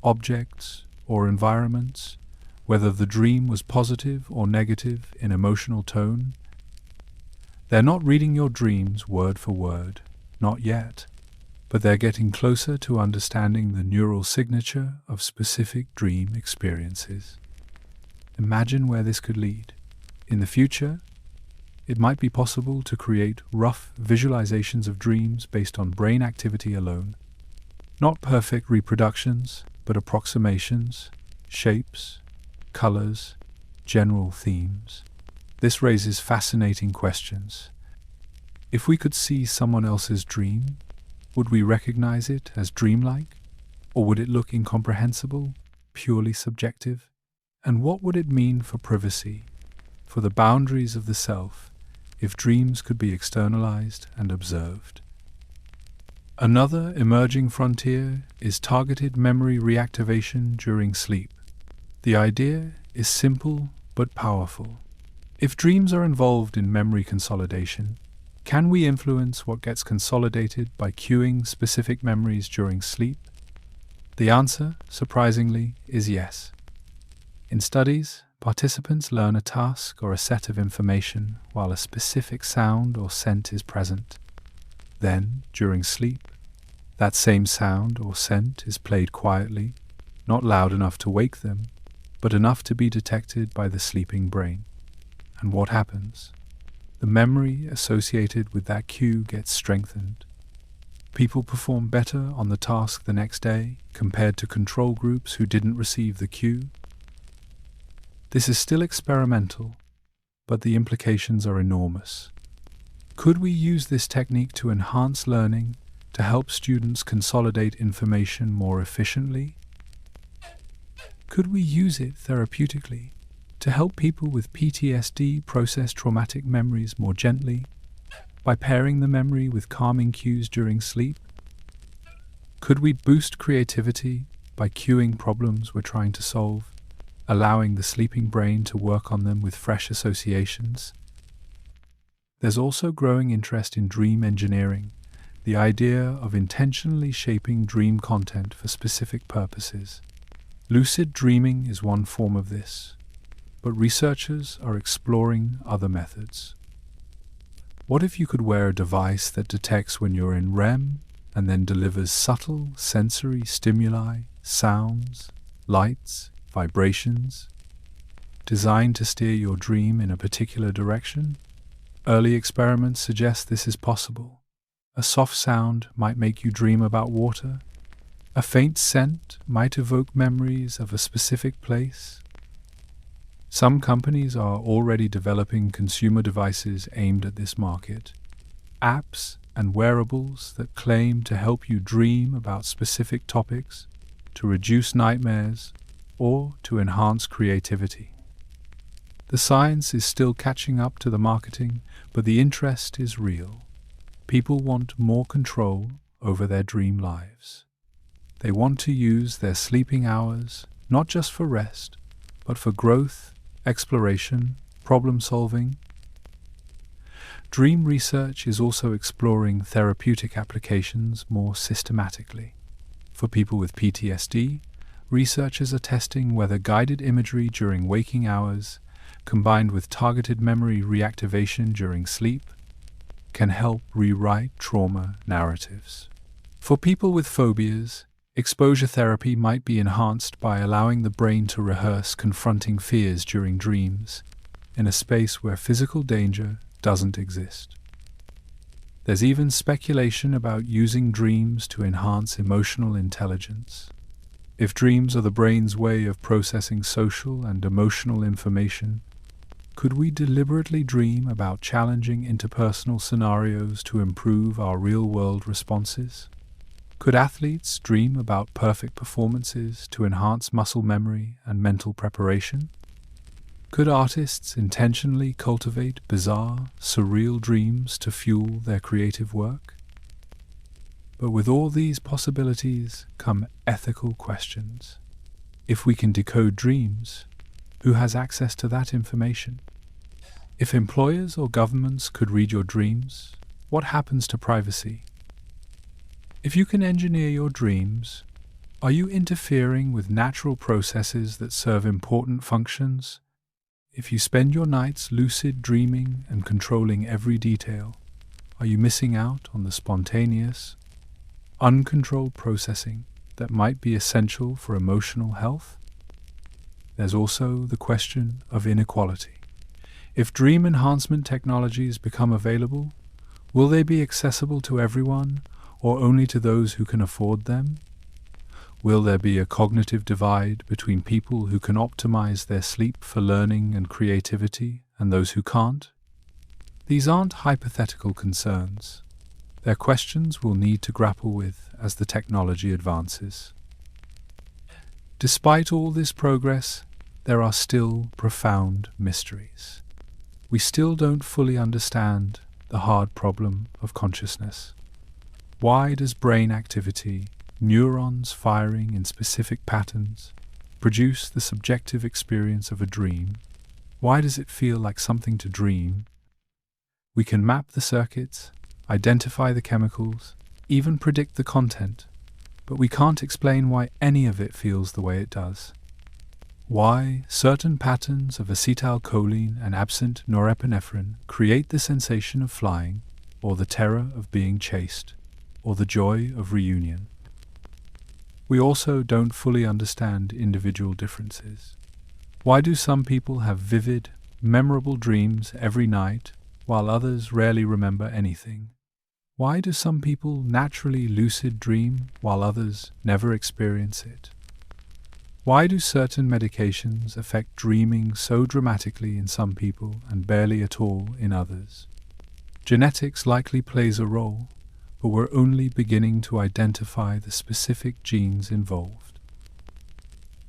objects, or environments, whether the dream was positive or negative in emotional tone. They're not reading your dreams word for word, not yet, but they're getting closer to understanding the neural signature of specific dream experiences. Imagine where this could lead. In the future, it might be possible to create rough visualizations of dreams based on brain activity alone. Not perfect reproductions, but approximations, shapes, colors, general themes. This raises fascinating questions. If we could see someone else's dream, would we recognize it as dreamlike? Or would it look incomprehensible, purely subjective? And what would it mean for privacy, for the boundaries of the self, if dreams could be externalized and observed? Another emerging frontier is targeted memory reactivation during sleep. The idea is simple but powerful. If dreams are involved in memory consolidation, can we influence what gets consolidated by cueing specific memories during sleep? The answer, surprisingly, is yes. In studies, participants learn a task or a set of information while a specific sound or scent is present. Then, during sleep, that same sound or scent is played quietly, not loud enough to wake them, but enough to be detected by the sleeping brain. And what happens? The memory associated with that cue gets strengthened. People perform better on the task the next day compared to control groups who didn't receive the cue. This is still experimental, but the implications are enormous. Could we use this technique to enhance learning, to help students consolidate information more efficiently? Could we use it therapeutically, to help people with PTSD process traumatic memories more gently, by pairing the memory with calming cues during sleep? Could we boost creativity by cueing problems we're trying to solve, allowing the sleeping brain to work on them with fresh associations? There's also growing interest in dream engineering, the idea of intentionally shaping dream content for specific purposes. Lucid dreaming is one form of this, but researchers are exploring other methods. What if you could wear a device that detects when you're in REM and then delivers subtle sensory stimuli, sounds, lights, vibrations, designed to steer your dream in a particular direction? Early experiments suggest this is possible. A soft sound might make you dream about water. A faint scent might evoke memories of a specific place. Some companies are already developing consumer devices aimed at this market. Apps and wearables that claim to help you dream about specific topics, to reduce nightmares, or to enhance creativity. The science is still catching up to the marketing, but the interest is real. People want more control over their dream lives. They want to use their sleeping hours not just for rest, but for growth, exploration, problem-solving. Dream research is also exploring therapeutic applications more systematically. For people with PTSD, researchers are testing whether guided imagery during waking hours, combined with targeted memory reactivation during sleep, can help rewrite trauma narratives. For people with phobias, exposure therapy might be enhanced by allowing the brain to rehearse confronting fears during dreams, in a space where physical danger doesn't exist. There's even speculation about using dreams to enhance emotional intelligence. If dreams are the brain's way of processing social and emotional information, could we deliberately dream about challenging interpersonal scenarios to improve our real-world responses? Could athletes dream about perfect performances to enhance muscle memory and mental preparation? Could artists intentionally cultivate bizarre, surreal dreams to fuel their creative work? But with all these possibilities come ethical questions. If we can decode dreams, who has access to that information? If employers or governments could read your dreams, what happens to privacy? If you can engineer your dreams, are you interfering with natural processes that serve important functions? If you spend your nights lucid dreaming and controlling every detail, are you missing out on the spontaneous, uncontrolled processing that might be essential for emotional health? There's also the question of inequality. If dream enhancement technologies become available, will they be accessible to everyone or only to those who can afford them? Will there be a cognitive divide between people who can optimize their sleep for learning and creativity and those who can't? These aren't hypothetical concerns. They're questions we'll need to grapple with as the technology advances. Despite all this progress, there are still profound mysteries. We still don't fully understand the hard problem of consciousness. Why does brain activity, neurons firing in specific patterns, produce the subjective experience of a dream? Why does it feel like something to dream? We can map the circuits, identify the chemicals, even predict the content, but we can't explain why any of it feels the way it does. Why certain patterns of acetylcholine and absent norepinephrine create the sensation of flying, or the terror of being chased, or the joy of reunion. We also don't fully understand individual differences. Why do some people have vivid, memorable dreams every night, while others rarely remember anything? Why do some people naturally lucid dream, while others never experience it? Why do certain medications affect dreaming so dramatically in some people and barely at all in others? Genetics likely plays a role, but we're only beginning to identify the specific genes involved.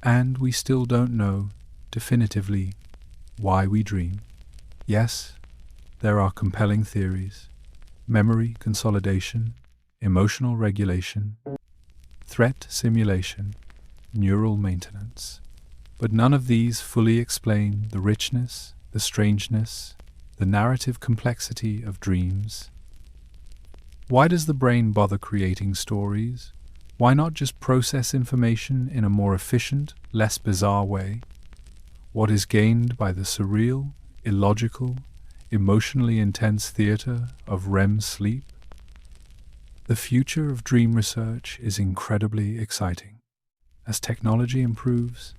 And we still don't know, definitively, why we dream. Yes, there are compelling theories: memory consolidation, emotional regulation, threat simulation, neural maintenance. But none of these fully explain the richness, the strangeness, the narrative complexity of dreams. Why does the brain bother creating stories? Why not just process information in a more efficient, less bizarre way? What is gained by the surreal, illogical, emotionally intense theater of REM sleep? The future of dream research is incredibly exciting. As technology improves,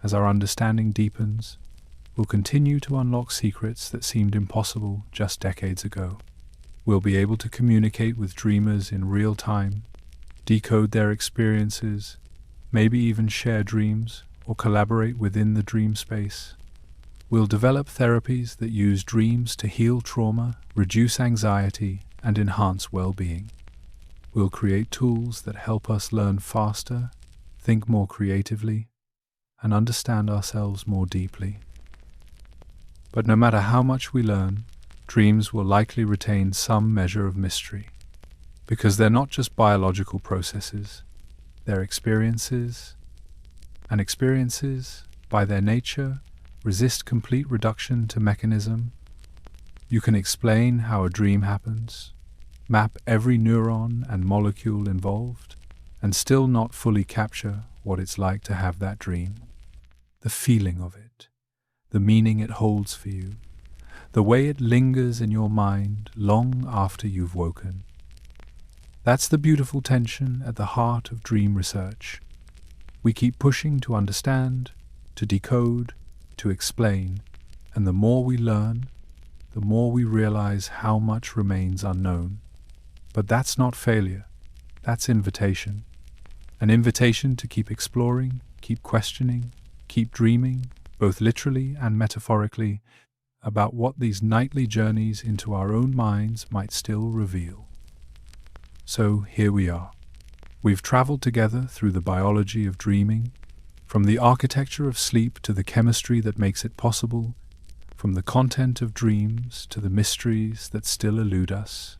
as our understanding deepens, we'll continue to unlock secrets that seemed impossible just decades ago. We'll be able to communicate with dreamers in real time, decode their experiences, maybe even share dreams or collaborate within the dream space. We'll develop therapies that use dreams to heal trauma, reduce anxiety, and enhance well-being. We'll create tools that help us learn faster, think more creatively, and understand ourselves more deeply. But no matter how much we learn, dreams will likely retain some measure of mystery, because they're not just biological processes, they're experiences, and experiences, by their nature, resist complete reduction to mechanism. You can explain how a dream happens, map every neuron and molecule involved, and still not fully capture what it's like to have that dream. The feeling of it, the meaning it holds for you, the way it lingers in your mind long after you've woken. That's the beautiful tension at the heart of dream research. We keep pushing to understand, to decode, to explain, and the more we learn, the more we realize how much remains unknown. But that's not failure, that's invitation. An invitation to keep exploring, keep questioning, keep dreaming, both literally and metaphorically, about what these nightly journeys into our own minds might still reveal. So here we are. We've traveled together through the biology of dreaming, from the architecture of sleep to the chemistry that makes it possible, from the content of dreams to the mysteries that still elude us.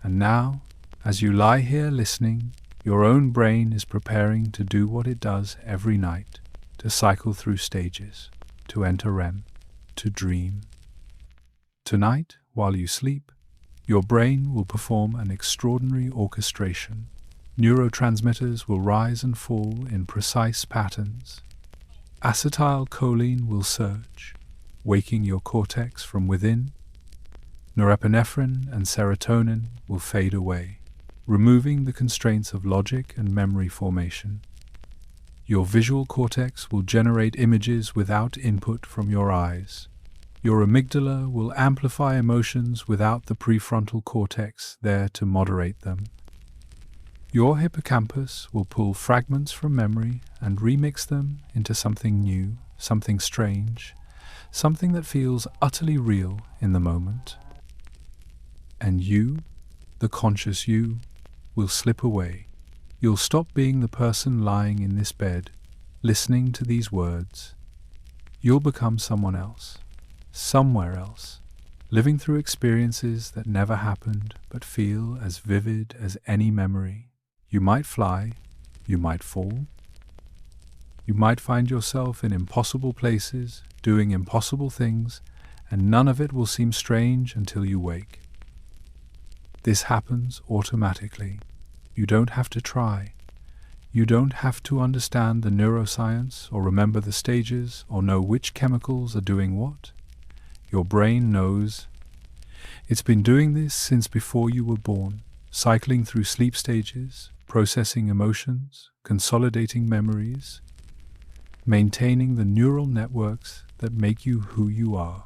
And now, as you lie here listening, your own brain is preparing to do what it does every night, to cycle through stages, to enter REM, to dream. Tonight, while you sleep, your brain will perform an extraordinary orchestration. Neurotransmitters will rise and fall in precise patterns. Acetylcholine will surge, waking your cortex from within. Norepinephrine and serotonin will fade away, removing the constraints of logic and memory formation. Your visual cortex will generate images without input from your eyes. Your amygdala will amplify emotions without the prefrontal cortex there to moderate them. Your hippocampus will pull fragments from memory and remix them into something new, something strange, something that feels utterly real in the moment. And you, the conscious you, will slip away. You'll stop being the person lying in this bed, listening to these words. You'll become someone else, somewhere else, living through experiences that never happened but feel as vivid as any memory. You might fly, you might fall, you might find yourself in impossible places, doing impossible things, and none of it will seem strange until you wake. This happens automatically. You don't have to try. You don't have to understand the neuroscience or remember the stages or know which chemicals are doing what. Your brain knows. It's been doing this since before you were born, cycling through sleep stages, processing emotions, consolidating memories, maintaining the neural networks that make you who you are.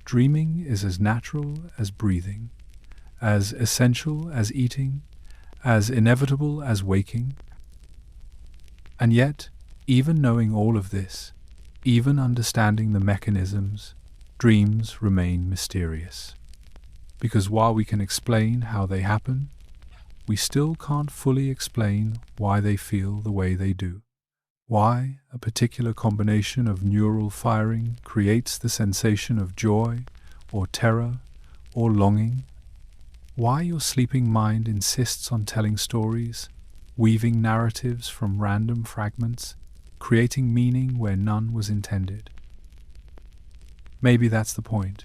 Dreaming is as natural as breathing, as essential as eating, as inevitable as waking. And yet, even knowing all of this, even understanding the mechanisms, dreams remain mysterious. Because while we can explain how they happen, we still can't fully explain why they feel the way they do. Why a particular combination of neural firing creates the sensation of joy, or terror, or longing. Why your sleeping mind insists on telling stories, weaving narratives from random fragments, creating meaning where none was intended. Maybe that's the point.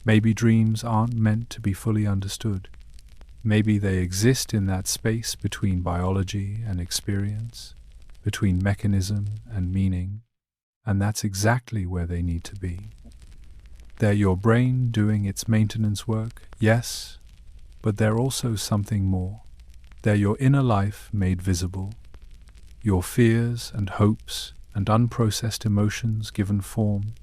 Maybe dreams aren't meant to be fully understood. Maybe they exist in that space between biology and experience, between mechanism and meaning, and that's exactly where they need to be. They're your brain doing its maintenance work, yes, but they're also something more. They're your inner life made visible, your fears and hopes and unprocessed emotions given form,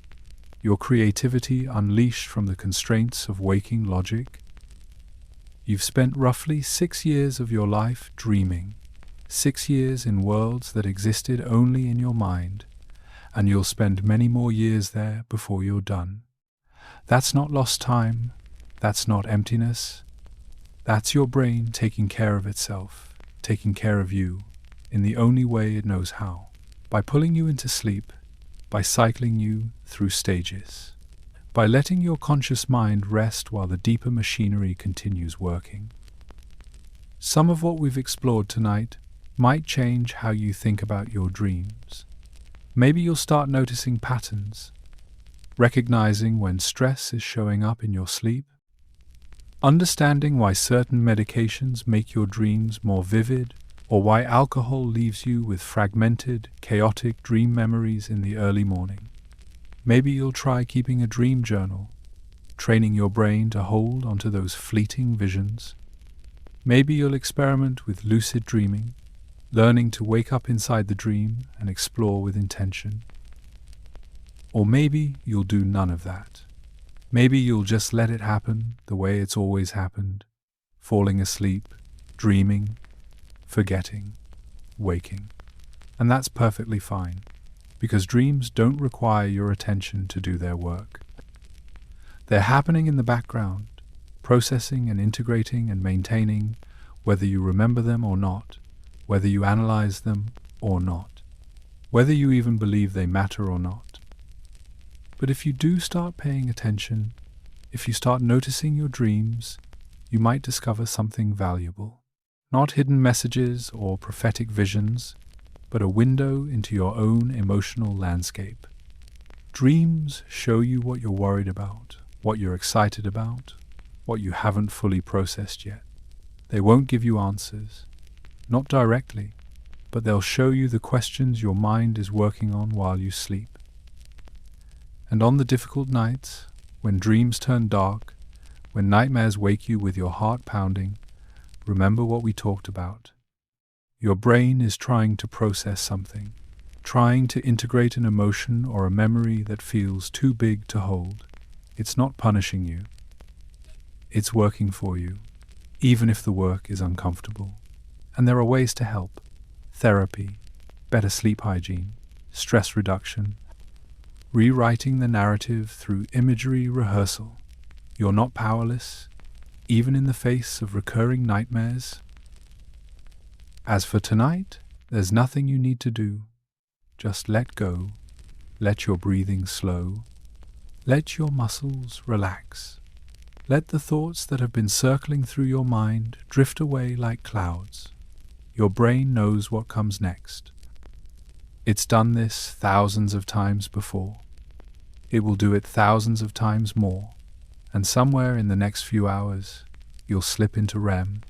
your creativity unleashed from the constraints of waking logic. You've spent roughly 6 years of your life dreaming, 6 years in worlds that existed only in your mind, and you'll spend many more years there before you're done. That's not lost time, that's not emptiness, that's your brain taking care of itself, taking care of you, in the only way it knows how, by pulling you into sleep, by cycling you through stages, by letting your conscious mind rest while the deeper machinery continues working. Some of what we've explored tonight might change how you think about your dreams. Maybe you'll start noticing patterns, recognizing when stress is showing up in your sleep, understanding why certain medications make your dreams more vivid, or why alcohol leaves you with fragmented, chaotic dream memories in the early morning. Maybe you'll try keeping a dream journal, training your brain to hold onto those fleeting visions. Maybe you'll experiment with lucid dreaming, learning to wake up inside the dream and explore with intention. Or maybe you'll do none of that. Maybe you'll just let it happen the way it's always happened, falling asleep, dreaming, forgetting, waking. And that's perfectly fine, because dreams don't require your attention to do their work. They're happening in the background, processing and integrating and maintaining, whether you remember them or not, whether you analyze them or not, whether you even believe they matter or not. But if you do start paying attention, if you start noticing your dreams, you might discover something valuable. Not hidden messages or prophetic visions, but a window into your own emotional landscape. Dreams show you what you're worried about, what you're excited about, what you haven't fully processed yet. They won't give you answers, not directly, but they'll show you the questions your mind is working on while you sleep. And on the difficult nights, when dreams turn dark, when nightmares wake you with your heart pounding, remember what we talked about. Your brain is trying to process something, trying to integrate an emotion or a memory that feels too big to hold. It's not punishing you. It's working for you, even if the work is uncomfortable. And there are ways to help: therapy, better sleep hygiene, stress reduction, rewriting the narrative through imagery rehearsal. You're not powerless, even in the face of recurring nightmares. As for tonight, there's nothing you need to do. Just let go, let your breathing slow, let your muscles relax. Let the thoughts that have been circling through your mind drift away like clouds. Your brain knows what comes next. It's done this thousands of times before. It will do it thousands of times more, and somewhere in the next few hours, you'll slip into REM.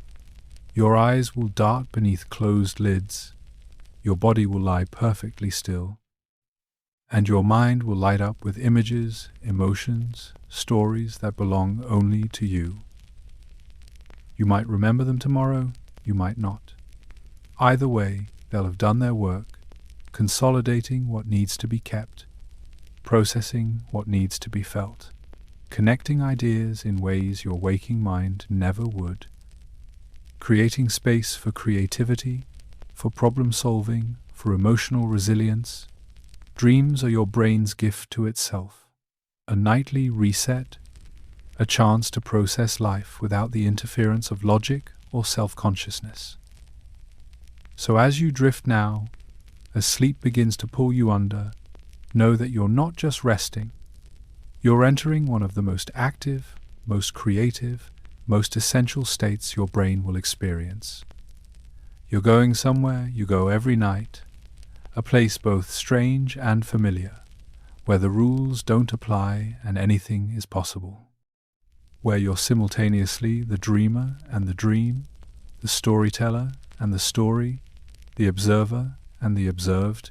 Your eyes will dart beneath closed lids, your body will lie perfectly still, and your mind will light up with images, emotions, stories that belong only to you. You might remember them tomorrow, you might not. Either way, they'll have done their work, consolidating what needs to be kept, processing what needs to be felt, connecting ideas in ways your waking mind never would, creating space for creativity, for problem solving, for emotional resilience. Dreams are your brain's gift to itself, a nightly reset, a chance to process life without the interference of logic or self-consciousness. So as you drift now, as sleep begins to pull you under, know that you're not just resting. You're entering one of the most active, most creative, most essential states your brain will experience. You're going somewhere you go every night, a place both strange and familiar, where the rules don't apply and anything is possible. Where you're simultaneously the dreamer and the dream, the storyteller and the story, the observer and the observed.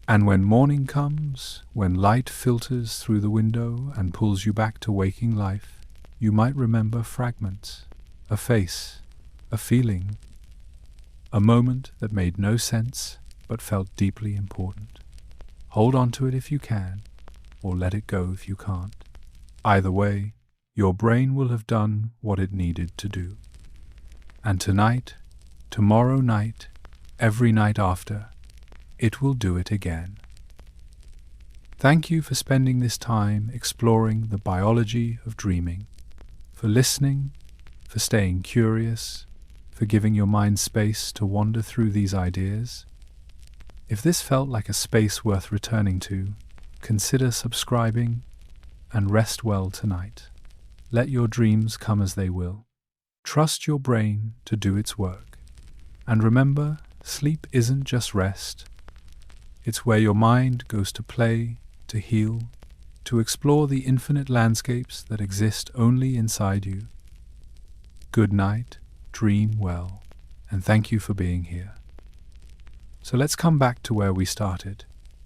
And when morning comes, when light filters through the window and pulls you back to waking life, you might remember fragments, a face, a feeling, a moment that made no sense but felt deeply important. Hold on to it if you can, or let it go if you can't. Either way, your brain will have done what it needed to do. And tonight, tomorrow night, every night after, it will do it again. Thank you for spending this time exploring the biology of dreaming, for listening, for staying curious, for giving your mind space to wander through these ideas. If this felt like a space worth returning to, consider subscribing and rest well tonight. Let your dreams come as they will. Trust your brain to do its work. And remember, sleep isn't just rest. It's where your mind goes to play, to heal, to explore the infinite landscapes that exist only inside you. Good night, dream well, and thank you for being here. So let's come back to where we started.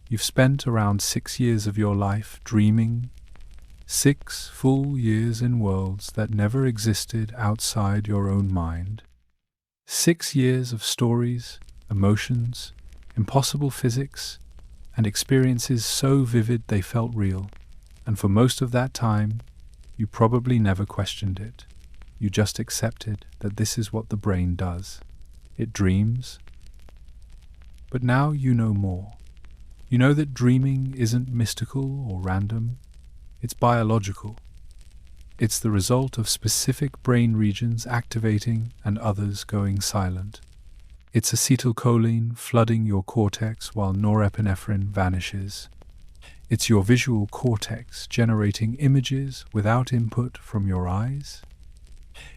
You've spent around 6 years of your life dreaming, 6 full years in worlds that never existed outside your own mind. 6 years of stories, emotions, impossible physics, and experiences so vivid they felt real. And for most of that time, you probably never questioned it. You just accepted that this is what the brain does. It dreams. But now you know more. You know that dreaming isn't mystical or random. It's biological. It's the result of specific brain regions activating and others going silent. It's acetylcholine flooding your cortex while norepinephrine vanishes. It's your visual cortex generating images without input from your eyes.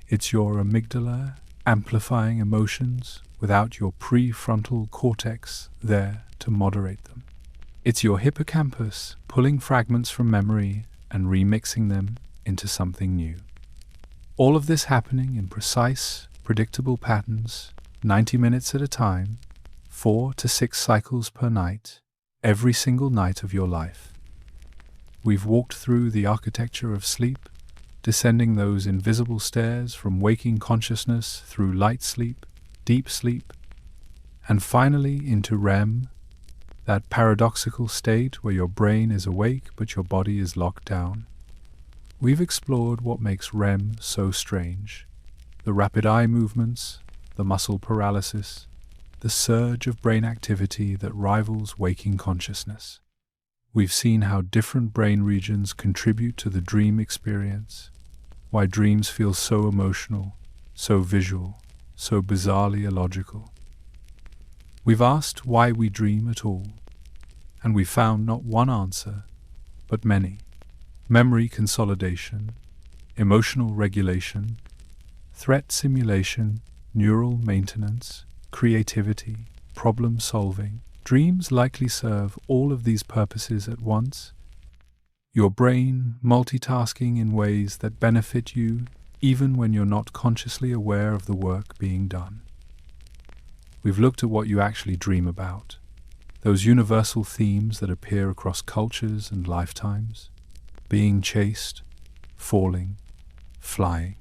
It's your amygdala amplifying emotions without your prefrontal cortex there to moderate them. It's your hippocampus pulling fragments from memory and remixing them into something new. All of this happening in precise, predictable patterns, 90 minutes at a time, 4 to 6 cycles per night, every single night of your life. We've walked through the architecture of sleep, descending those invisible stairs from waking consciousness through light sleep, deep sleep, and finally into REM, that paradoxical state where your brain is awake but your body is locked down. We've explored what makes REM so strange: the rapid eye movements, the muscle paralysis, the surge of brain activity that rivals waking consciousness. We've seen how different brain regions contribute to the dream experience, why dreams feel so emotional, so visual, so bizarrely illogical. We've asked why we dream at all, and we found not one answer, but many. Memory consolidation, emotional regulation, threat simulation, neural maintenance, creativity, problem solving. Dreams likely serve all of these purposes at once, your brain multitasking in ways that benefit you even when you're not consciously aware of the work being done. We've looked at what you actually dream about, those universal themes that appear across cultures and lifetimes: being chased, falling, flying,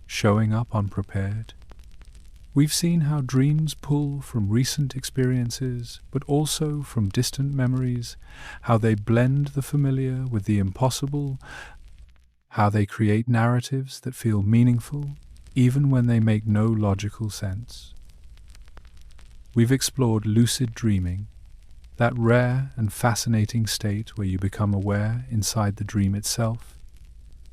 showing up unprepared. We've seen how dreams pull from recent experiences, but also from distant memories, how they blend the familiar with the impossible, how they create narratives that feel meaningful, even when they make no logical sense. We've explored lucid dreaming, that rare and fascinating state where you become aware inside the dream itself,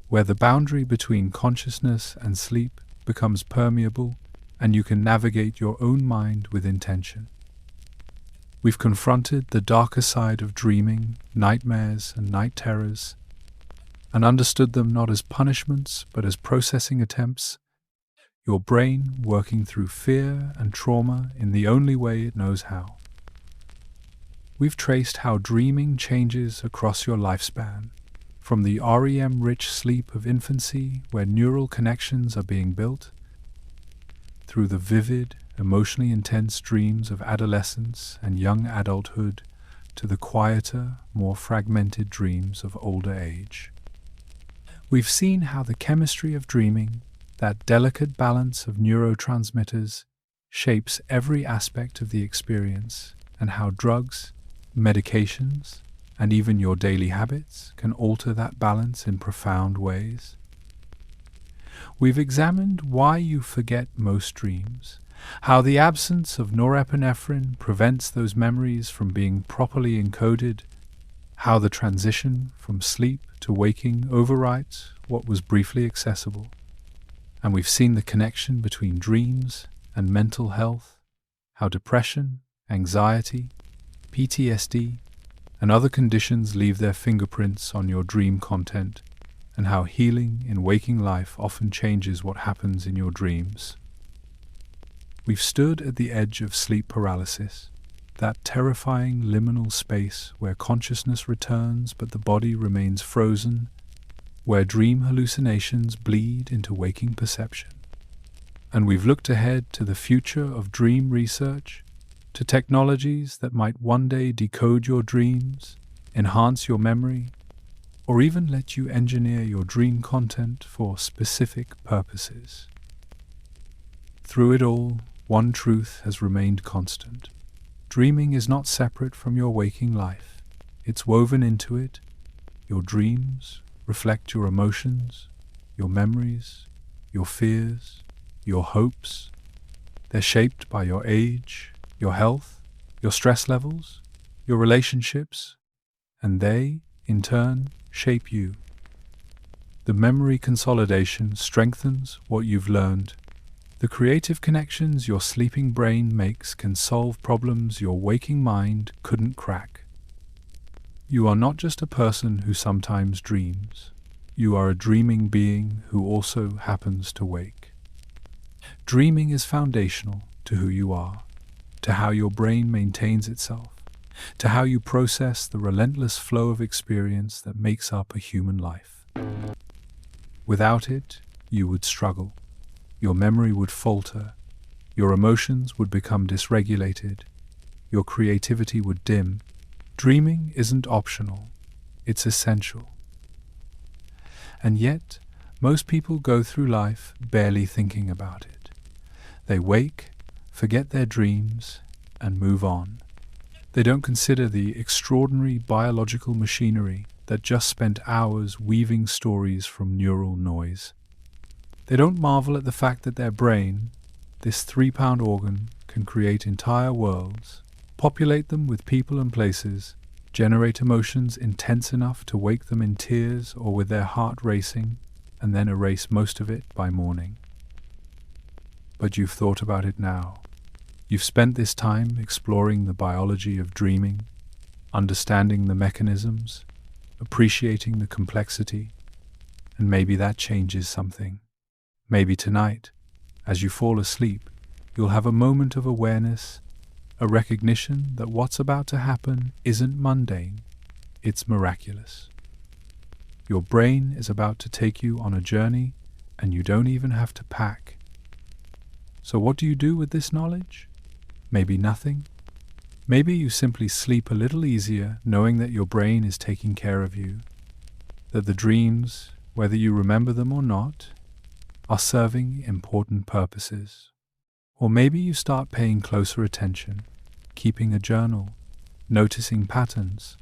where the boundary between consciousness and sleep becomes permeable and you can navigate your own mind with intention. We've confronted the darker side of dreaming, nightmares and night terrors, and understood them not as punishments but as processing attempts, your brain working through fear and trauma in the only way it knows how. We've traced how dreaming changes across your lifespan, from the REM-rich sleep of infancy where neural connections are being built, through the vivid, emotionally intense dreams of adolescence and young adulthood, to the quieter, more fragmented dreams of older age. We've seen how the chemistry of dreaming, that delicate balance of neurotransmitters, shapes every aspect of the experience, and how drugs, medications, and even your daily habits can alter that balance in profound ways. We've examined why you forget most dreams, how the absence of norepinephrine prevents those memories from being properly encoded, how the transition from sleep to waking overwrites what was briefly accessible. And we've seen the connection between dreams and mental health, how depression, anxiety, PTSD, and other conditions leave their fingerprints on your dream content, and how healing in waking life often changes what happens in your dreams. We've stood at the edge of sleep paralysis, that terrifying liminal space where consciousness returns but the body remains frozen, where dream hallucinations bleed into waking perception. And we've looked ahead to the future of dream research, to technologies that might one day decode your dreams, enhance your memory, or even let you engineer your dream content for specific purposes. Through it all, one truth has remained constant. Dreaming is not separate from your waking life. It's woven into it. Your dreams reflect your emotions, your memories, your fears, your hopes. They're shaped by your age, your health, your stress levels, your relationships, and they, in turn, shape you. The memory consolidation strengthens what you've learned. The creative connections your sleeping brain makes can solve problems your waking mind couldn't crack. You are not just a person who sometimes dreams. You are a dreaming being who also happens to wake. Dreaming is foundational to who you are, to how your brain maintains itself, to how you process the relentless flow of experience that makes up a human life. Without it, you would struggle. Your memory would falter. Your emotions would become dysregulated. Your creativity would dim. Dreaming isn't optional. It's essential. And yet, most people go through life barely thinking about it. They wake, forget their dreams, and move on. They don't consider the extraordinary biological machinery that just spent hours weaving stories from neural noise. They don't marvel at the fact that their brain, this 3-pound organ, can create entire worlds, populate them with people and places, generate emotions intense enough to wake them in tears or with their heart racing, and then erase most of it by morning. But you've thought about it now. You've spent this time exploring the biology of dreaming, understanding the mechanisms, appreciating the complexity, and maybe that changes something. Maybe tonight, as you fall asleep, you'll have a moment of awareness, a recognition that what's about to happen isn't mundane, it's miraculous. Your brain is about to take you on a journey, and you don't even have to pack. So what do you do with this knowledge? Maybe nothing. Maybe you simply sleep a little easier knowing that your brain is taking care of you, that the dreams, whether you remember them or not, are serving important purposes. Or maybe you start paying closer attention, keeping a journal, noticing patterns,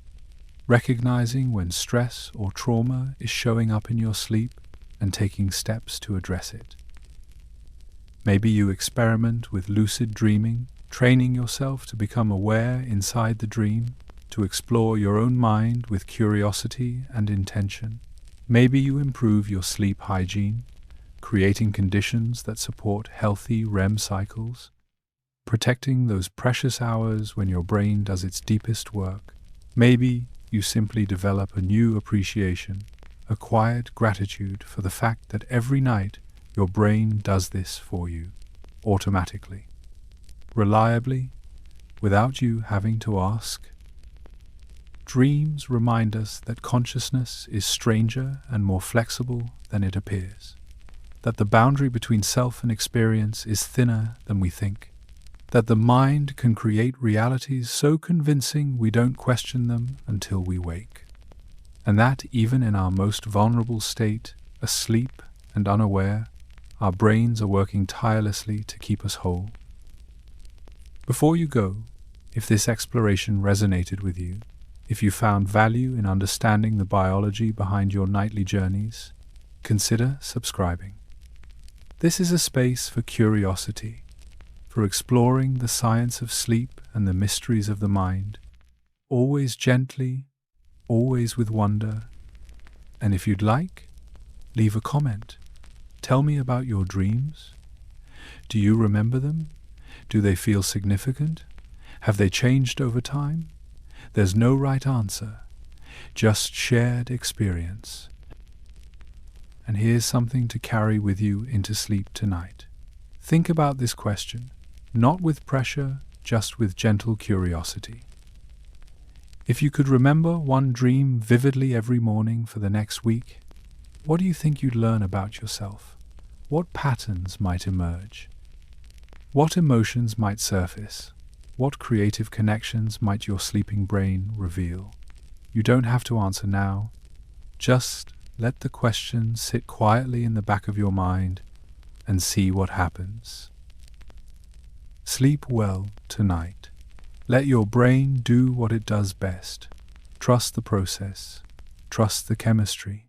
recognizing when stress or trauma is showing up in your sleep and taking steps to address it. Maybe you experiment with lucid dreaming, training yourself to become aware inside the dream, to explore your own mind with curiosity and intention. Maybe you improve your sleep hygiene, creating conditions that support healthy REM cycles, protecting those precious hours when your brain does its deepest work. Maybe you simply develop a new appreciation, a quiet gratitude for the fact that every night your brain does this for you, automatically, reliably, without you having to ask. Dreams remind us that consciousness is stranger and more flexible than it appears, that the boundary between self and experience is thinner than we think, that the mind can create realities so convincing we don't question them until we wake, and that even in our most vulnerable state, asleep and unaware, our brains are working tirelessly to keep us whole. Before you go, if this exploration resonated with you, if you found value in understanding the biology behind your nightly journeys, consider subscribing. This is a space for curiosity, for exploring the science of sleep and the mysteries of the mind, always gently, always with wonder. And if you'd like, leave a comment. Tell me about your dreams. Do you remember them? Do they feel significant? Have they changed over time? There's no right answer, just shared experience. And here's something to carry with you into sleep tonight. Think about this question, not with pressure, just with gentle curiosity. If you could remember one dream vividly every morning for the next week, what do you think you'd learn about yourself? What patterns might emerge? What emotions might surface? What creative connections might your sleeping brain reveal? You don't have to answer now. Just let the question sit quietly in the back of your mind and see what happens. Sleep well tonight. Let your brain do what it does best. Trust the process. Trust the chemistry.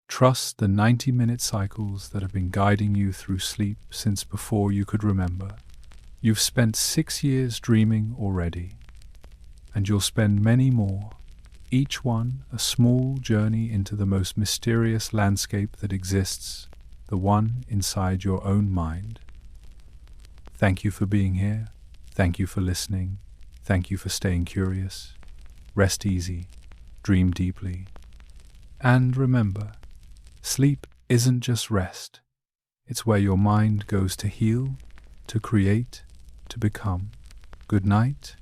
Trust the 90-minute cycles that have been guiding you through sleep since before you could remember. You've spent 6 years dreaming already, and you'll spend many more, each one a small journey into the most mysterious landscape that exists, the one inside your own mind. Thank you for being here. Thank you for listening. Thank you for staying curious. Rest easy. Dream deeply. And remember, sleep isn't just rest. It's where your mind goes to heal, to create, to become. Good night,